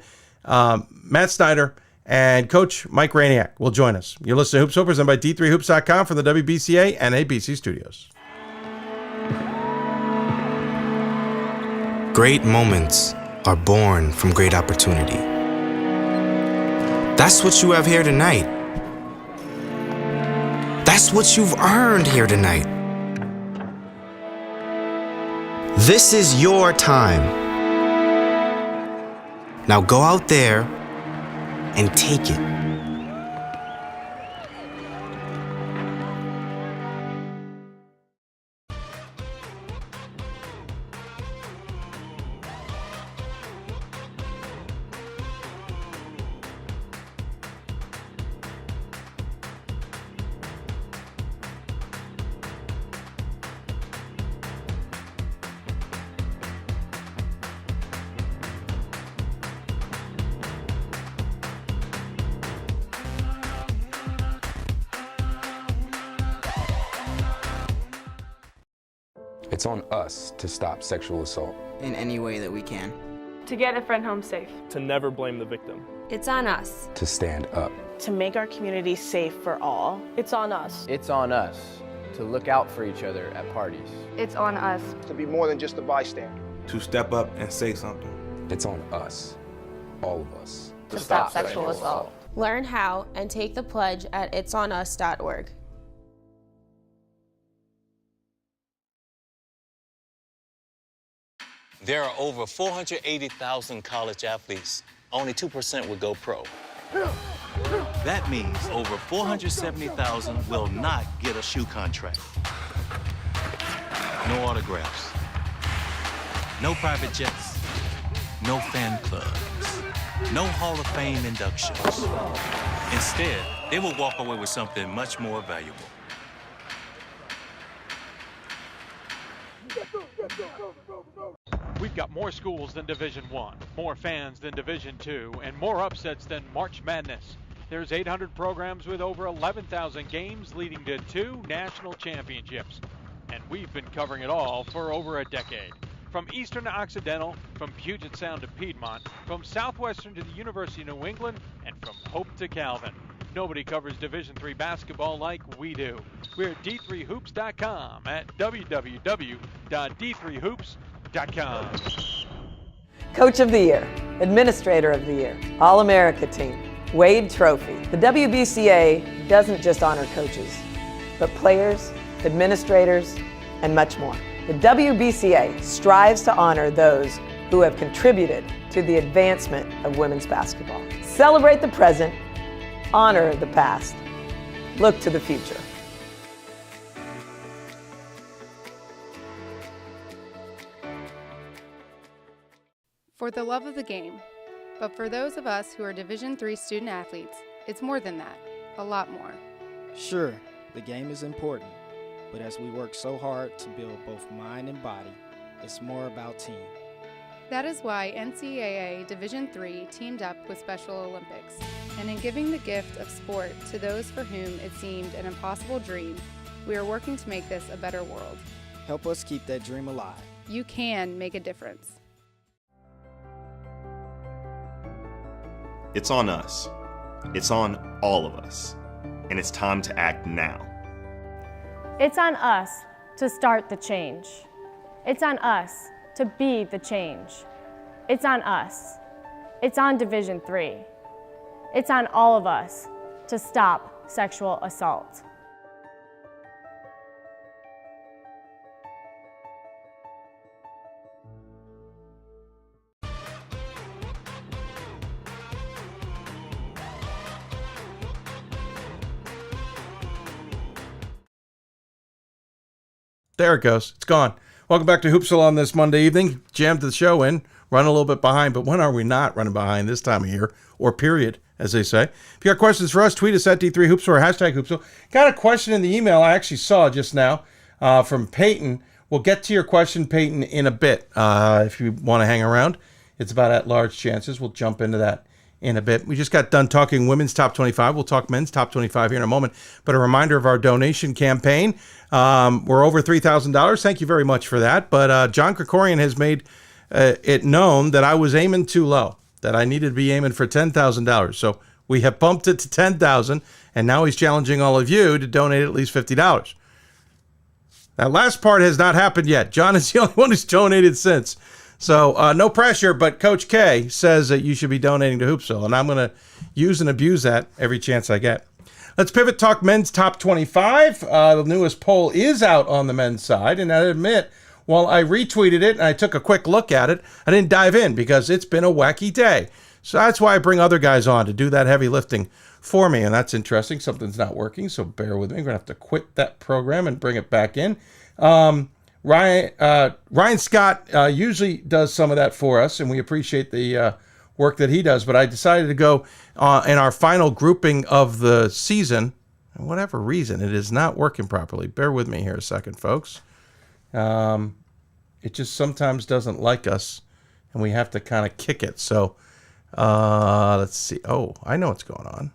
Matt Snyder, and Coach Mike Rainiac will join us. You're listening to Hoops Presented by D3Hoops.com from the WBCA and ABC studios. Great moments are born from great opportunity. That's what you have here tonight. That's what you've earned here tonight. This is your time. Now go out there and take it. It's on us to stop sexual assault. In any way that we can. To get a friend home safe. To never blame the victim. It's on us. To stand up. To make our community safe for all. It's on us. It's on us to look out for each other at parties. It's on us. To be more than just a bystander. To step up and say something. It's on us, all of us. To stop sexual assault. Learn how and take the pledge at itsonus.org. There are over 480,000 college athletes. Only 2% would go pro. That means over 470,000 will not get a shoe contract. No autographs. No private jets. No fan clubs. No Hall of Fame inductions. Instead, they will walk away with something much more valuable. We've got more schools than Division I, more fans than Division II, and more upsets than March Madness. There's 800 programs with over 11,000 games leading to 2 national championships. And we've been covering it all for over a decade. From Eastern to Occidental, from Puget Sound to Piedmont, from Southwestern to the University of New England, and from Hope to Calvin. Nobody covers Division III basketball like we do. We're at d3hoops.com at www.d3hoops.com. Coach of the Year, Administrator of the Year, All-America Team, Wade Trophy. The WBCA doesn't just honor coaches, but players, administrators, and much more. The WBCA strives to honor those who have contributed to the advancement of women's basketball. Celebrate the present, honor the past, look to the future. For the love of the game, but for those of us who are Division III student athletes, it's more than that, a lot more. Sure, the game is important, but as we work so hard to build both mind and body, it's more about team. That is why NCAA Division III teamed up with Special Olympics, and in giving the gift of sport to those for whom it seemed an impossible dream, we are working to make this a better world. Help us keep that dream alive. You can make a difference. It's on us. It's on all of us. And it's time to act now. It's on us to start the change. It's on us to be the change. It's on us. It's on Division III. It's on all of us to stop sexual assault. There it goes. It's gone. Welcome back to Hoopsville on this Monday evening. Jammed the show in. Run a little bit behind, but when are we not running behind this time of year? Or period, as they say. If you got questions for us, tweet us at D3Hoopsville or hashtag Hoopsville. Got a question in the email I actually saw just now from Peyton. We'll get to your question, Peyton, in a bit. If you want to hang around, it's about at-large chances. We'll jump into that in a bit. We just got done talking women's top 25. We'll talk men's top 25 here in a moment. But a reminder of our donation campaign. We're over $3,000. Thank you very much for that. But John Krikorian has made it known that I was aiming too low, that I needed to be aiming for $10,000. So we have bumped it to $10,000, and now he's challenging all of you to donate at least $50. That last part has not happened yet. John is the only one who's donated since. So no pressure, but Coach K says that you should be donating to Hoopsville, and I'm going to use and abuse that every chance I get. Let's pivot, talk men's top 25. The newest poll is out on the men's side, and I admit, while I retweeted it and I took a quick look at it, I didn't dive in because it's been a wacky day. So that's why I bring other guys on to do that heavy lifting for me, and that's interesting. Something's not working, so bear with me. We're going to have to quit that program and bring it back in. Ryan Scott usually does some of that for us, and we appreciate the work that he does, but I decided to go in our final grouping of the season. For whatever reason, it is not working properly. Bear with me here a second, folks. It just sometimes doesn't like us, and we have to kind of kick it. So let's see. Oh, I know what's going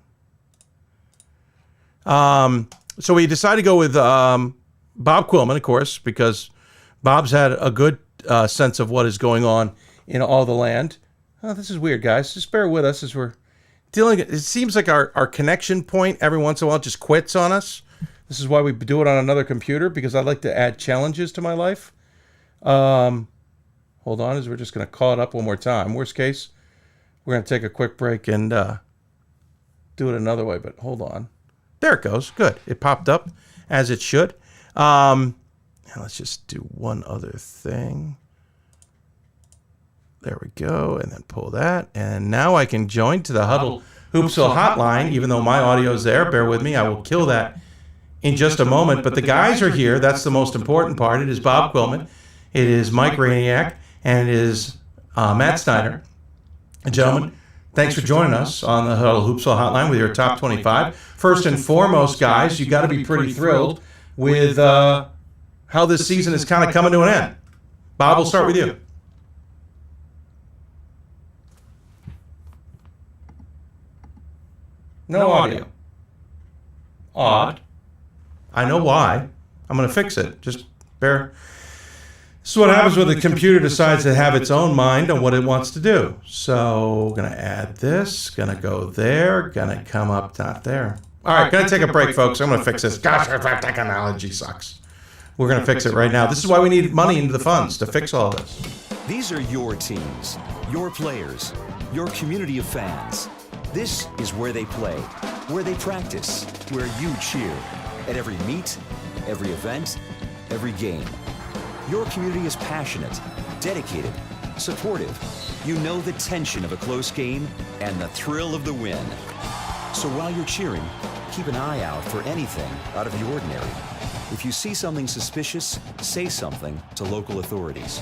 on. So we decided to go with Bob Quillman, of course, because Bob's had a good sense of what is going on in all the land. Oh, this is weird, guys. Just bear with us as we're dealing. It seems like our connection point every once in a while just quits on us. This is why we do it on another computer, because I like to add challenges to my life. Hold on, as we're just going to call it up one more time. Worst case, we're going to take a quick break and do it another way, but hold on. There it goes. Good. It popped up as it should. Now let's just do one other thing. There we go, and then pull that. And now I can join to the Hudl Hoopsville Hotline, even though my audio is there. Bear with me. I will kill that in just a moment. But the guys are here. That's the most important part. It is Bob Quillman. It is Mike Rainiak. And it is Matt Snyder. Gentlemen, thanks for joining us on the Hudl Hoopsville Hotline with your top 25. First and foremost, guys, you got to be pretty thrilled with how this season is kind of coming to an end. Bob, we'll start with you. No audio. Odd. I know why. I'm going to fix it. Just bear. This is what happens when the computer decides to have its own mind on what it wants to do. So, going to add this. Going to go there. Going to come up top there. All right, going to take a break, folks. I'm going to fix this. Gosh, that technology sucks. We're going to fix it right now. This is why we need money into the funds to fix all this. These are your teams, your players, your community of fans. This is where they play, where they practice, where you cheer. At every meet, every event, every game. Your community is passionate, dedicated, supportive. You know the tension of a close game and the thrill of the win. So while you're cheering, keep an eye out for anything out of the ordinary. If you see something suspicious, say something to local authorities.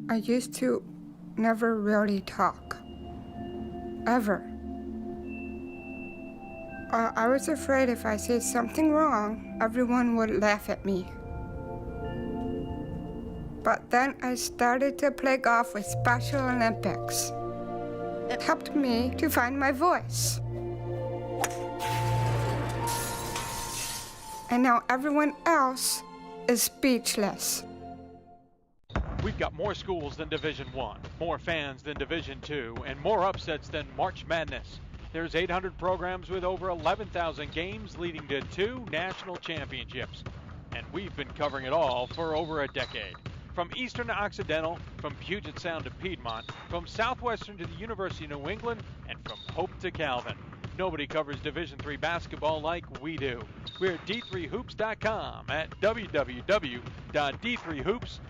I used to never really talk. Ever. I was afraid if I said something wrong, everyone would laugh at me. But then I started to play golf with Special Olympics. It helped me to find my voice. And now everyone else is speechless. We've got more schools than Division I, more fans than Division II, and more upsets than March Madness. There's 800 programs with over 11,000 games leading to 2 national championships. And we've been covering it all for over a decade. From Eastern to Occidental, from Puget Sound to Piedmont, from Southwestern to the University of New England, and from Hope to Calvin. Nobody covers Division III basketball like we do. We're at d3hoops.com at www.d3hoops.com.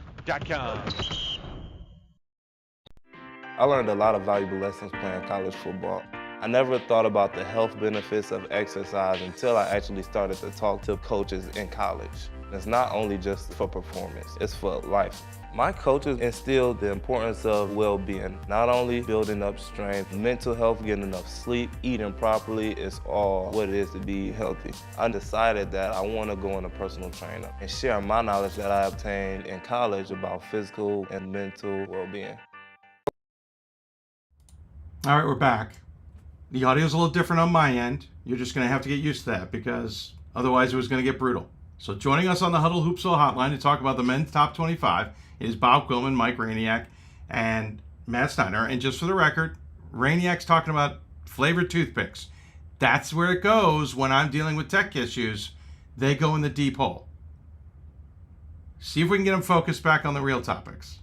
I learned a lot of valuable lessons playing college football. I never thought about the health benefits of exercise until I actually started to talk to coaches in college. It's not only just for performance, it's for life. My coaches instilled the importance of well-being, not only building up strength, mental health, getting enough sleep, eating properly is all what it is to be healthy. I decided that I want to go into personal trainer and share my knowledge that I obtained in college about physical and mental well-being. All right, we're back. The audio's a little different on my end. You're just going to have to get used to that because otherwise it was going to get brutal. So joining us on the Hudl Hoopsville Hotline to talk about the men's top 25 is Bob Quillman, Mike Rainiac, and Matt Steiner. And just for the record, Rainiac's talking about flavored toothpicks. That's where it goes when I'm dealing with tech issues. They go in the deep hole. See if we can get them focused back on the real topics.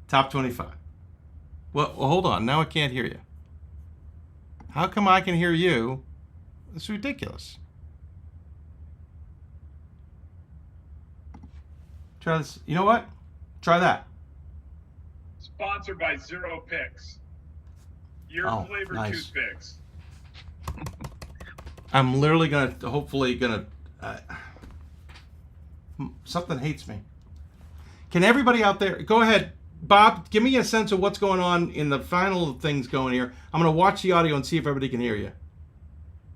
Top 25. Well, hold on. Now I can't hear you. How come I can hear you? It's ridiculous. Try this. You know what? Try that. Sponsored by Zero Picks. Your flavored toothpicks. I'm literally hopefully gonna. Something hates me. Can everybody out there go ahead, Bob? Give me a sense of what's going on in the final things going here. I'm gonna watch the audio and see if everybody can hear you.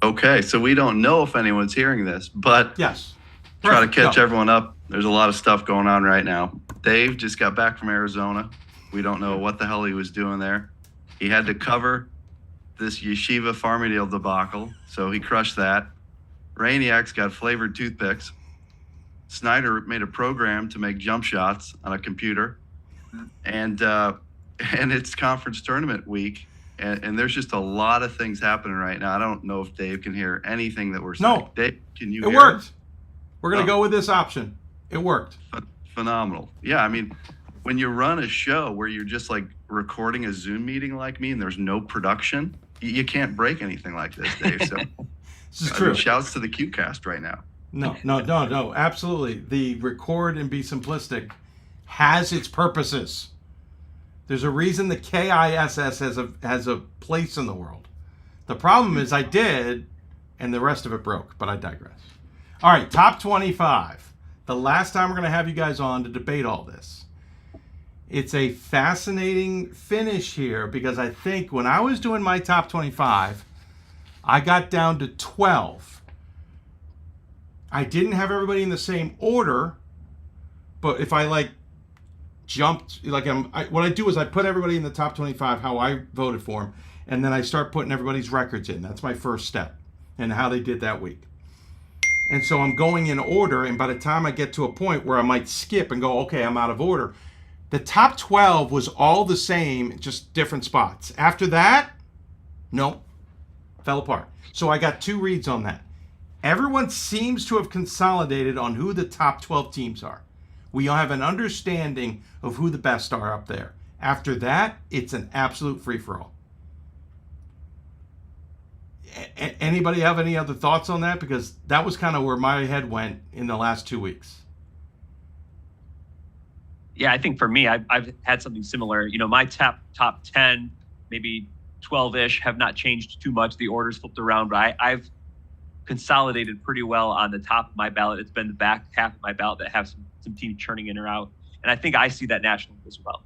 Okay, so we don't know if anyone's hearing this, but yes, try to catch everyone up. There's a lot of stuff going on right now. Dave just got back from Arizona. We don't know what the hell he was doing there. He had to cover this Yeshiva Farmingdale debacle, so he crushed that. Rainiac's got flavored toothpicks. Snyder made a program to make jump shots on a computer, and it's conference tournament week, and there's just a lot of things happening right now. I don't know if Dave can hear anything that we're saying. No, Dave, can you? It hear worked. us? We're gonna go with this option. It worked. Phenomenal. Yeah, I mean, when you run a show where you're just like recording a Zoom meeting like me and there's no production, you can't break anything like this, Dave. So this is true. Shouts to the QCast right now. No, absolutely. The record and be simplistic has its purposes. There's a reason the KISS has a place in the world. The problem is I did, and the rest of it broke, but I digress. All right, top 25. The last time we're going to have you guys on to debate all this. It's a fascinating finish here because I think when I was doing my top 25, I got down to 12. I didn't have everybody in the same order, but if I jumped, what I do is I put everybody in the top 25, how I voted for them, and then I start putting everybody's records in. That's my first step and how they did that week. And so I'm going in order, and by the time I get to a point where I might skip and go, okay, I'm out of order, the top 12 was all the same, just different spots. After that, no, fell apart. So I got 2 reads on that. Everyone seems to have consolidated on who the top 12 teams are. We all have an understanding of who the best are up there. After that, it's an absolute free-for-all. Anybody have any other thoughts on that? Because that was kind of where my head went in the last 2 weeks. Yeah, I think for me, I've had something similar. You know, my top 10, maybe 12-ish, have not changed too much. The order's flipped around, but I've consolidated pretty well on the top of my ballot. It's been the back half of my ballot that have some teams churning in or out. And I think I see that nationally as well.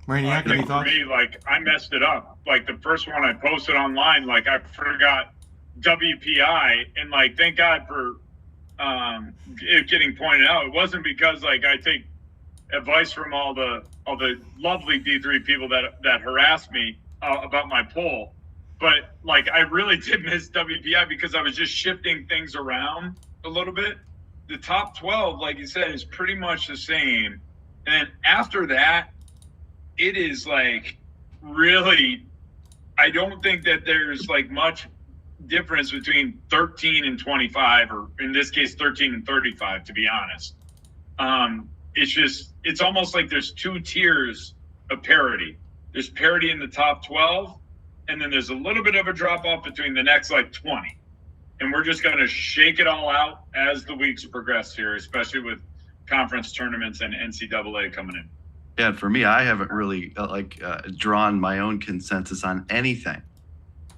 Rainiac, any thoughts? For me, I messed it up. The first one I posted online, I forgot WPI, and thank God for it getting pointed out. It wasn't because I take advice from all the lovely D3 people that harassed me about my poll, but I really did miss WPI because I was just shifting things around a little bit. The top 12, like you said, is pretty much the same, and after that, it is really, I don't think that there's much difference between 13 and 25, or in this case 13 and 35, to be honest. It's almost like there's 2 tiers of parity. There's parity in the top 12, and then there's a little bit of a drop off between the next 20. And we're just going to shake it all out as the weeks progress here, especially with conference tournaments and NCAA coming in. Yeah, for me, I haven't really drawn my own consensus on anything.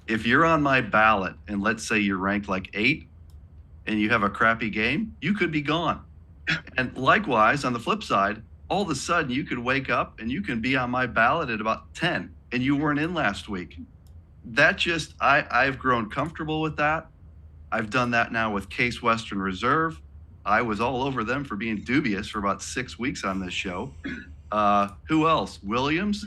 If you're on my ballot and let's say you're ranked 8, and you have a crappy game, you could be gone. And likewise, on the flip side, all of a sudden you could wake up and you can be on my ballot at about 10 and you weren't in last week. That just, I've grown comfortable with that. I've done that now with Case Western Reserve. I was all over them for being dubious for about 6 weeks on this show. Who else? Williams.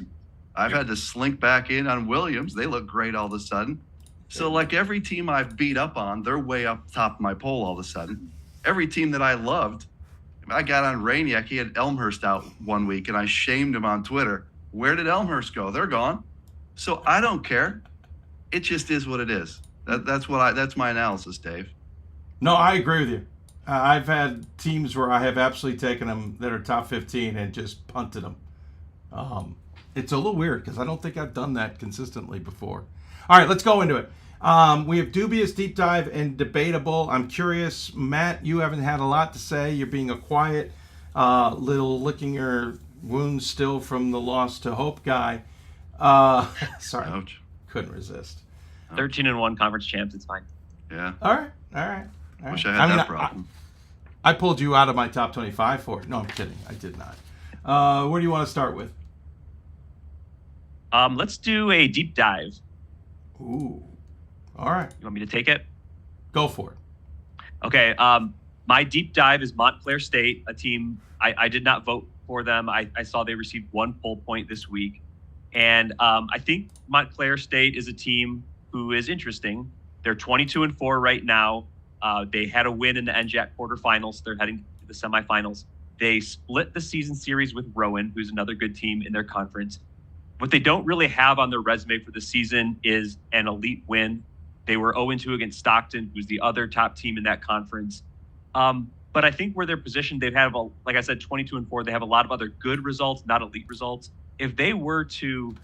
I've had to slink back in on Williams. They look great all of a sudden. So like every team I've beat up on, they're way up top of my poll all of a sudden. Every team that I loved, I got on Rainiac. He had Elmhurst out one week, and I shamed him on Twitter. Where did Elmhurst go? They're gone. So I don't care. It just is what it is. That's my analysis, Dave. No, I agree with you. I've had teams where I have absolutely taken them that are top 15 and just punted them. It's a little weird because I don't think I've done that consistently before. All right, let's go into it. We have dubious, deep dive, and debatable. I'm curious, Matt, you haven't had a lot to say. You're being a quiet, little licking your wounds still from the loss to Hope guy. Sorry, ouch. Couldn't resist. 13-1 conference champs. It's fine. Yeah. All right. Wish I had that problem. I pulled you out of my top 25 for it. No, I'm kidding. I did not. Where do you want to start with? Let's do a deep dive. Ooh. All right. You want me to take it? Go for it. Okay. My deep dive is Montclair State, a team I did not vote for them. I saw they received 1 poll point this week. And I think Montclair State is a team who is interesting. They're 22-4 right now. They had a win in the NJAC quarterfinals. They're heading to the semifinals. They split the season series with Rowan, who's another good team in their conference. What they don't really have on their resume for the season is an elite win. They were 0-2 against Stockton, who's the other top team in that conference. But I think where they're positioned, they've had, like I said, 22-4. They have a lot of other good results, not elite results. If they were to,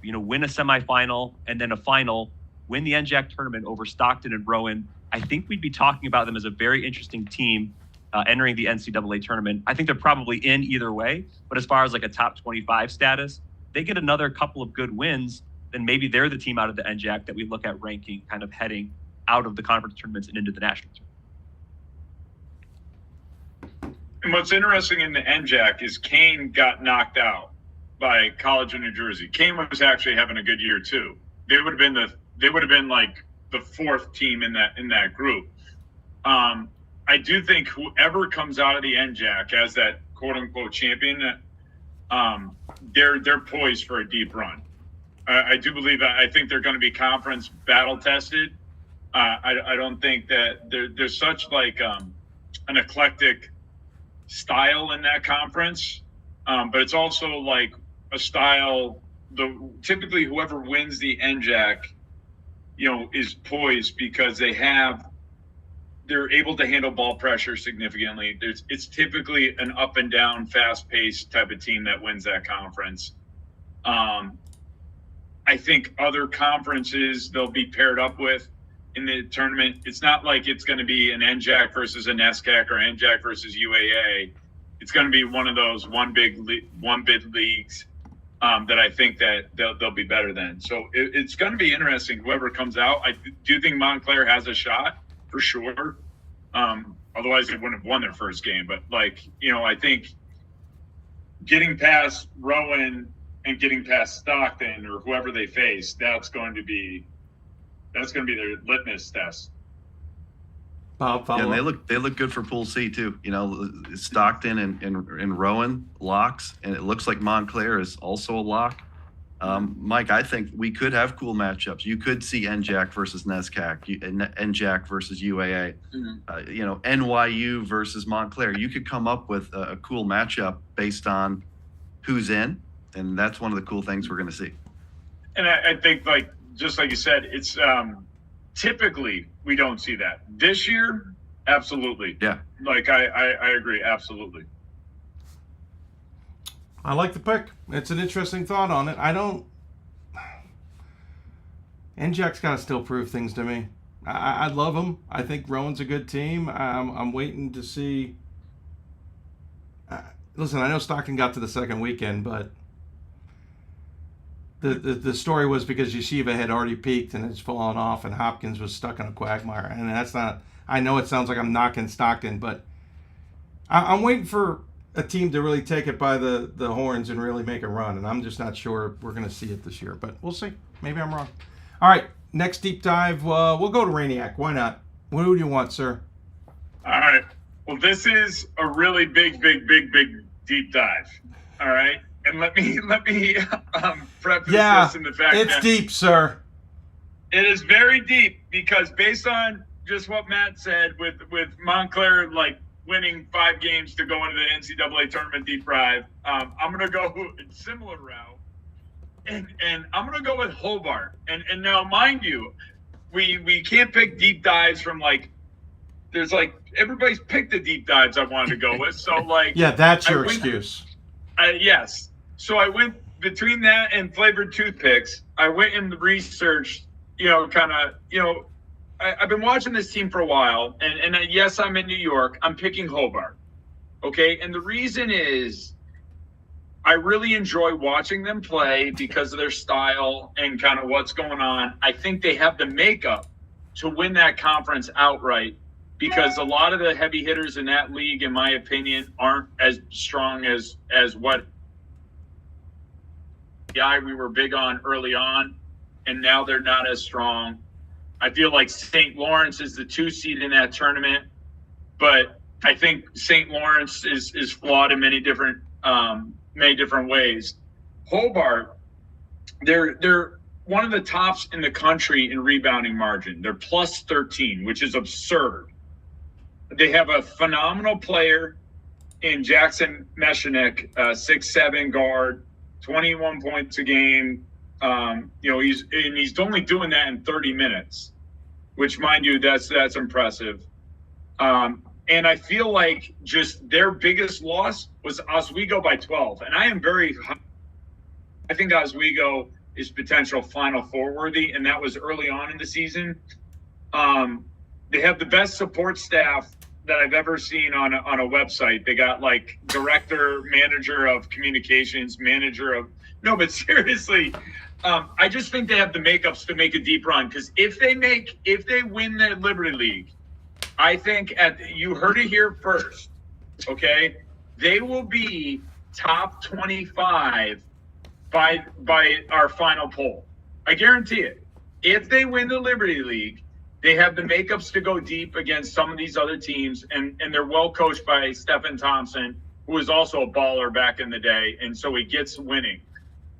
win a semifinal and then a final, win the NJAC tournament over Stockton and Rowan, I think we'd be talking about them as a very interesting team entering the NCAA tournament. I think they're probably in either way, but as far as like a top 25 status, they get another couple of good wins, then maybe they're the team out of the NJAC that we look at ranking, kind of heading out of the conference tournaments and into the national tournament. And what's interesting in the NJAC is Kane got knocked out by College of New Jersey. Kane was actually having a good year too. They would have been like the 4th team in that group. I do think whoever comes out of the NJAC as that quote unquote champion, they're poised for a deep run. I do believe that. I think they're going to be conference battle tested. I don't think that there's such like an eclectic style in that conference, but it's also like a style. Typically whoever wins the NJAC, is poised because they're able to handle ball pressure significantly. It's typically an up and down, fast paced type of team that wins that conference. I think other conferences they'll be paired up with in the tournament. It's not like it's going to be an NJAC versus a NESCAC or NJAC versus UAA. It's going to be one of those one bid leagues that I think that they'll be better than. So it's going to be interesting. Whoever comes out, I do think Montclair has a shot for sure. Otherwise they wouldn't have won their first game. But I think getting past Rowan and getting past Stockton or whoever they face, that's going to be their litmus test. Bob, yeah, and they look good for Pool C too. Stockton and Rowan locks, and it looks like Montclair is also a lock. Mike, I think we could have cool matchups. You could see NJAC versus NESCAC, NJAC versus UAA, NYU versus Montclair. You could come up with a cool matchup based on who's in, and that's one of the cool things we're going to see. And I think, just like you said, it's typically we don't see that. This year, absolutely. Yeah. I agree, absolutely. I like the pick. It's an interesting thought on it. NJAC's got to still prove things to me. I love them. I think Rowan's a good team. I'm waiting to see. Listen, I know Stockton got to the second weekend, but the story was because Yeshiva had already peaked and it's fallen off, and Hopkins was stuck in a quagmire, and that's not I know it sounds like I'm knocking Stockton, but I'm waiting for a team to really take it by the horns and really make a run, and I'm just not sure we're going to see it this year, but we'll see. Maybe I'm wrong. All right, next deep dive, we'll go to Rainiac. Why not? What do you want, sir? All right. Well, this is a really big deep dive. All right. And let me preface this in the fact it's that deep, sir. It is very deep because based on just what Matt said with Montclair like winning 5 games to go into the NCAA tournament deep dive, I'm gonna go a similar route, and I'm gonna go with Hobart. And now, mind you, we can't pick deep dives from like there's like everybody's picked the deep dives I wanted to go with. So like yeah, that's your excuse. Yes. So I went between that and flavored toothpicks. I went and researched, I've been watching this team for a while, and yes, I'm in New York. I'm picking Hobart. Okay. And the reason is I really enjoy watching them play because of their style and kind of what's going on. I think they have the makeup to win that conference outright because a lot of the heavy hitters in that league, in my opinion, aren't as strong as what we were big on early on, and now they're not as strong. I feel like St. Lawrence is the 2 seed in that tournament, but I think St. Lawrence is flawed in many different ways. Hobart, they're one of the tops in the country in rebounding margin. They're plus 13, which is absurd. They have a phenomenal player in Jackson Meshinik, 6'7" guard, 21 points a game. He's only doing that in 30 minutes, which, mind you, that's impressive. And I feel like just their biggest loss was Oswego by 12. And I think Oswego is potential Final Four worthy, and that was early on in the season. They have the best support staff that I've ever seen on a website. They got like director, manager of communications, but seriously, I just think they have the makeups to make a deep run. Because if they win the Liberty League, I think you heard it here first, okay? They will be top 25 by our final poll. I guarantee it. If they win the Liberty League, they have the makeups to go deep against some of these other teams, and they're well coached by Stephen Thompson, who was also a baller back in the day, and so he gets winning.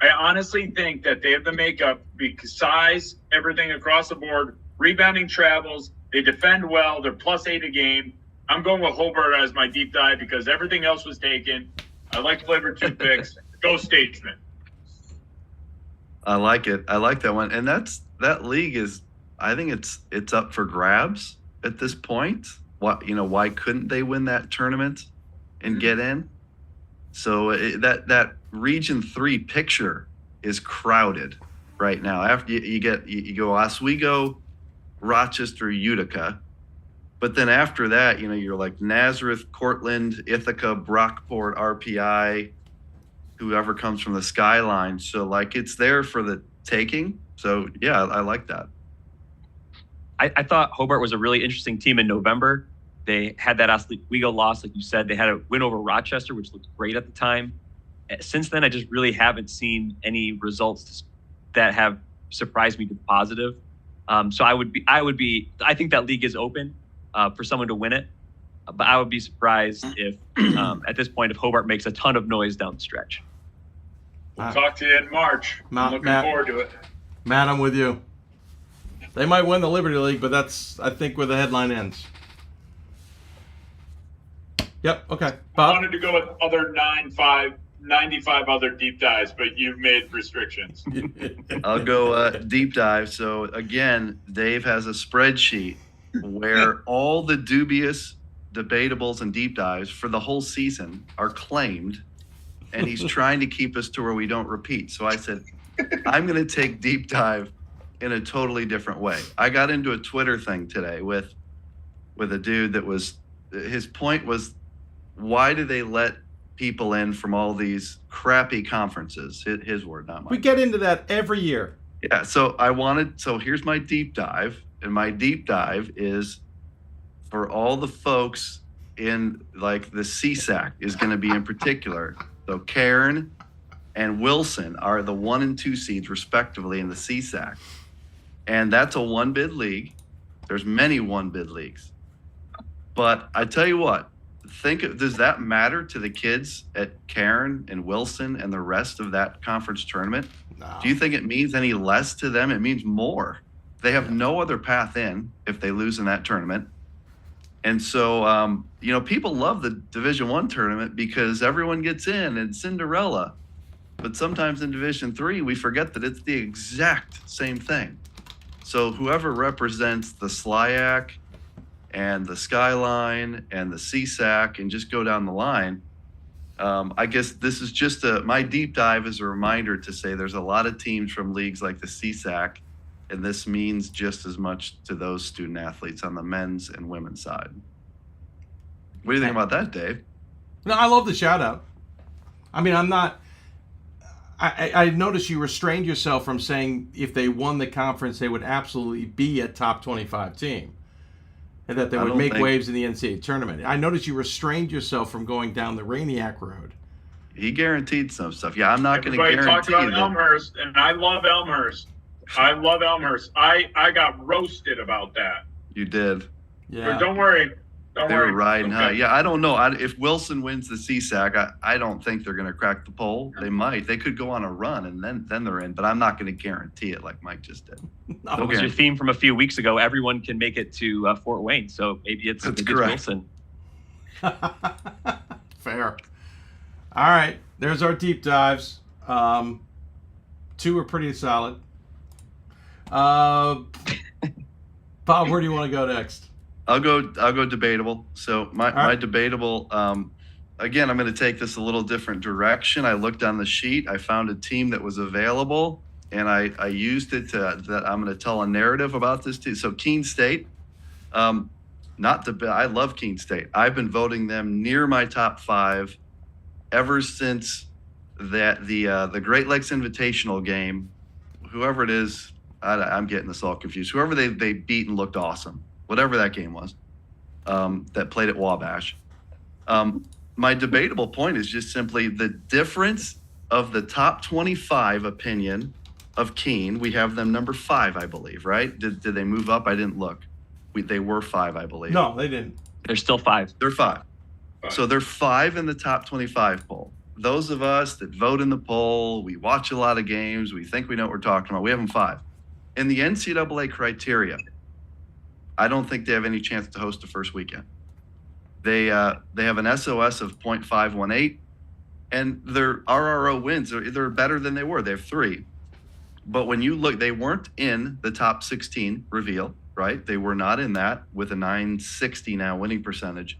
I honestly think that they have the makeup because size, everything across the board, rebounding travels, they defend well, they're plus 8 a game. I'm going with Hobart as my deep dive because everything else was taken. I like flavored toothpicks. Go Statesman. I like it. I like that one. And that league is, I think it's up for grabs at this point. Why couldn't they win that tournament and get in? So that Region 3 picture is crowded right now. After you go Oswego, Rochester, Utica, but then after that, you're like Nazareth, Cortland, Ithaca, Brockport, RPI, whoever comes from the skyline. So like it's there for the taking. So yeah, I like that. I thought Hobart was a really interesting team in November. They had that Oswego loss, like you said. They had a win over Rochester, which looked great at the time. Since then, I just really haven't seen any results that have surprised me to the positive. So I think that league is open for someone to win it. But I would be surprised if, at this point, if Hobart makes a ton of noise down the stretch. We'll talk to you in March. I'm looking forward to it. Matt, I'm with you. They might win the Liberty League, but that's, I think, where the headline ends. Yep, okay. Bob? I wanted to go with other 95 other deep dives, but you've made restrictions. I'll go deep dive. So, again, Dave has a spreadsheet where all the dubious debatables and deep dives for the whole season are claimed, and he's trying to keep us to where we don't repeat. So I said, I'm going to take deep dive in a totally different way. I got into a Twitter thing today with a dude that was, his point was, why do they let people in from all these crappy conferences? His word, not mine. We get into that every year. Yeah, so here's my deep dive, and my deep dive is for all the folks in like the CSAC is going to be in particular. So Karen and Wilson are the 1 and 2 seeds respectively in the CSAC. And that's a 1-bid league. There's many 1-bid leagues. But I tell you what, does that matter to the kids at Karen and Wilson and the rest of that conference tournament? No. Do you think it means any less to them? It means more. They have no other path in if they lose in that tournament. And so, people love the Division I tournament because everyone gets in and Cinderella. But sometimes in Division III, we forget that it's the exact same thing. So whoever represents the SLIAC and the Skyline and the CSAC and just go down the line, I guess this is just my deep dive is a reminder to say there's a lot of teams from leagues like the CSAC, and this means just as much to those student athletes on the men's and women's side. What do you think about that, Dave? No, I love the shout out. I mean, I noticed you restrained yourself from saying if they won the conference, they would absolutely be a top 25 team and that they would make waves in the NCAA tournament. I noticed you restrained yourself from going down the Rainiac road. He guaranteed some stuff. Yeah, I'm not going to guarantee talked about Elmhurst, and I love Elmhurst. I I got roasted about that. You did. Yeah. But don't worry. They were riding high. Yeah, I don't know. If Wilson wins the CSAC, I don't think they're going to crack the poll. They might. They could go on a run, and then they're in. But I'm not going to guarantee it like Mike just did. That was your theme from a few weeks ago. Everyone can make it to Fort Wayne, so maybe it's Wilson. Fair. All right. There's our deep dives. 2 are pretty solid. Bob, where do you want to go next? I'll go debatable. So my debatable, again, I'm going to take this a little different direction. I looked on the sheet. I found a team that was available, and I used it that I'm going to tell a narrative about this team. So Keene State, I love Keene State. I've been voting them near my top 5 ever since that the Great Lakes Invitational game. Whoever it is, I'm getting this all confused. Whoever they beat and looked awesome. Whatever that game was, that played at Wabash. My debatable point is just simply the difference of the top 25 opinion of Keene. We have them number 5, I believe, right? Did they move up? I didn't look. They were 5, I believe. No, they didn't. They're still 5. They're 5. So they're 5 in the top 25 poll. Those of us that vote in the poll, we watch a lot of games, we think we know what we're talking about. We have them 5. In the NCAA criteria, I don't think they have any chance to host the first weekend. They have an SOS of 0.518, and their RRO wins they're better than they were. They have 3, but when you look, they weren't in the top 16 reveal, right? They were not in that with a 960 now winning percentage,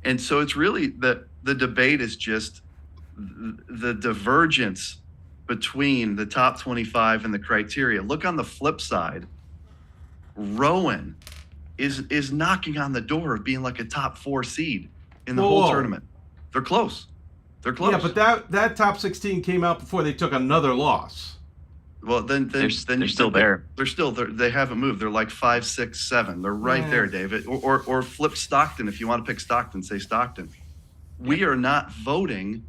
and so it's really the debate is just the divergence between the top 25 and the criteria. Look on the flip side. Rowan is knocking on the door of being like a top 4 seed in the whole tournament. They're close. They're close. Yeah, but that top 16 came out before they took another loss. Well, then they're still there. They're still there. They haven't moved. They're like 5, 6, 7. They're right there, David. Or flip Stockton if you want to pick Stockton. Say Stockton. We are not voting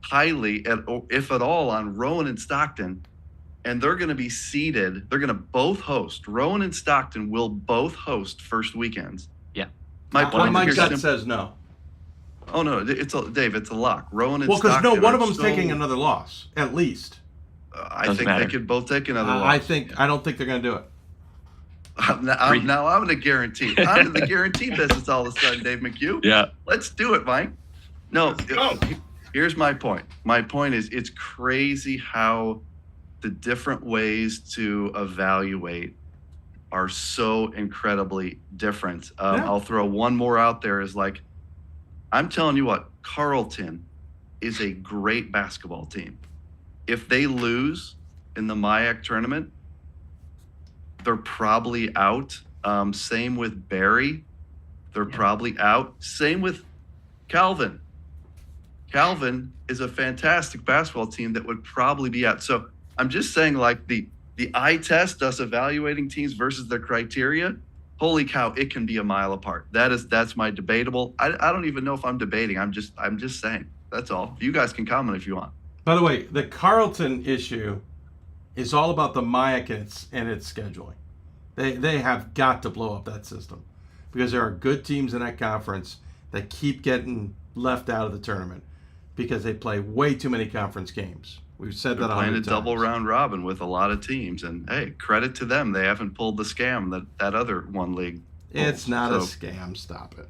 highly, if at all, on Rowan and Stockton. And they're going to be seeded. They're going to both host. Rowan and Stockton will both host first weekends. Yeah. My gut says no. Oh no, Dave. It's a lock. Rowan and Stockton. Well, because one of them's so, taking another loss at least. I think they could both take another loss. I don't think they're going to do it. Now I'm going to guarantee. I'm in the guarantee business all of a sudden, Dave McHugh. Yeah. Let's do it, Mike. No. Here's my point. My point is, it's crazy how the different ways to evaluate are so incredibly different. I'll throw one more out there is like, I'm telling you what, Carleton is a great basketball team. If they lose in the MIAC tournament, they're probably out. Same with Barry. They're probably out. Same with Calvin. Calvin is a fantastic basketball team that would probably be out. So I'm just saying, like, the eye test, us evaluating teams versus their criteria, holy cow, it can be a mile apart. That's my debatable. I don't even know if I'm debating. I'm just saying. That's all. You guys can comment if you want. By the way, the Carleton issue is all about the MIAC and its scheduling. They have got to blow up that system because there are good teams in that conference that keep getting left out of the tournament because they play way too many conference games. We've said They're that playing 100 a times. double round robin with a lot of teams, and hey, credit to them. They haven't pulled the scam that other one league pulls. It's not a scam. Stop it.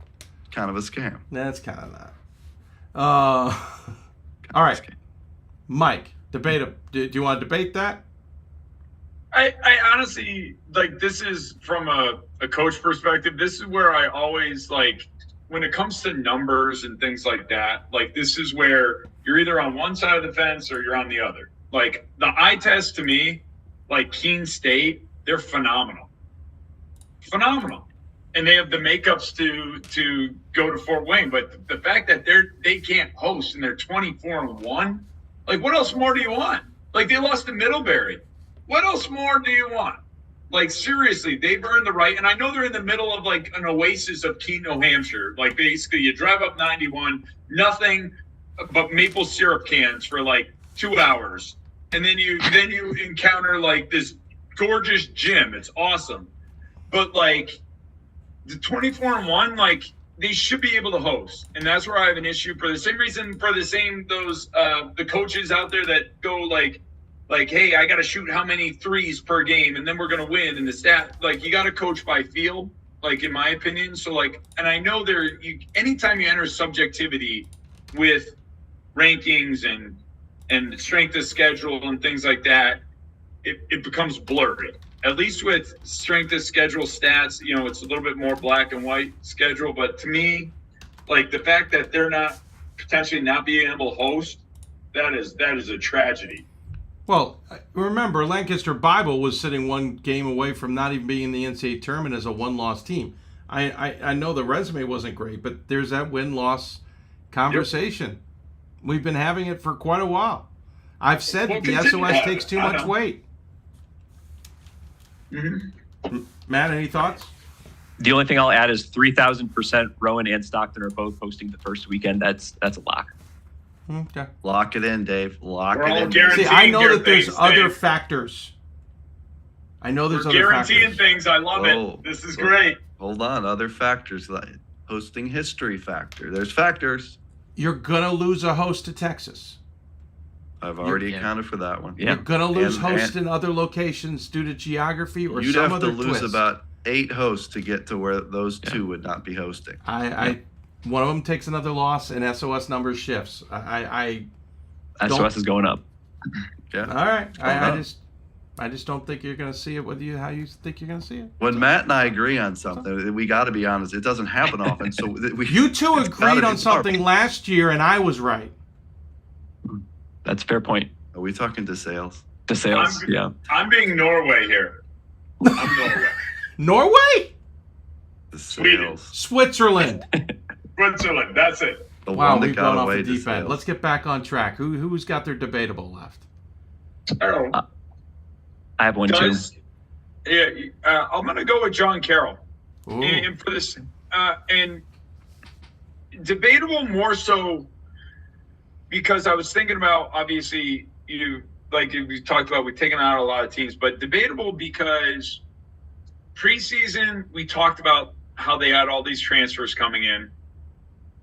Kind of a scam. That's kind of not. All right, Mike, debate. Do you want to debate that? I honestly, like, this is from a coach perspective. This is where I always, like, when it comes to numbers and things like that, like, this is where you're either on one side of the fence or you're on the other. Like, the eye test to me, like Keene State, they're phenomenal. Phenomenal. And they have the makeups to go to Fort Wayne. But the fact that they can't host and they're 24-1, like, what else more do you want? Like, they lost to Middlebury. What else more do you want? Like, seriously, they've earned the right. And I know they're in the middle of, like, an oasis of Keene, New Hampshire. Like, basically, you drive up 91, nothing but maple syrup cans for, like, 2 hours. And then you encounter, like, this gorgeous gym. It's awesome. But, like, the 24-1, like, they should be able to host. And that's where I have an issue for the same reason, the coaches out there that go, like, hey, I got to shoot how many threes per game, and then we're going to win. And the stat, like, you got to coach by feel, like, in my opinion. So, like, and I know anytime you enter subjectivity with rankings and strength of schedule and things like that, it becomes blurry. At least with strength of schedule stats, you know, it's a little bit more black and white schedule. But to me, like, the fact that they're not potentially not being able to host, that is a tragedy. Well, remember, Lancaster Bible was sitting one game away from not even being in the NCAA tournament as a one-loss team. I know the resume wasn't great, but there's that win-loss conversation. Yep. We've been having it for quite a while. I've said that the SOS takes too much weight. Mm-hmm. Matt, any thoughts? The only thing I'll add is 3,000% Rowan and Stockton are both hosting the first weekend. That's a lock. Okay. Lock it in, Dave. Lock We're it all in. See, I know that there's other factors. I know there's other factors. Guaranteeing things. I love it. This is great. Hold on. Other factors, like hosting history factor. There's factors. You're going to lose a host to Texas. I've already accounted for that one. You're going to lose hosts in other locations due to geography or some other twist. You'd have to lose about 8 hosts to get to where those two would not be hosting. One of them takes another loss and SOS numbers shifts. SOS is going up. Yeah. All right. I just don't think you're going to see it with you how you think you're going to see it. When Matt and I agree on something, we got to be honest. It doesn't happen often. So you two agreed on something last year, and I was right. That's a fair point. Are we talking to sales? To sales, yeah. I'm being Norway here. I'm Norway. Norway? Sweden. Switzerland. Switzerland. That's it. Wow, we've gone off the deep end. Let's get back on track. Who's got their debatable left? I have one too. Yeah, I'm going to go with John Carroll. And for this, and debatable more so because I was thinking about, obviously, we talked about, we've taken out a lot of teams, but debatable because preseason, we talked about how they had all these transfers coming in,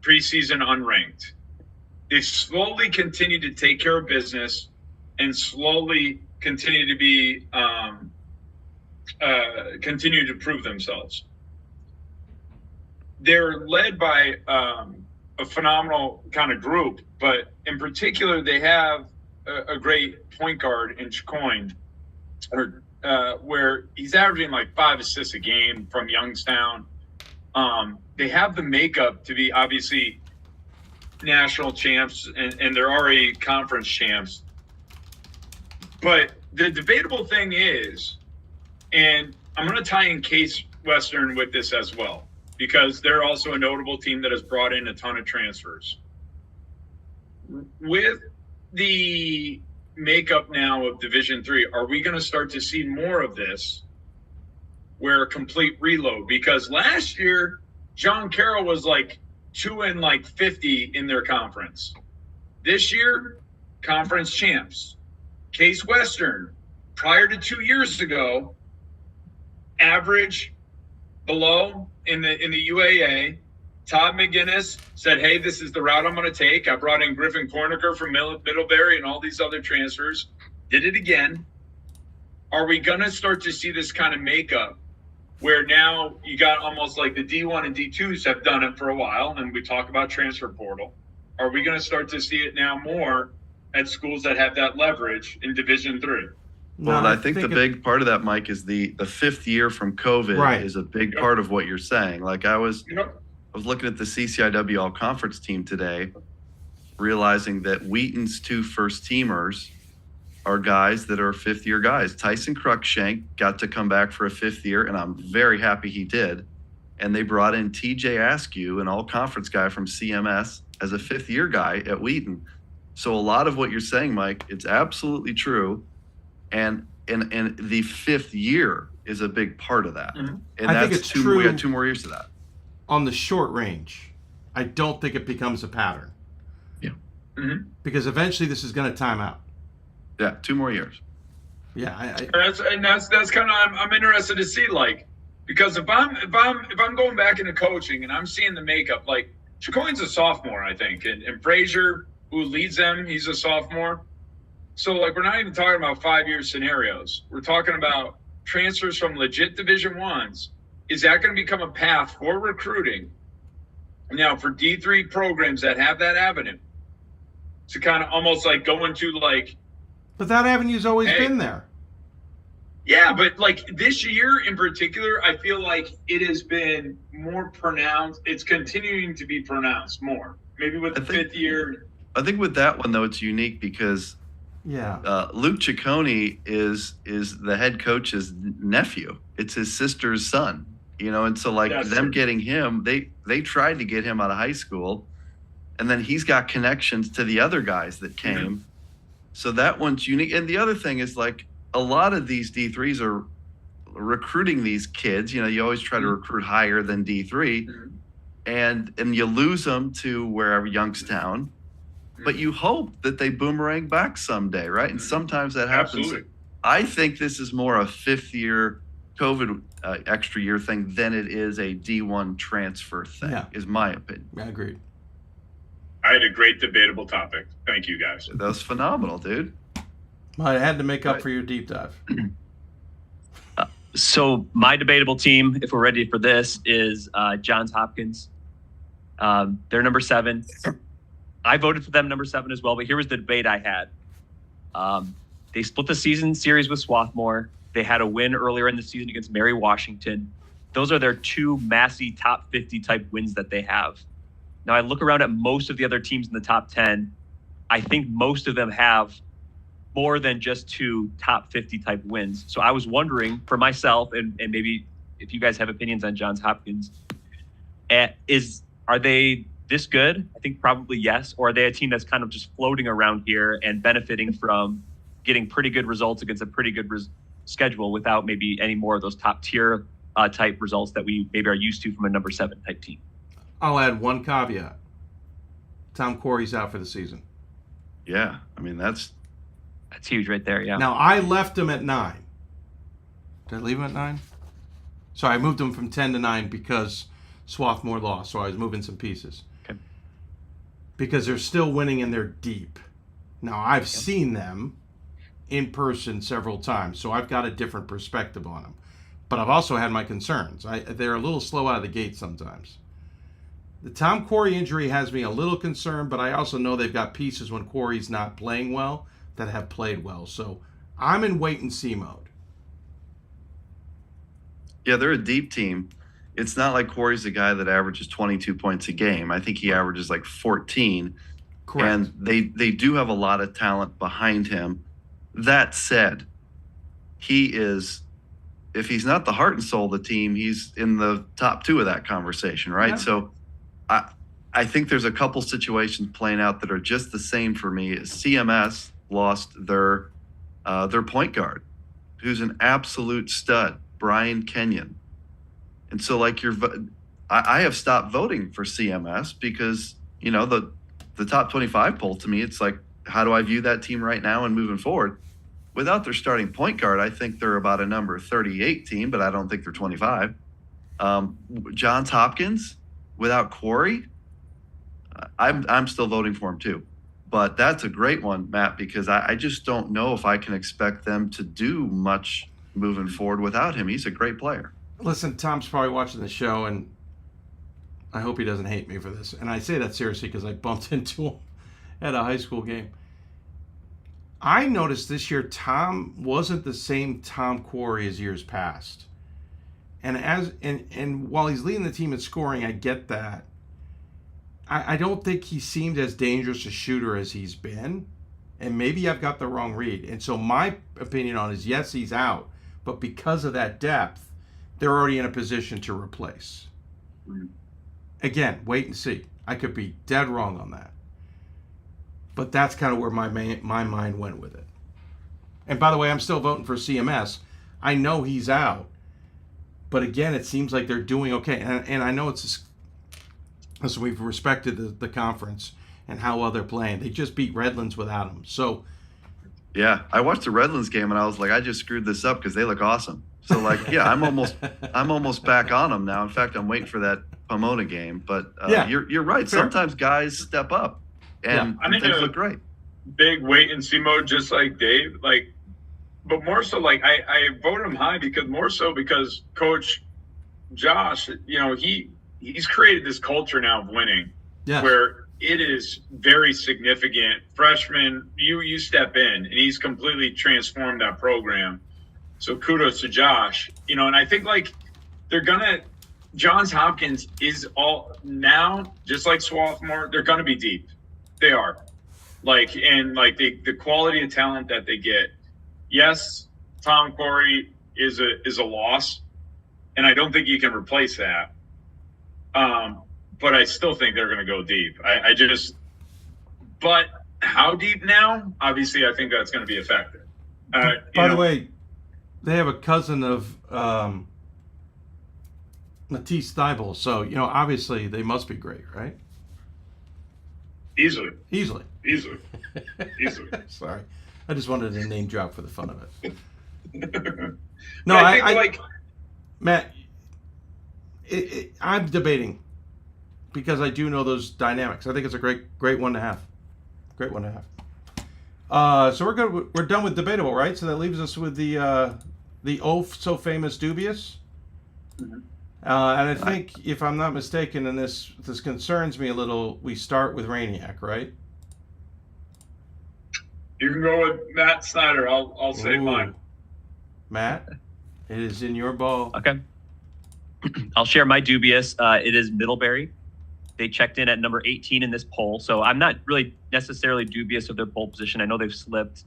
preseason unranked. They slowly continue to take care of business and slowly continue to be continue to prove themselves. They're led by a phenomenal kind of group, but in particular, they have a great point guard in Chicoine, where he's averaging like 5 assists a game from Youngstown. They have the makeup to be obviously national champs, and they're already conference champs. But the debatable thing is, and I'm going to tie in Case Western with this as well, because they're also a notable team that has brought in a ton of transfers. With the makeup now of Division III, are we going to start to see more of this we're a complete reload, because last year John Carroll was like 2-50 in their conference. This year, conference champs. Case Western, prior to 2 years ago, average below in the UAA. Todd McGinnis said, hey, this is the route I'm going to take. I brought in Griffin Cornicker from Middlebury and all these other transfers. Did it again. Are we going to start to see this kind of makeup where now you got almost like the D1 and D2s have done it for a while, and we talk about transfer portal. Are we going to start to see it now more at schools that have that leverage in Division III? Well, I think the big part of that, Mike, is the fifth year from COVID is a big part of what you're saying. Like I was looking at the CCIW All-Conference team today, realizing that Wheaton's 2 first-teamers are guys that are fifth-year guys. Tyson Cruikshank got to come back for a 5th year, and I'm very happy he did. And they brought in TJ Askew, an All-Conference guy from CMS, as a 5th-year guy at Wheaton. So a lot of what you're saying, Mike, it's absolutely true. And the 5th year is a big part of that. Mm-hmm. And I that's think it's true. We got 2 more years to that. On the short range, I don't think it becomes a pattern. Yeah. Mm-hmm. Because eventually this is going to time out. Yeah, 2 more years. Yeah, that's kind of I'm interested to see, like, because if I'm going back into coaching and I'm seeing the makeup, like Chicoine's a sophomore, I think, and Frazier, who leads them, he's a sophomore. So like we're not even talking about 5-year scenarios. We're talking about transfers from legit Division I's. Is that going to become a path for recruiting now for D3 programs that have that avenue to kind of almost like go into like? But that avenue's always been there. Yeah, but like this year in particular, I feel like it has been more pronounced. It's continuing to be pronounced more. Maybe with the 5th year. I think with that one though, it's unique because Luke Ciccone is the head coach's nephew. It's his sister's son, and so like getting him, they tried to get him out of high school, and then he's got connections to the other guys that came. Mm-hmm. So that one's unique. And the other thing is like a lot of these D3s are recruiting these kids. You always try to recruit higher than D3, and you lose them to wherever Youngstown. But you hope that they boomerang back someday, right? And sometimes that happens. Absolutely. I think this is more a 5th-year COVID extra year thing than it is a D1 transfer thing, is my opinion. I agree. I had a great debatable topic. Thank you, guys. That was phenomenal, dude. Well, I had to make up for your deep dive. So my debatable team, if we're ready for this, is Johns Hopkins. They're number 7. I voted for them number 7 as well, but here was the debate I had. They split the season series with Swarthmore. They had a win earlier in the season against Mary Washington. Those are their 2 massy top 50 type wins that they have. Now I look around at most of the other teams in the top 10. I think most of them have more than just 2 top 50 type wins. So I was wondering for myself, and maybe if you guys have opinions on Johns Hopkins, are they this good? I think probably yes. Or are they a team that's kind of just floating around here and benefiting from getting pretty good results against a pretty good schedule without maybe any more of those top tier type results that we maybe are used to from a number 7 type team? I'll add one caveat. Tom Corey's out for the season. Yeah, I mean, that's huge right there, yeah. Now, I left him at 9. Did I leave him at 9? Sorry, I moved him from 10 to 9 because Swarthmore lost, so I was moving some pieces. Okay. Because they're still winning and they're deep. Now, I've seen them in person several times, so I've got a different perspective on them. But I've also had my concerns. They're a little slow out of the gate sometimes. The Tom Corey injury has me a little concerned, but I also know they've got pieces when Corey's not playing well that have played well. So I'm in wait-and-see mode. Yeah, they're a deep team. It's not like Corey's a guy that averages 22 points a game. I think he averages like 14. Correct. And they do have a lot of talent behind him. That said, he is, if he's not the heart and soul of the team, he's in the top 2 of that conversation, right? Yeah. So I think there's a couple situations playing out that are just the same for me. CMS lost their point guard, who's an absolute stud. Brian Kenyon. And so like I have stopped voting for CMS because, you know, the top 25 poll to me, it's like, how do I view that team right now and moving forward? Without their starting point guard, I think they're about a number 38 team, but I don't think they're 25. Johns Hopkins, without Corey, I'm still voting for him too. But that's a great one, Matt, because I just don't know if I can expect them to do much moving forward without him. He's a great player. Listen, Tom's probably watching the show, and I hope he doesn't hate me for this. And I say that seriously because I bumped into him at a high school game. I noticed this year Tom wasn't the same Tom Quarry as years past. And while he's leading the team in scoring, I get that. I don't think he seemed as dangerous a shooter as he's been. And maybe I've got the wrong read. And so my opinion on it is, yes, he's out. But because of that depth, they're already in a position to replace. Again, wait and see. I could be dead wrong on that. But that's kind of where my mind went with it. And by the way, I'm still voting for CMS. I know he's out. But again, it seems like they're doing okay. And I know it's... So we've respected the conference and how well they're playing. They just beat Redlands without him. So... Yeah, I watched the Redlands game and I was like, I just screwed this up because they look awesome. So like, yeah, I'm almost back on them now. In fact, I'm waiting for that Pomona game. But you're right. Fair. Sometimes guys step up and things look great. Big wait and see mode, just like Dave. Like, but more so, like I voted him high because Coach Josh, you know, he's created this culture now of winning, where it is very significant. Freshman, you step in, and he's completely transformed that program. So kudos to Josh. You know, and I think like Johns Hopkins is all now, just like Swarthmore, they're gonna be deep. They are. Like, and like the quality of talent that they get. Yes, Tom Corey is a loss, and I don't think you can replace that. But I still think they're going to go deep. But how deep now? Obviously, I think that's going to be affected. By the way, they have a cousin of Matisse Thybulle, so you know obviously they must be great, right? Easily. Sorry, I just wanted a name drop for the fun of it. No, I think Matt, I'm debating because I do know those dynamics. I think it's a great one to have. Great one to have. So we're good. We're done with debatable, right? So that leaves us with the oh so famous dubious. Mm-hmm. And I think, if I'm not mistaken, and this concerns me a little, we start with Rainiac, right? You can go with Matt Snyder. I'll say mine. Matt, it is in your ball. Okay. I'll share my dubious. It is Middlebury. They checked in at number 18 in this poll, so I'm not really necessarily dubious of their poll position. I know they've slipped,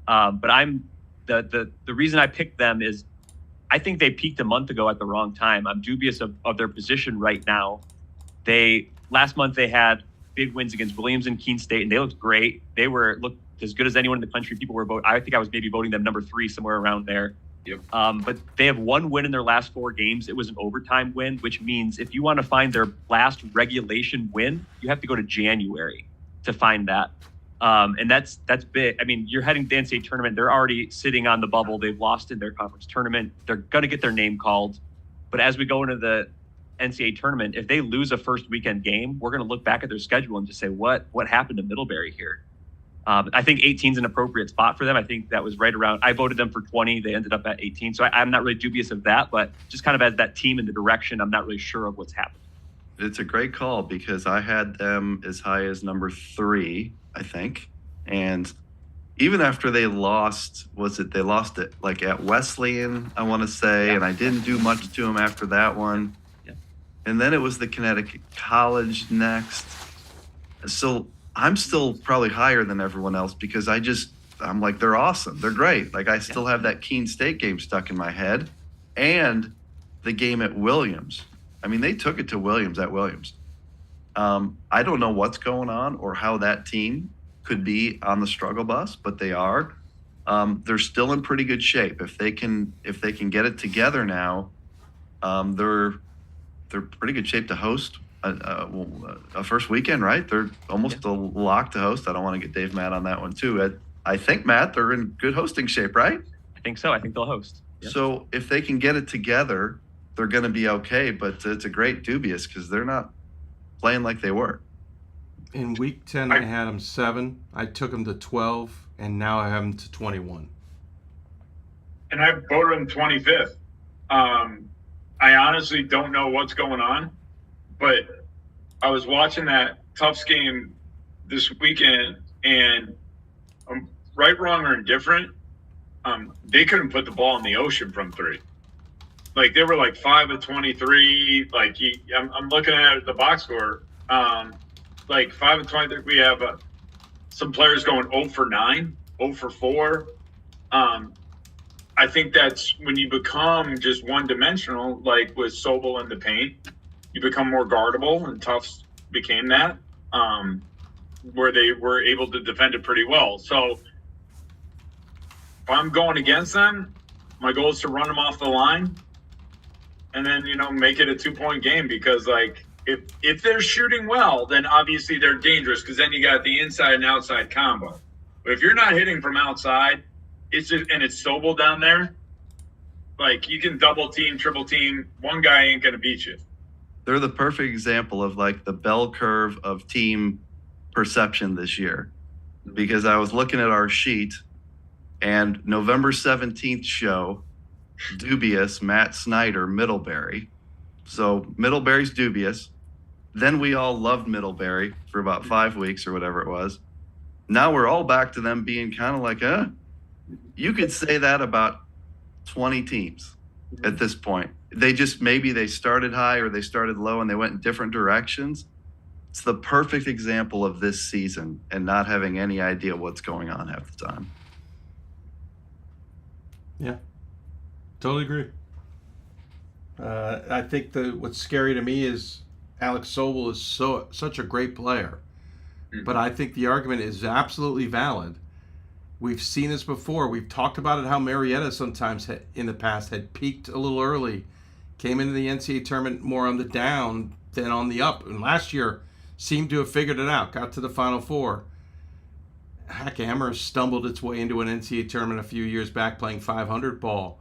but I'm the reason I picked them is I think they peaked a month ago at the wrong time. I'm dubious of their position right now. Last month they had big wins against Williams and Keene State, and they looked great. They looked as good as anyone in the country. People were voting. I think I was maybe voting them number 3, somewhere around there. Yep. But they have one win in their last 4 games. It was an overtime win, which means if you want to find their last regulation win, you have to go to January to find that. And that's big. I mean, you're heading to the NCAA tournament. They're already sitting on the bubble. They've lost in their conference tournament. They're going to get their name called. But as we go into the NCAA tournament, if they lose a first weekend game, we're going to look back at their schedule and just say, what happened to Middlebury here? I think 18 is an appropriate spot for them. I think that was right around. I voted them for 20. They ended up at 18. So I'm not really dubious of that, but just kind of as that team in the direction, I'm not really sure of what's happening. It's a great call because I had them as high as number 3, I think. And even after they lost, they lost it like at Wesleyan, I want to say, and I didn't do much to them after that one. Yeah. And then it was the Connecticut College next. So I'm still probably higher than everyone else because I'm like, they're awesome. They're great. Like I still have that Keene State game stuck in my head and the game at Williams. I mean, they took it to Williams at Williams. I don't know what's going on or how that team could be on the struggle bus, but they are. they're still in pretty good shape. If they can get it together now, they're pretty good shape to host a first weekend, right? They're almost a lock to host. I don't want to get Dave mad on that one too. I think, Matt, they're in good hosting shape, right? I think so. I think they'll host. Yep. So if they can get it together, they're going to be okay. But it's a great dubious because they're not playing like they were. In week 10, I had them 7. I took them to 12, and now I have them to 21. And I voted them 25th. I honestly don't know what's going on, but I was watching that Tufts game this weekend, and right, wrong, or indifferent, they couldn't put the ball in the ocean from 3. Like, they were like 5 of 23. Like, I'm looking at the box score. Like 5 of 23. We have some players going 0 for 9, 0 for 4. I think that's when you become just one-dimensional, like with Sobel in the paint, you become more guardable, and Tufts became that, where they were able to defend it pretty well. So if I'm going against them, my goal is to run them off the line and then, make it a 2-point game, because, like, if they're shooting well, then obviously they're dangerous, because then you got the inside and outside combo. But if you're not hitting from outside, it's Sobel down there, like, you can double team, triple team, one guy ain't going to beat you. They're the perfect example of, like, the bell curve of team perception this year, because I was looking at our sheet, and November 17th show, dubious, Matt Snyder, Middlebury. So Middlebury's dubious. Then we all loved Middlebury for about 5 weeks or whatever it was. Now we're all back to them being kind of like, you could say that about 20 teams at this point. They just, maybe they started high or they started low and they went in different directions. It's the perfect example of this season and not having any idea what's going on half the time. Yeah, totally agree. I think what's scary to me is Alex Sobel is such a great player. Mm-hmm. But I think the argument is absolutely valid. We've seen this before. We've talked about it, how Marietta sometimes in the past had peaked a little early, came into the NCAA tournament more on the down than on the up. And last year seemed to have figured it out, got to the Final Four. Heck, Amherst stumbled its way into an NCAA tournament a few years back playing 500 ball.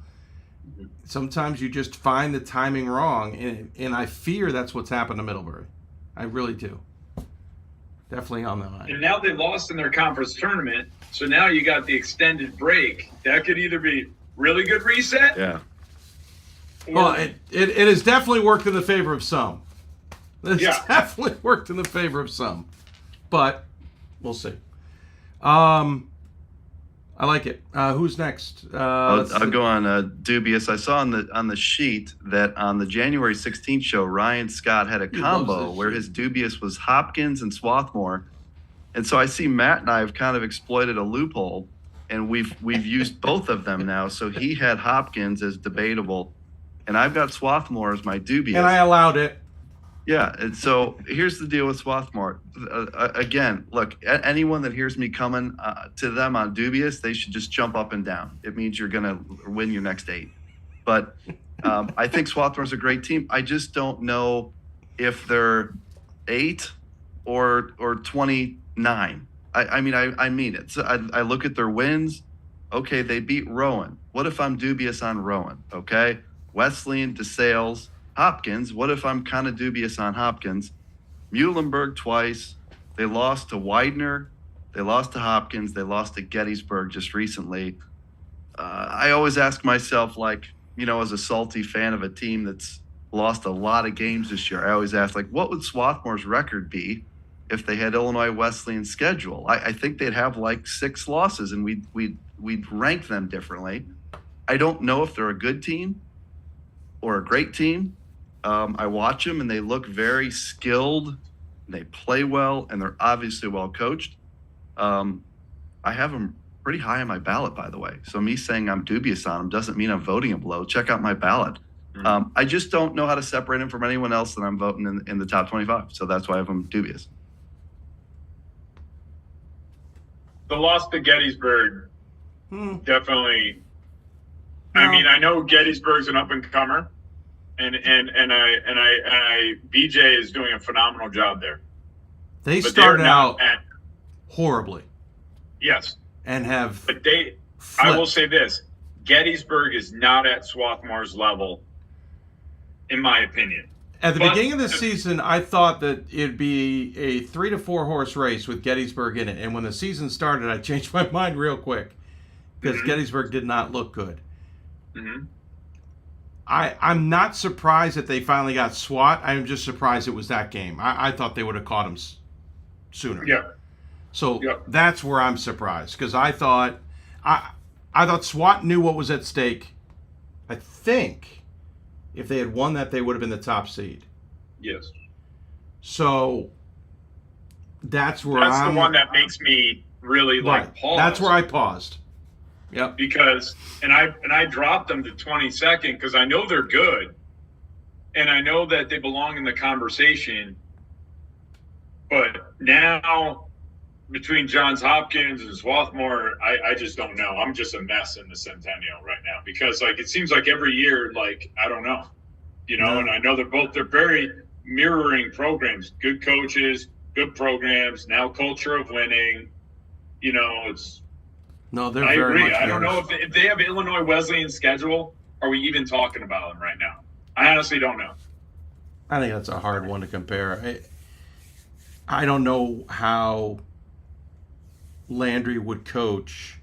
Sometimes you just find the timing wrong, and I fear that's what's happened to Middlebury. I really do. Definitely on the line. And now they lost in their conference tournament, so now you got the extended break. That could either be really good reset. Yeah. Well, it has definitely worked in the favor of some. It's definitely worked in the favor of some, but we'll see. I like it. Who's next? I'll go on dubious. I saw on the sheet that on the January 16th show, Ryan Scott had a combo where his dubious was Hopkins and Swarthmore. And so I see Matt and I have kind of exploited a loophole, and we've used both of them now. So he had Hopkins as debatable, and I've got Swarthmore as my dubious. And I allowed it. Yeah, and so here's the deal with Swarthmore. Again, look, anyone that hears me coming to them on dubious, they should just jump up and down. It means you're going to win your next 8. But I think Swarthmore's a great team. I just don't know if they're 8 or 29. I mean it. So I look at their wins. Okay, they beat Rowan. What if I'm dubious on Rowan? Okay, Wesleyan, DeSales, Hopkins. What if I'm kind of dubious on Hopkins? Muhlenberg twice. They lost to Widener. They lost to Hopkins. They lost to Gettysburg just recently. I always ask myself, like, as a salty fan of a team that's lost a lot of games this year, I always ask, like, what would Swarthmore's record be if they had Illinois Wesleyan's schedule? I think they'd have like 6 losses, and we'd rank them differently. I don't know if they're a good team or a great team. I watch them, and they look very skilled, and they play well, and they're obviously well coached. I have them pretty high on my ballot, by the way. So me saying I'm dubious on them doesn't mean I'm voting them low. Check out my ballot. I just don't know how to separate them from anyone else that I'm voting in the top 25. So that's why I have them dubious. The loss to Gettysburg, definitely. I mean, I know Gettysburg's an up and comer, and BJ is doing a phenomenal job there. They started out horribly. Yes. And have. But I will say this: Gettysburg is not at Swarthmore's level, in my opinion. At the beginning of the season, I thought that it'd be a 3 to 4 horse race with Gettysburg in it. And when the season started, I changed my mind real quick because Gettysburg did not look good. I'm not surprised that they finally got SWAT. I'm just surprised it was that game. I thought they would have caught him sooner. Yeah. So that's where I'm surprised because I thought SWAT knew what was at stake. I think if they had won that, they would have been the top seed. Yes. So that's where that's the one that makes me really pause. That's where I paused. Yep. Because I dropped them to 22nd because I know they're good, and I know that they belong in the conversation. But now, between Johns Hopkins and Swarthmore, I just don't know. I'm just a mess in the Centennial right now because it seems like every year, I don't know, and I know they're very mirroring programs, good coaches, good programs, now culture of winning, it's. No, they're I very agree. much I don't know if they have Illinois Wesleyan's schedule. Are we even talking about them right now? I honestly don't know. I think that's a hard one to compare. I don't know how Landry would coach.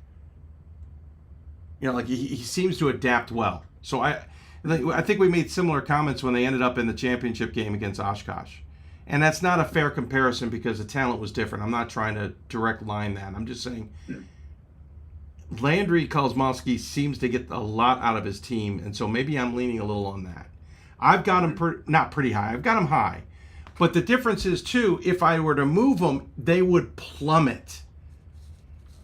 He seems to adapt well. So I think we made similar comments when they ended up in the championship game against Oshkosh. And that's not a fair comparison because the talent was different. I'm not trying to direct line that. I'm just saying Landry Kozmowski seems to get a lot out of his team, and so maybe I'm leaning a little on that. I've got him not pretty high. I've got him high. But the difference is, too, if I were to move them, they would plummet.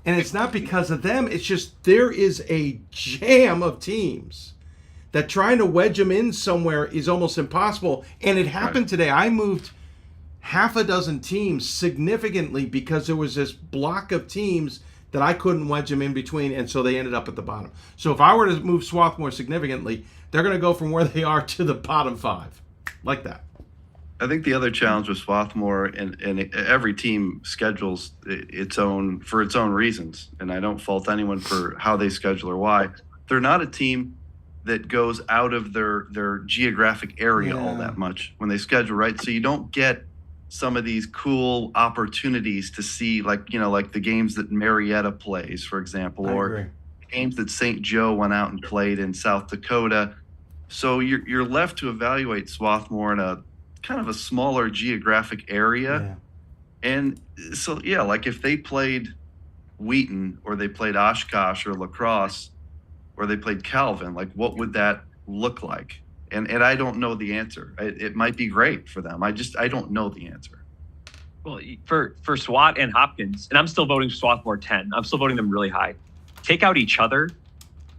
And it's not because of them. It's just there is a jam of teams that trying to wedge them in somewhere is almost impossible. And it happened today. I moved half a dozen teams significantly because there was this block of teams that I couldn't wedge them in between, and so they ended up at the bottom. So if I were to move Swarthmore significantly, they're going to go from where they are to the bottom 5, like that. I think the other challenge with Swarthmore, and every team schedules its own for its own reasons, and I don't fault anyone for how they schedule or why. They're not a team that goes out of their geographic area all that much when they schedule, right? So you don't get some of these cool opportunities to see, like the games that Marietta plays, for example, or games that St. Joe went out and played in South Dakota. So you're left to evaluate Swarthmore in a kind of a smaller geographic area. And so, if they played Wheaton or they played Oshkosh or La Crosse or they played Calvin, what would that look like? And I don't know the answer. It might be great for them. I don't know the answer. Well, for SWAT and Hopkins, and I'm still voting Swarthmore 10. I'm still voting them really high. Take out each other,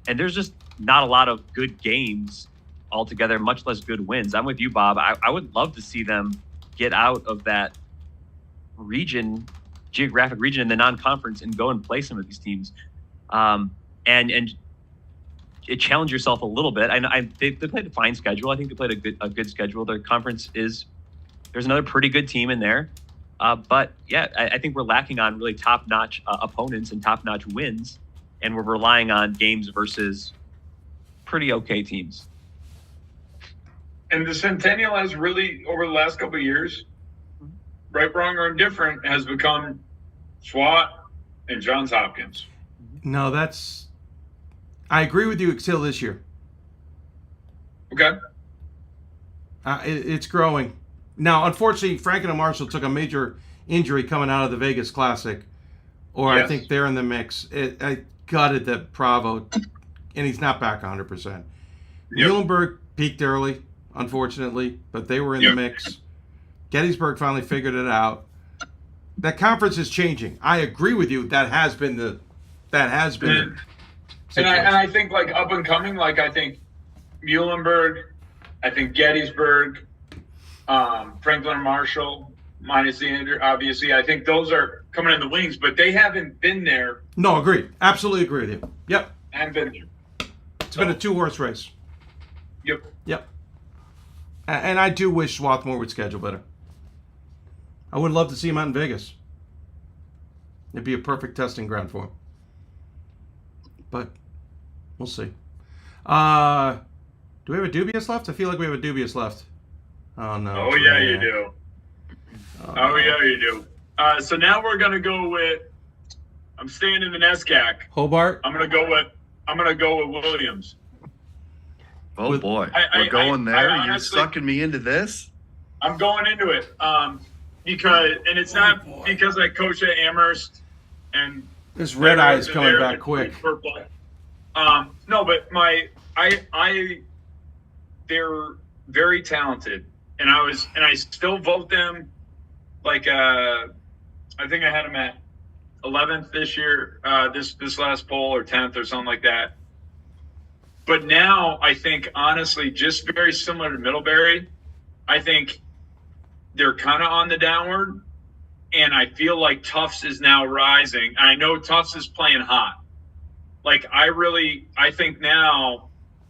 and there's just not a lot of good games altogether, much less good wins. I'm with you, Bob. I would love to see them get out of that geographic region in the non-conference and go and play some of these teams. And challenge yourself a little bit. They played a fine schedule. I think they played a good schedule. Their conference there's another pretty good team in there. But I think we're lacking on really top-notch opponents and top-notch wins, and we're relying on games versus pretty okay teams. And the Centennial has really, over the last couple of years, right, wrong, or indifferent, has become SWAT and Johns Hopkins. No, I agree with you until this year. Okay. It's growing. Now, unfortunately, Franklin and Marshall took a major injury coming out of the Vegas Classic, or I think they're in the mix. I gutted that Bravo, and he's not back 100%. Muhlenberg peaked early, unfortunately, but they were in the mix. Gettysburg finally figured it out. That conference is changing. I agree with you. That has been the And I think up and coming, I think Muhlenberg, I think Gettysburg, Franklin and Marshall, minus the Andrew, obviously. I think those are coming in the wings, but they haven't been there. No, agreed. Absolutely agree with you. Yep. Haven't been there. It's been a 2-horse race. Yep. Yep. And I do wish Swarthmore would schedule better. I would love to see him out in Vegas. It'd be a perfect testing ground for him. But we'll see. Do we have a dubious left? I feel like we have a dubious left. Oh, no. Oh, yeah, you do. Oh, yeah, you do. So now we're going to go with, I'm staying in the NESCAC. Hobart? I'm going to go with Williams. Oh, boy. We're going there? Honestly, you're sucking me into this? I'm going into it. Because, and it's not because I coach at Amherst and this red eye is coming back quick. No, but they're very talented, and I still vote them like I think I had them at 11th this year, this last poll, or 10th or something like that. But now I think honestly, just very similar to Middlebury, I think they're kind of on the downward, and I feel like Tufts is now rising. I know Tufts is playing hot. Like I think now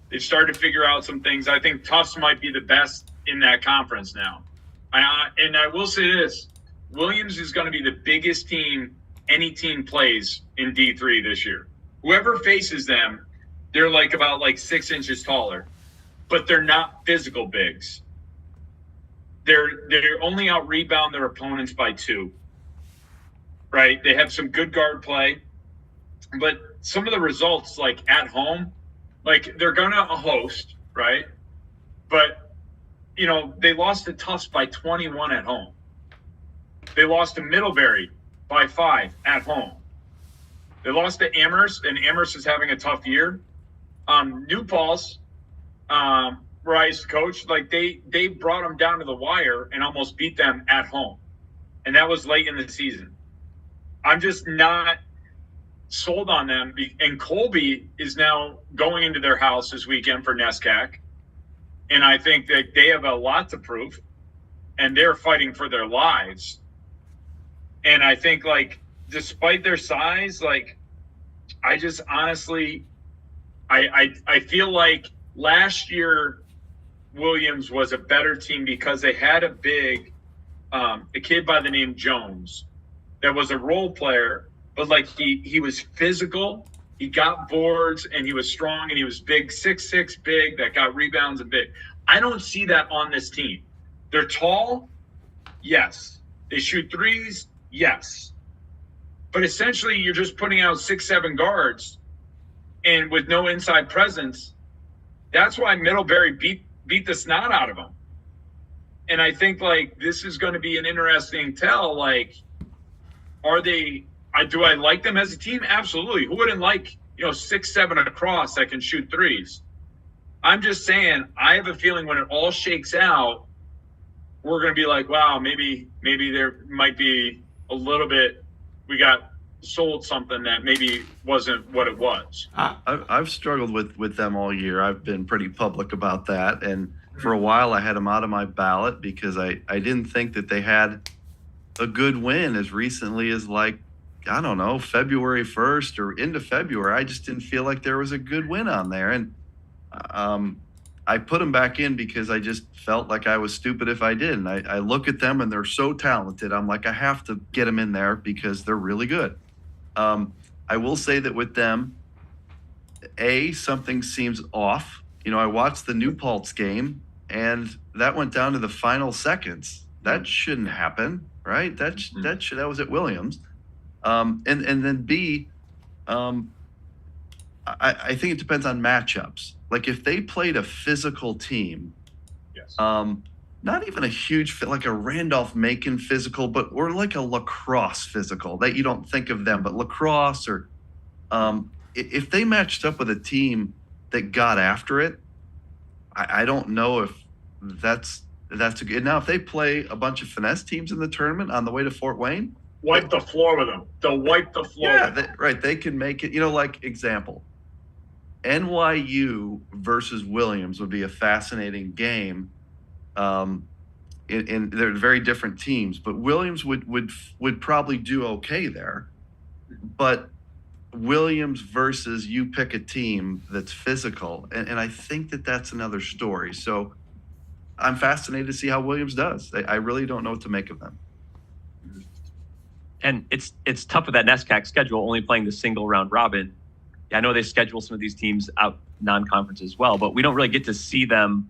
they've started to figure out some things. I think Tufts might be the best in that conference now. And I will say this, Williams is going to be the biggest team any team plays in D3 this year. Whoever faces them, they're about 6 inches taller, but they're not physical bigs. They're only out rebound their opponents by 2, right? They have some good guard play, but some of the results, at home, they're gonna host, right? But they lost to Tufts by 21 at home. They lost to Middlebury by 5 at home. They lost to Amherst, and Amherst is having a tough year. New Paltz, where I used to coach, they brought them down to the wire and almost beat them at home, and that was late in the season. I'm just not sold on them. And Colby is now going into their house this weekend for NESCAC, and I think that they have a lot to prove, and they're fighting for their lives. And I think despite their size, I just honestly, I feel like last year Williams was a better team because they had a big, a kid by the name Jones that was a role player, but he was physical, he got boards, and he was strong, and he was big, 6'6", big, that got rebounds and big. I don't see that on this team. They're tall, yes. They shoot threes, yes. But essentially, you're just putting out 6'7" guards, and with no inside presence. That's why Middlebury beat the snot out of them. And I think this is going to be an interesting tell. Are they? Do I like them as a team? Absolutely. Who wouldn't like 6'7" across that can shoot threes? I'm just saying, I have a feeling when it all shakes out, we're going to be wow, maybe there might be a little bit. We got sold something that maybe wasn't what it was. I've struggled with them all year. I've been pretty public about that, and for a while I had them out of my ballot because I didn't think that they had a good win as recently as I don't know, February 1st or into February. I just didn't feel like there was a good win on there, and I put them back in because I just felt like I was stupid if I didn't. I look at them and they're so talented. I'm I have to get them in there because they're really good. I will say that with them, something seems off. I watched the New Paltz game, and that went down to the final seconds. That shouldn't happen, right? That was at Williams. And then B, I think it depends on matchups. If they played a physical team, yes. Not even a huge fit, like a Randolph-Macon physical, or a lacrosse physical that you don't think of them, but lacrosse or if they matched up with a team that got after it, I don't know if that's a good. Now, if they play a bunch of finesse teams in the tournament on the way to Fort Wayne, wipe the floor with them. They'll wipe the floor. Yeah, right. They can make it. Example, NYU versus Williams would be a fascinating game. They're very different teams, but Williams would probably do okay there. But Williams versus you pick a team that's physical. And I think that's another story. So I'm fascinated to see how Williams does. I really don't know what to make of them. And it's tough with that NESCAC schedule, only playing the single round robin. I know they schedule some of these teams out non-conference as well, but we don't really get to see them.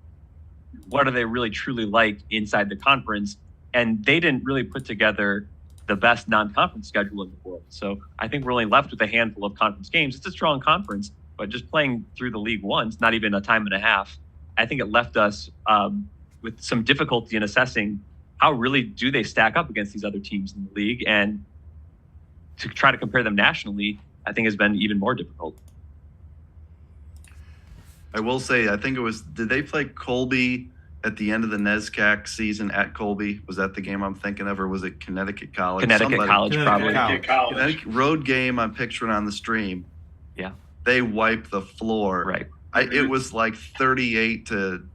What are they really truly like inside the conference? And they didn't really put together the best non-conference schedule in the world. So I think we're only left with a handful of conference games. It's a strong conference, but just playing through the league once, not even a time and a half, I think it left us with some difficulty in assessing how really do they stack up against these other teams in the league. And to try to compare them nationally, I think has been even more difficult. I will say, I think it was, did they play Colby at the end of the NESCAC season at Colby? Was that the game I'm thinking of, or was it Connecticut College? Connecticut College, probably. Connecticut College. Connecticut road game I'm picturing on the stream. Yeah. They wiped the floor. Right. It was like 38-10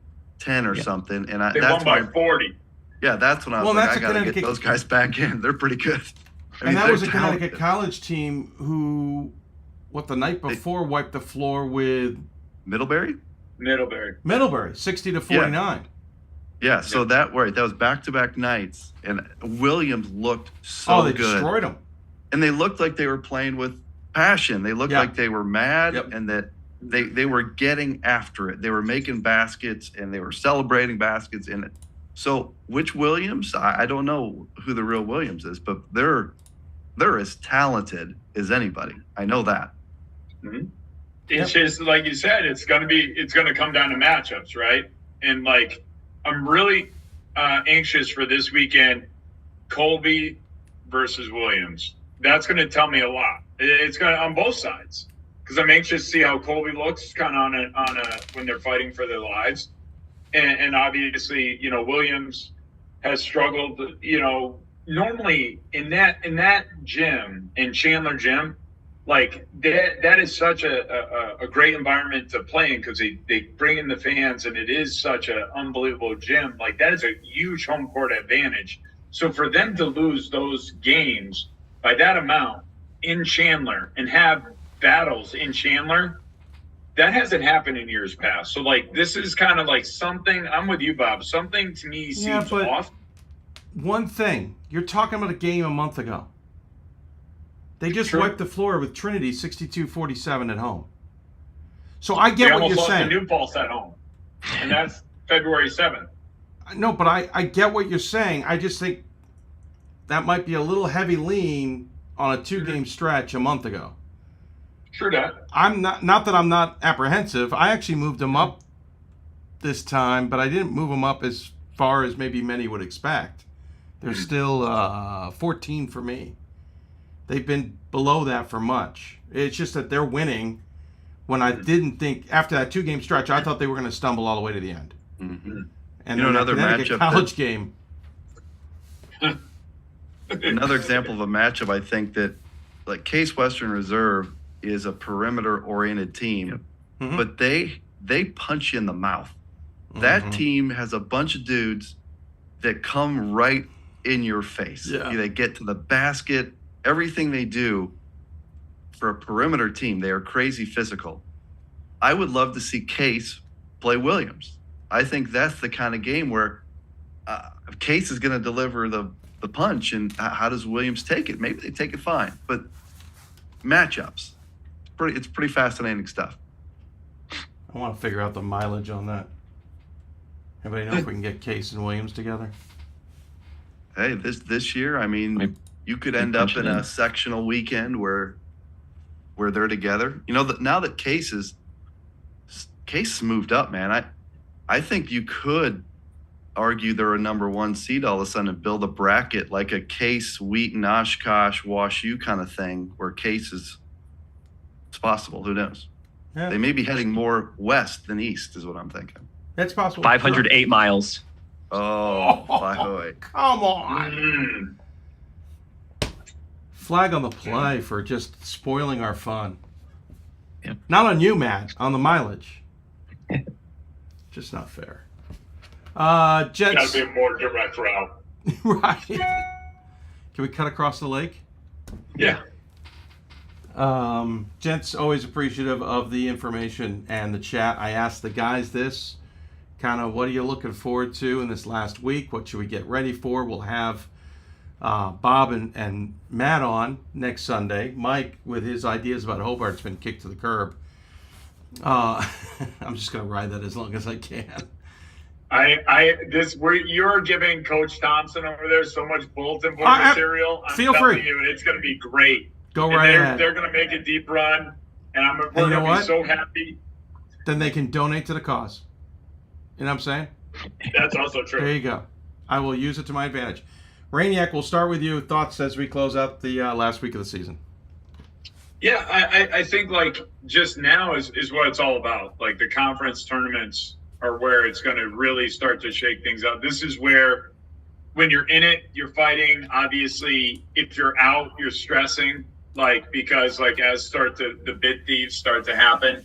or something. And they won by 40. Yeah, that's when I was like, I got to get those guys back in. They're pretty good. And that was a Connecticut College team who, the night before wiped the floor with Middlebury, 60-49. Yeah, so that was back-to-back nights, and Williams looked so good. They destroyed them. And they looked like they were playing with passion. They looked like they were mad, and that they were getting after it. They were making baskets, and they were celebrating baskets. And so, which Williams? I don't know who the real Williams is, but they're as talented as anybody. I know that. Mm-hmm. It's just like you said. It's going to come down to matchups, right? And like, I'm really anxious for this weekend, Colby versus Williams. That's going to tell me a lot. It's going to on both sides, because I'm anxious to see how Colby looks, kind of on a when they're fighting for their lives, and obviously, Williams has struggled. Normally in that gym, in Chandler Gym, like that is such a great environment to play in, because they bring in the fans, and it is such an unbelievable gym. Like, that is a huge home court advantage. So for them to lose those games by that amount in Chandler and have battles in Chandler, that hasn't happened in years past. So like, this is kind of like something. I'm with you, Bob. Something to me seems off. One thing, you're talking about a game a month ago. They just wiped the floor with Trinity 62-47 at home. So I get what you're saying. They almost lost to New Paltz at home, and that's February 7th. No, but I get what you're saying. I just think that might be a little heavy lean on a two-game stretch a month ago. Sure that. I'm not that I'm not apprehensive. I actually moved them up this time, but I didn't move them up as far as maybe many would expect. They're still 14 for me. They've been below that for much. It's just that they're winning when I didn't think, after that two-game stretch, I thought they were going to stumble all the way to the end. Mm-hmm. And another matchup, college game. Another example of a matchup, I think, that like Case Western Reserve is a perimeter-oriented team, but they punch you in the mouth. That team has a bunch of dudes that come right in your face. Yeah. They get to the basket. Everything they do for a perimeter team, they are crazy physical. I would love to see Case play Williams. I think that's the kind of game where Case is going to deliver the punch, and how does Williams take it? Maybe they take it fine, but matchups, it's pretty fascinating stuff. I want to figure out the mileage on that. Anybody know if we can get Case and Williams together? Hey, this year, I mean, you could end up in a sectional weekend where they're together. Now that Case has moved up, man, I think you could argue they're a number one seed all of a sudden and build a bracket like a Case, Wheaton, Oshkosh, Wash U kind of thing, where Case it's possible. Who knows? Yeah. They may be heading more west than east, is what I'm thinking. That's possible. 508 miles. Oh, 508. Come on. Flag on the play for just spoiling our fun. Yep. Not on you, Matt, on the mileage. Just not fair. Jets. Gotta be a more direct route. Right. Can we cut across the lake? Yeah. Gents, always appreciative of the information and the chat. I asked the guys this, kind of what are you looking forward to in this last week? What should we get ready for? We'll have Bob and Matt on next Sunday. Mike, with his ideas about Hobart's been kicked to the curb. I'm just going to ride that as long as I can. You're giving Coach Thompson over there so much bulletin board material. I'm feel telling free. you, it's going to be great. Go right ahead. They're going to make a deep run, and we're going to be so happy. Then they can donate to the cause. You know what I'm saying? That's also true. There you go. I will use it to my advantage. Rainiac, we'll start with you. Thoughts as we close out the last week of the season. Yeah, I think like just now is what it's all about. Like the conference tournaments are where it's going to really start to shake things up. This is where, when you're in it, you're fighting. Obviously, if you're out, you're stressing. Like because like as the bid thieves start to happen.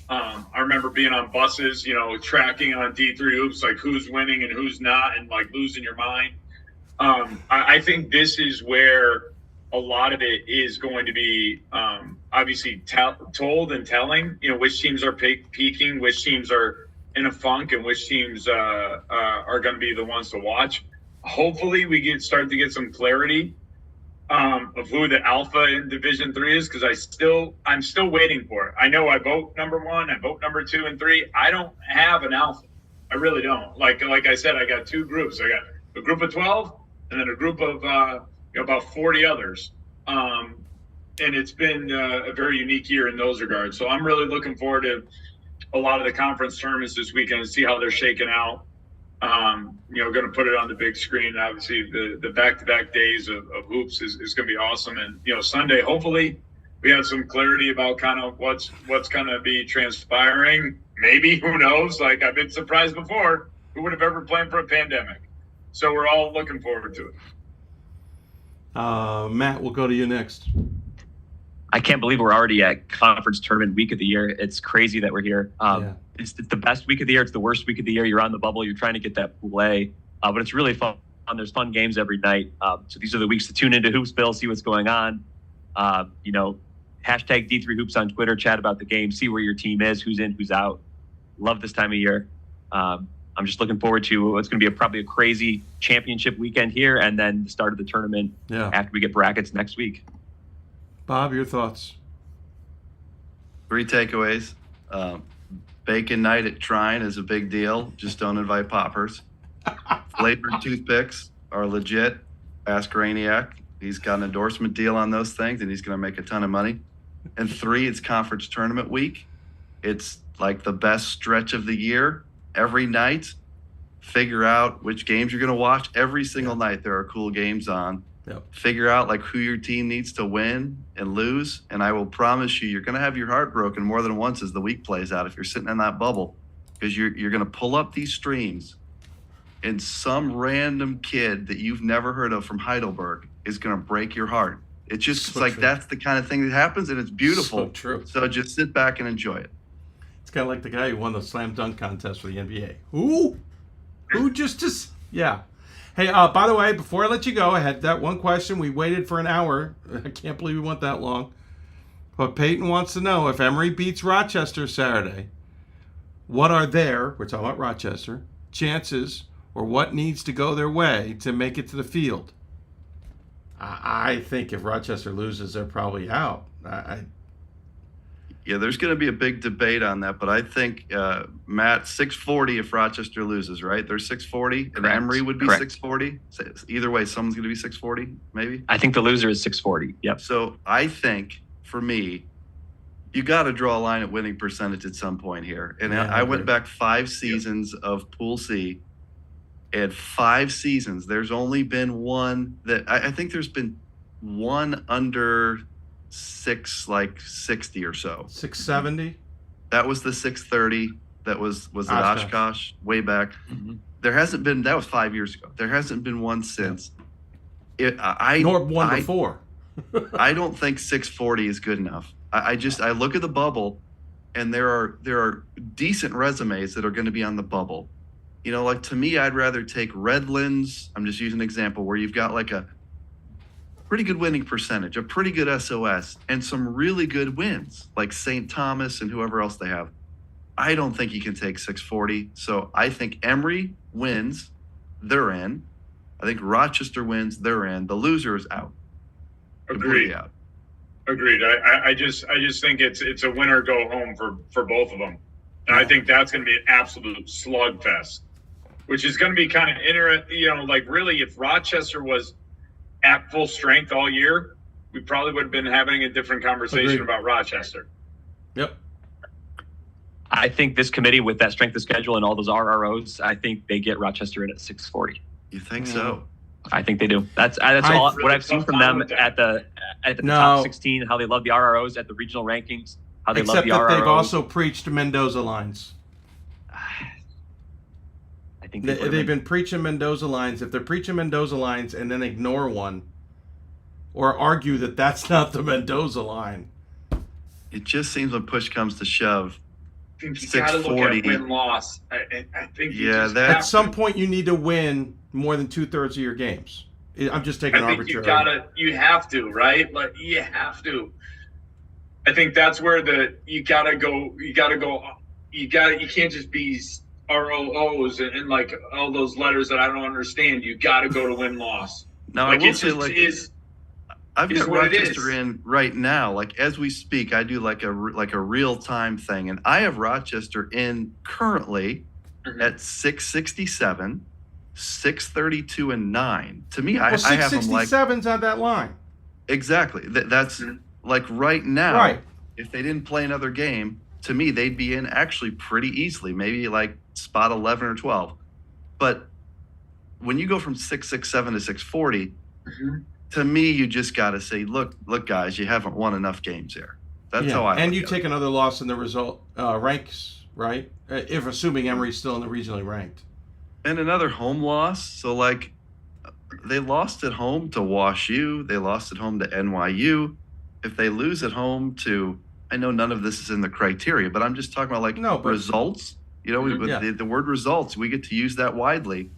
I remember being on buses, tracking on D3 hoops, like who's winning and who's not, and like losing your mind. I think this is where a lot of it is going to be obviously told and telling, which teams are peaking, which teams are in a funk, and which teams are going to be the ones to watch. Hopefully we start to get some clarity of who the alpha in Division 3 is, because I'm still waiting for it. I know I vote number 1, I vote number 2 and 3. I don't have an alpha. I really don't. Like I said, I got 2 groups. I got a group of 12 and then a group of about 40 others. And it's been a very unique year in those regards. So I'm really looking forward to a lot of the conference tournaments this weekend and see how they're shaking out. Going to put it on the big screen. Obviously, the back-to-back days of hoops is going to be awesome. And, Sunday, hopefully, we have some clarity about kind of what's going to be transpiring. Maybe, who knows? Like, I've been surprised before. Who would have ever planned for a pandemic? So we're all looking forward to it. Matt, we'll go to you next. I can't believe we're already at conference tournament week of the year. It's crazy that we're here. It's the best week of the year. It's the worst week of the year. You're on the bubble. You're trying to get that pool A. But it's really fun. There's fun games every night. So these are the weeks to tune into Hoopsville, see what's going on. Hashtag D3 Hoops on Twitter, chat about the game, see where your team is, who's in, who's out. Love this time of year. I'm just looking forward to what's going to be probably a crazy championship weekend here, and then the start of the tournament after we get brackets next week. Bob, your thoughts? 3 takeaways. Bacon night at Trine is a big deal. Just don't invite poppers. Flavored toothpicks are legit. Ask Rainiac. He's got an endorsement deal on those things, and he's going to make a ton of money. And 3, it's conference tournament week. It's like the best stretch of the year. Every night, figure out which games you're going to watch. Every single night there are cool games on. Figure out like who your team needs to win and lose, and I will promise you're going to have your heart broken more than once as the week plays out if you're sitting in that bubble, because you're going to pull up these streams and some random kid that you've never heard of from Heidelberg is going to break your heart. It's just So like true. that's the kind of thing that happens, and it's beautiful. So true. So just sit back and enjoy it. It's kind of like the guy who won the slam dunk contest for the NBA. Who just yeah. Hey, by the way, before I let you go, I had that one question. We waited for an hour. I can't believe we went that long. But Peyton wants to know, if Emory beats Rochester Saturday, what are we're talking about Rochester, chances or what needs to go their way to make it to the field? I think if Rochester loses, they're probably out. Yeah, there's going to be a big debate on that, but I think, Matt, 640 if Rochester loses, right? They're 640, and Emory would be 640. So either way, someone's going to be 640, maybe? I think the loser is 640, yep. So I think, for me, you got to draw a line at winning percentage at some point here. And I went back 5 seasons of Pool C, and 5 seasons, there's only been one that, I think there's been one under 60 or so. 670. That was the 630. That was at Oshkosh way back. Mm-hmm. There hasn't been. That was 5 years ago. There hasn't been one since. Nor one before. I don't think 640 is good enough. I look at the bubble, and there are decent resumes that are going to be on the bubble. Like to me, I'd rather take Redlands. I'm just using an example where you've got like a pretty good winning percentage, a pretty good SOS, and some really good wins like St. Thomas and whoever else they have. I don't think he can take 640. So I think Emory wins, they're in. I think Rochester wins, they're in. The loser is out. Agreed. Out. Agreed. I just think it's a winner go home for both of them, and I think that's going to be an absolute slugfest, which is going to be kind of interesting. Like really, if Rochester was at full strength all year, we probably would have been having a different conversation about Rochester. Yep. I think this committee, with that strength of schedule and all those RROs, I think they get Rochester in at 640. You think so? I think they do. That's all what I've seen from them at the top 16. How they love the RROs at the regional rankings. How they love the RROs. Except that they've also preached Mendoza lines. I think they've been preaching Mendoza lines. If they're preaching Mendoza lines and then ignore one, or argue that that's not the Mendoza line, it just seems when push comes to shove. I think you got to look at win-loss. I think at some point you need to win more than 2/3 of your games. I'm just taking arbitrary. You have to, right? Like you have to. I think that's where you gotta go. You can't just be ROOs and like all those letters that I don't understand. You gotta go to win-loss. Now I will say I've got Rochester in right now. Like as we speak, I do like a real time thing, and I have Rochester in currently at 667, 632, and 9. To me, I have them like 667's on that line. Exactly. That's like right now. Right. If they didn't play another game, to me they'd be in actually pretty easily, maybe like spot 11 or 12. But when you go from 667 to 640. To me, you just got to say, look, guys, you haven't won enough games here. That's how I. And you take another loss in the result ranks, right? If assuming Emory's still in the regionally ranked. And another home loss. So like, they lost at home to WashU. They lost at home to NYU. If they lose at home to, I know none of this is in the criteria, but I'm just talking about results. The word results, we get to use that widely.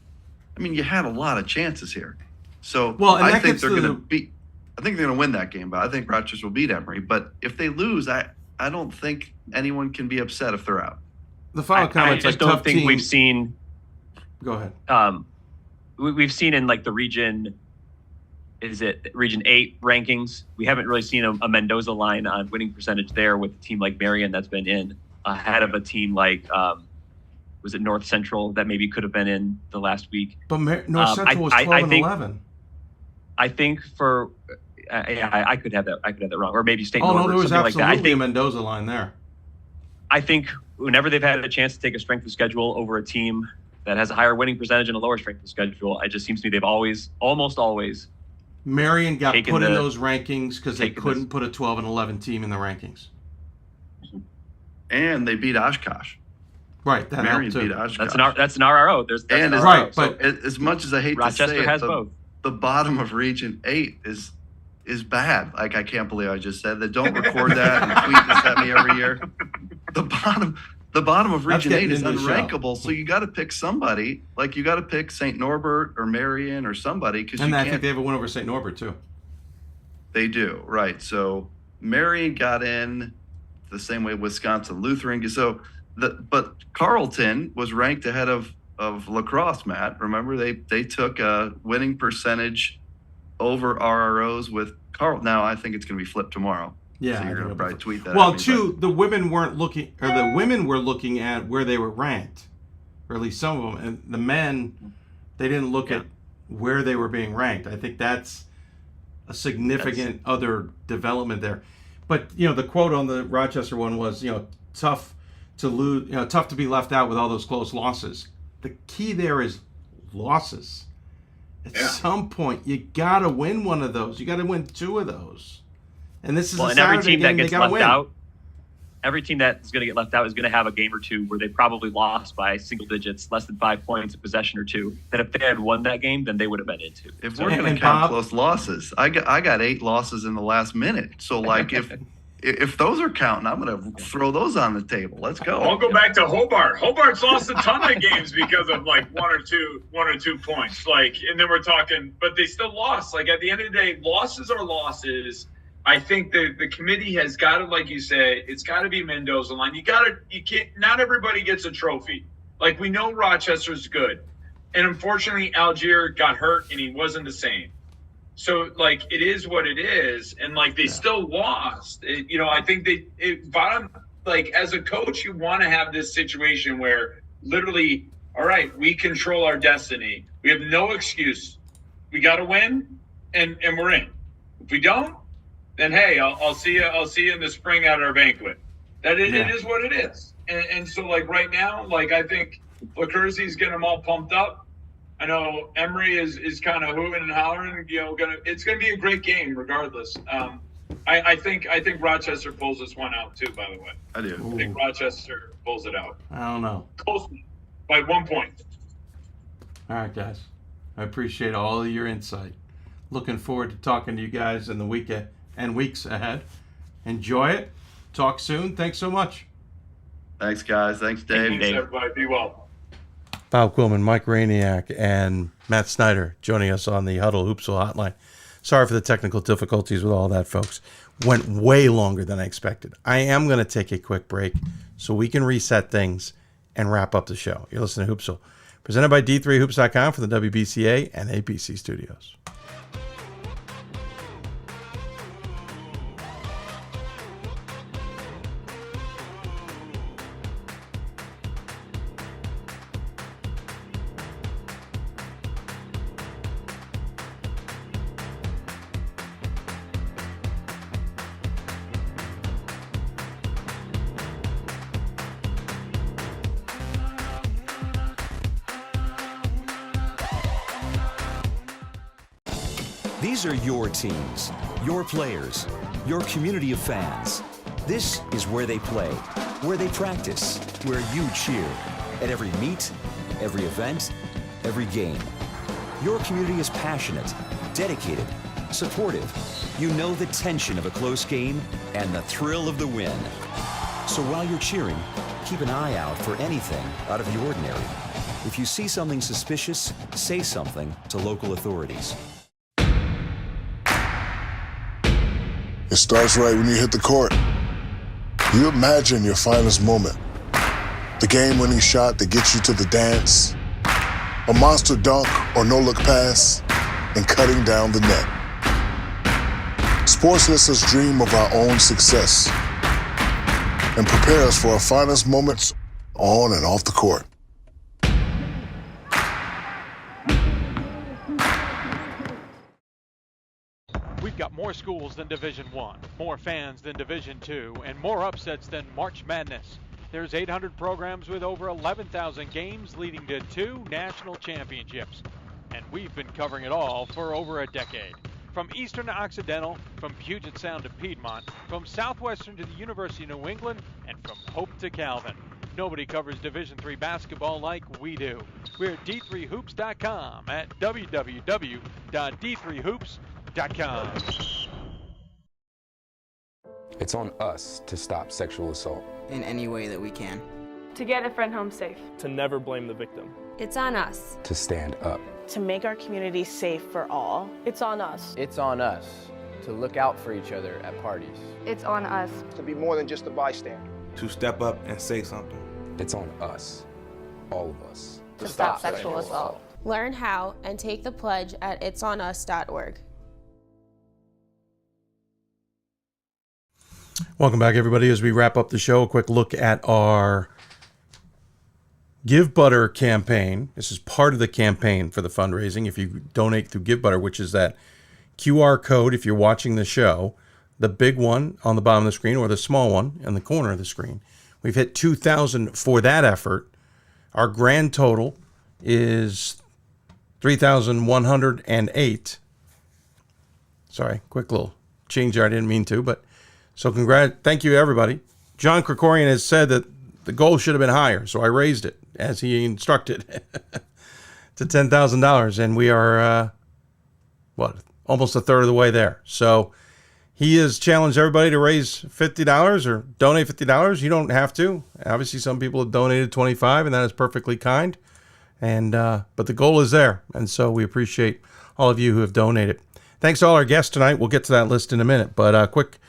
I mean, you had a lot of chances here. So I think they're going to beat. I think they're going to win that game, but I think Rochester will beat Emory. But if they lose, I don't think anyone can be upset if they're out. The final comments. I just don't think we've seen. Go ahead. We've seen in like the region. Is it Region 8 rankings? We haven't really seen a Mendoza line on winning percentage there with a team like Marion that's been in ahead of a team like. Was it North Central that maybe could have been in the last week? But North Central was 12 and 11. I think I could have that. I could have that wrong, or maybe State Norbert, there was something absolutely like that. I think a Mendoza line there. I think whenever they've had a chance to take a strength of schedule over a team that has a higher winning percentage and a lower strength of schedule, it just seems to me they've almost always. Marion got put in those rankings because they couldn't put a 12 and 11 team in the rankings. And they beat Oshkosh. Right, that Marion helped too. beat Oshkosh. That's an RRO. That's an RRO. Right, but as much as I hate Rochester to say it, has both. The bottom of Region 8 is bad. Like I can't believe I just said that. Don't record that and tweet this at me every year. The bottom of Region 8 is unrankable. So you got to pick somebody. Like you got to pick St. Norbert or Marion or somebody because I think they have a win over St. Norbert too. They do, right? So Marion got in the same way Wisconsin Lutheran. So. But Carleton was ranked ahead of La Crosse, Matt. Remember, they took a winning percentage over RROs with Carleton. Now I think it's going to be flipped tomorrow. Yeah, so you're going to probably tweet that. Well, the women weren't looking, or the women were looking at where they were ranked, or at least some of them, and the men, they didn't look at where they were being ranked. I think that's a significant other development there. But the quote on the Rochester one was, tough to lose, tough to be left out with all those close losses. The key there is losses. At some point, you got to win one of those. You got to win two of those. And this is a Saturday every team game that gets they got to win. Out, every team that's going to get left out is going to have a game or two where they probably lost by single digits, less than 5 points, a possession or two. That if they had won that game, then they would have been into. If we're going to count close losses, I got 8 losses in the last minute. So like If those are counting, I'm going to throw those on the table. Let's go. I'll go back to Hobart. Hobart's lost a ton of games because of like one or two points. Like, and then we're talking, but they still lost. Like, at the end of the day, losses are losses. I think the committee has got to, like you say, it's got to be Mendoza line. You can't. Not everybody gets a trophy. Like, we know Rochester's good, and unfortunately, Algier got hurt and he wasn't the same. So, like, it is what it is, and like they still lost. I think as a coach, you want to have this situation where literally, all right, we control our destiny. We have no excuse. We got to win, and we're in. If we don't, then hey, I'll see you. I'll see you in the spring at our banquet. It is what it is. And so, like, right now, like, I think LaCursy's getting them all pumped up. I know Emory is kind of hooting and hollering. It's gonna be a great game regardless. I think Rochester pulls this one out too. By the way, I do. I think Rochester pulls it out. I don't know. Close by 1 point. All right, guys. I appreciate all of your insight. Looking forward to talking to you guys in the week and weeks ahead. Enjoy it. Talk soon. Thanks so much. Thanks, guys. Thanks, Dave. Thanks, everybody. Be well. Bob Quillman, Mike Rainiak, and Matt Snyder joining us on the Hudl Hoopsville Hotline. Sorry for the technical difficulties with all that, folks. Went way longer than I expected. I am going to take a quick break so we can reset things and wrap up the show. You're listening to Hoopsville, presented by D3Hoops.com for the WBCA and APC studios. These are your teams, your players, your community of fans. This is where they play, where they practice, where you cheer. At every meet, every event, every game. Your community is passionate, dedicated, supportive. You know the tension of a close game and the thrill of the win. So while you're cheering, keep an eye out for anything out of the ordinary. If you see something suspicious, say something to local authorities. It starts right when you hit the court. You imagine your finest moment. The game-winning shot that gets you to the dance. A monster dunk or no-look pass, and cutting down the net. Sports lets us dream of our own success and prepare us for our finest moments on and off the court. We've got more schools than Division I, more fans than Division II, and more upsets than March Madness. There's 800 programs with over 11,000 games leading to 2 national championships. And we've been covering it all for over a decade. From Eastern to Occidental, from Puget Sound to Piedmont, from Southwestern to the University of New England, and from Hope to Calvin. Nobody covers Division III basketball like we do. We're at D3Hoops.com at www.d3hoops.com. It's on us to stop sexual assault. In any way that we can. To get a friend home safe. To never blame the victim. It's on us. To stand up. To make our community safe for all. It's on us. It's on us to look out for each other at parties. It's on us. To be more than just a bystander. To step up and say something. It's on us. All of us. To stop sexual assault. Learn how and take the pledge at itsonus.org. Welcome back, everybody. As we wrap up the show, a quick look at our Give Butter campaign. This is part of the campaign for the fundraising. If you donate through Give Butter, which is that QR code, if you're watching the show, the big one on the bottom of the screen or the small one in the corner of the screen. We've hit 2,000 for that effort. Our grand total is 3,108. Sorry, quick little change there. I didn't mean to, but so thank you, everybody. John Krikorian has said that the goal should have been higher, so I raised it, as he instructed, to $10,000, and we are, almost a third of the way there. So He has challenged everybody to raise $50 or donate $50. You don't have to. Obviously, some people have donated $25, and that is perfectly kind. And but the goal is there, and so we appreciate all of you who have donated. Thanks to all our guests tonight. We'll get to that list in a minute, but a quick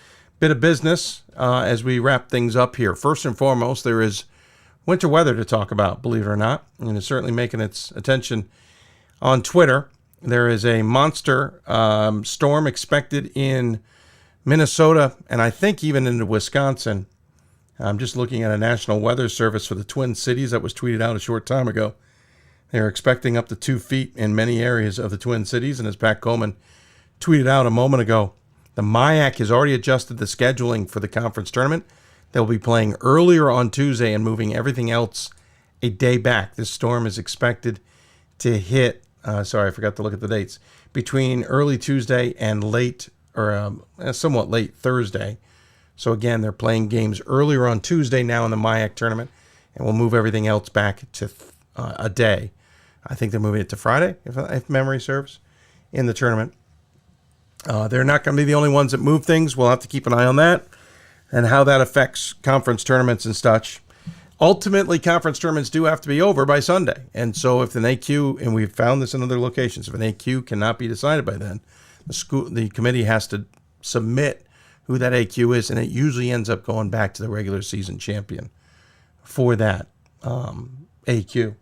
bit of business as we wrap things up here. First and foremost, there is winter weather to talk about, believe it or not, and it's certainly making its attention on Twitter. There is a monster storm expected in Minnesota, and I think even into Wisconsin. I'm just looking at a National Weather Service for the Twin Cities that was tweeted out a short time ago. They're expecting up to 2 feet in many areas of the Twin Cities, and as Pat Coleman tweeted out a moment ago, the MIAC has already adjusted the scheduling for the conference tournament. They'll be playing earlier on Tuesday and moving everything else a day back. This storm is expected to hit, I forgot to look at the dates, between early Tuesday and somewhat late Thursday. So again, they're playing games earlier on Tuesday now in the MIAC tournament, and we'll move everything else back to a day. I think they're moving it to Friday, if memory serves, in the tournament. They're not going to be the only ones that move things. We'll have to keep an eye on that and how that affects conference tournaments and such. Ultimately, conference tournaments do have to be over by Sunday. And so if an AQ, and we've found this in other locations, if an AQ cannot be decided by then, the committee has to submit who that AQ is, and it usually ends up going back to the regular season champion for that AQ.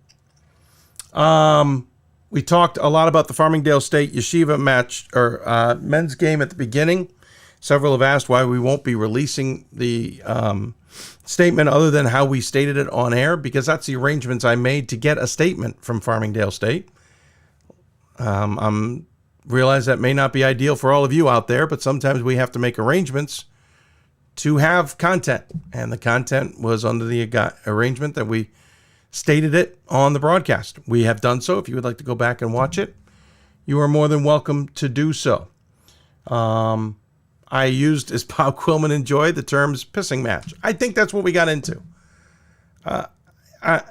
We talked a lot about the Farmingdale State Yeshiva match or men's game at the beginning. Several have asked why we won't be releasing the statement other than how we stated it on air, because that's the arrangements I made to get a statement from Farmingdale State. I'm realize that may not be ideal for all of you out there, but sometimes we have to make arrangements to have content, and the content was under the arrangement that we stated it on the broadcast. We have done so. If you would like to go back and watch it, you are more than welcome to do so. I used, as Bob Quillman enjoyed, the terms pissing match. I think that's what we got into.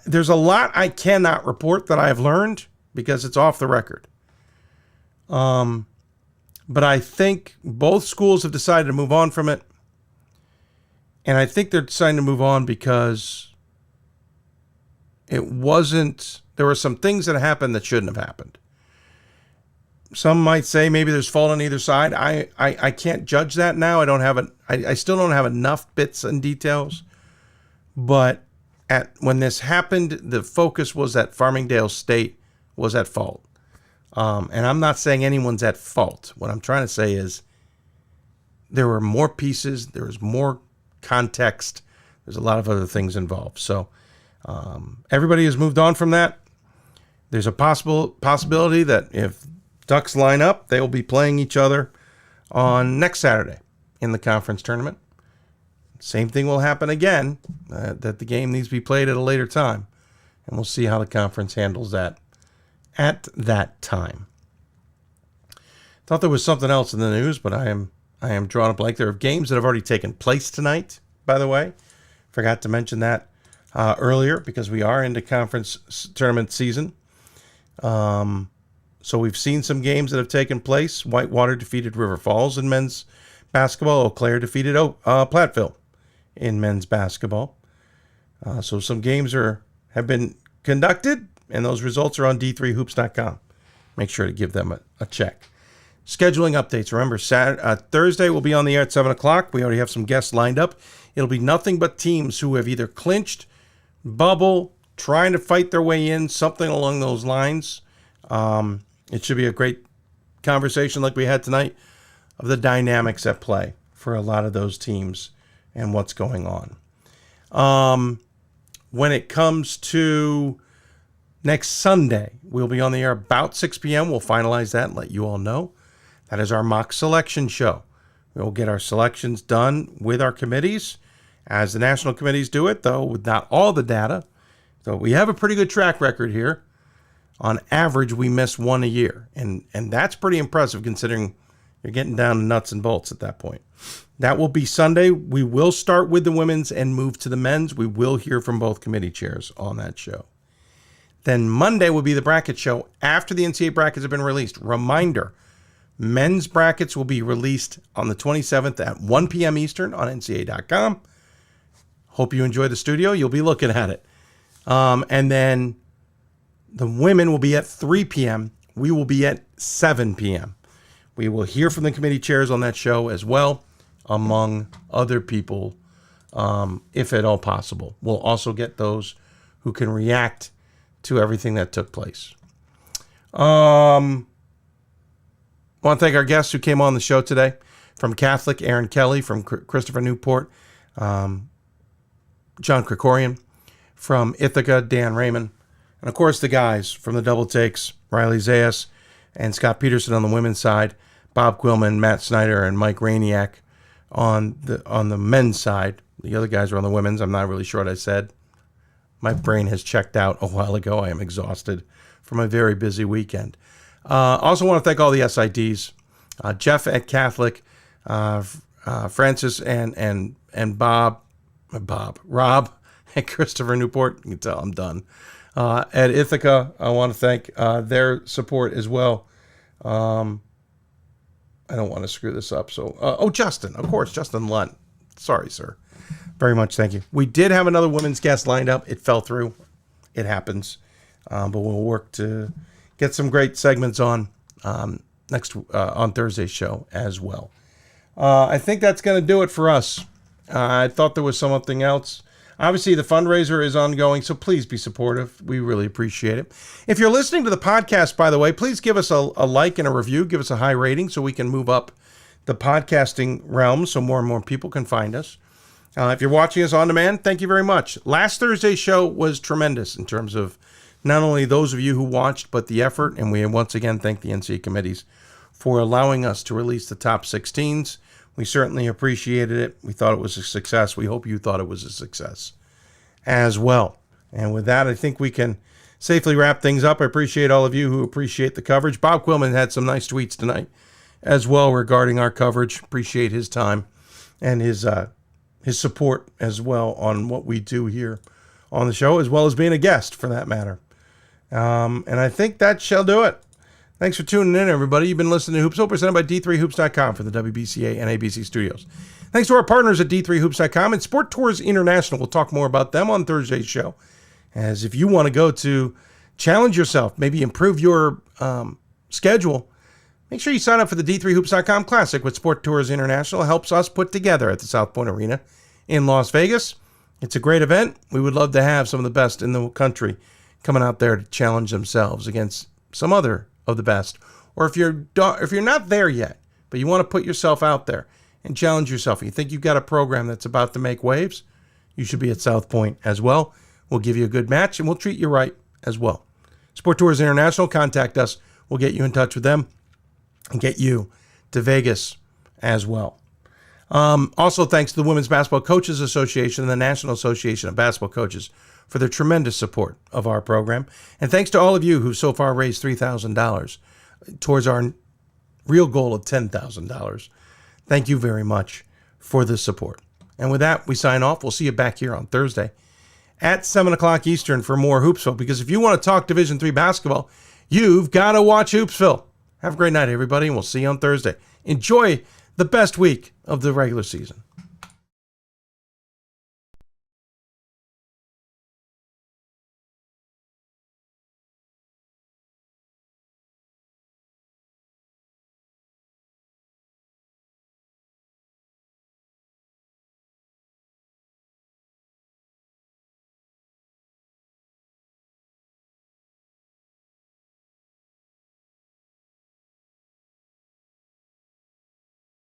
There's a lot I cannot report that I have learned because it's off the record. But I think both schools have decided to move on from it. And I think they're deciding to move on because there were some things that happened that shouldn't have happened. Some might say maybe there's fault on either side. I can't judge that now. I still don't have enough bits and details. But when this happened, the focus was that Farmingdale State was at fault. And I'm not saying anyone's at fault. What I'm trying to say is there were more pieces. There was more context. There's a lot of other things involved. So everybody has moved on from that. There's a possibility that if Ducks line up, they will be playing each other on next Saturday in the conference tournament. Same thing will happen again, that the game needs to be played at a later time. And we'll see how the conference handles that at that time. Thought there was something else in the news, but I am drawing a blank. There are games that have already taken place tonight, by the way. Forgot to mention that earlier because we are into conference tournament season. So we've seen some games that have taken place. Whitewater defeated River Falls in men's basketball. Eau Claire defeated Platteville in men's basketball. So some games have been conducted, and those results are on d3hoops.com. Make sure to give them a check. Scheduling updates. Remember, Thursday will be on the air at 7 o'clock. We already have some guests lined up. It'll be nothing but teams who have either clinched, bubble, trying to fight their way in, something along those lines. It should be a great conversation like we had tonight of the dynamics at play for a lot of those teams and what's going on. When it comes to next Sunday, we'll be on the air about 6 p.m. We'll finalize that and let you all know. That is our mock selection show. We'll get our selections done with our committees, as the national committees do it, though with not all the data. So we have a pretty good track record here. On average, we miss one a year, and that's pretty impressive considering you're getting down to nuts and bolts at that point. That will be Sunday. We will start with the women's and move to the men's. We will hear from both committee chairs on that show. Then Monday will be the bracket show after the NCAA brackets have been released. Reminder, Men's brackets will be released on the 27th at 1 p.m. Eastern on NCAA.com. Hope you enjoy the studio. You'll be looking at it. And then the women will be at 3 p.m. We will be at 7 p.m. We will hear from the committee chairs on that show as well, among other people, if at all possible. We'll also get those who can react to everything that took place. I want to thank our guests who came on the show today. From Catholic, Aaron Kelly. From Christopher Newport, John Krikorian. From Ithaca, Dan Raymond. And, of course, the guys from the Double Takes, Riley Zayas and Scott Peterson on the women's side, Bob Quillman, Matt Snyder, and Mike Rainiak on the men's side. The other guys are on the women's. I'm not really sure what I said. My brain has checked out a while ago. I am exhausted from a very busy weekend. Also want to thank all the SIDs. Jeff at Catholic, Francis and Rob and Christopher Newport. You can tell I'm done. At Ithaca, I want to thank their support as well. I don't want to screw this up. So, Justin, of course, Justin Lunt. Sorry, sir. Very much thank you. We did have another women's guest lined up. It fell through. It happens. But we'll work to get some great segments on on Thursday's show as well. I think that's going to do it for us. I thought there was something else. Obviously, the fundraiser is ongoing, so please be supportive. We really appreciate it. If you're listening to the podcast, by the way, please give us a like and a review. Give us a high rating so we can move up the podcasting realm so more and more people can find us. If you're watching us on demand, thank you very much. Last Thursday's show was tremendous in terms of not only those of you who watched, but the effort. And we once again thank the NCAA committees for allowing us to release the top 16s. We certainly appreciated it. We thought it was a success. We hope you thought it was a success as well. And with that, I think we can safely wrap things up. I appreciate all of you who appreciate the coverage. Bob Quillman had some nice tweets tonight as well regarding our coverage. Appreciate his time and his support as well on what we do here on the show, as well as being a guest for that matter. And I think that shall do it. Thanks for tuning in, everybody. You've been listening to Hoopsville, presented by D3Hoops.com for the WBCA and ABC studios. Thanks to our partners at D3Hoops.com and Sport Tours International. We'll talk more about them on Thursday's show. As if you want to go to challenge yourself, maybe improve your schedule, make sure you sign up for the D3Hoops.com Classic with Sport Tours International. It helps us put together at the South Point Arena in Las Vegas. It's a great event. We would love to have some of the best in the country coming out there to challenge themselves against some other of the best. Or if you're not there yet, but you want to put yourself out there and challenge yourself, and you think you've got a program that's about to make waves, you should be at South Point as well. We'll give you a good match, and we'll treat you right as well. Sport Tours International, contact us. We'll get you in touch with them and get you to Vegas as well. Also, thanks to the Women's Basketball Coaches Association and the National Association of Basketball Coaches for their tremendous support of our program. And thanks to all of you who so far raised $3,000 towards our real goal of $10,000. Thank you very much for the support. And with that, we sign off. We'll see you back here on Thursday at 7 o'clock Eastern for more Hoopsville. Because if you want to talk Division III basketball, you've got to watch Hoopsville. Have a great night, everybody, and we'll see you on Thursday. Enjoy the best week of the regular season.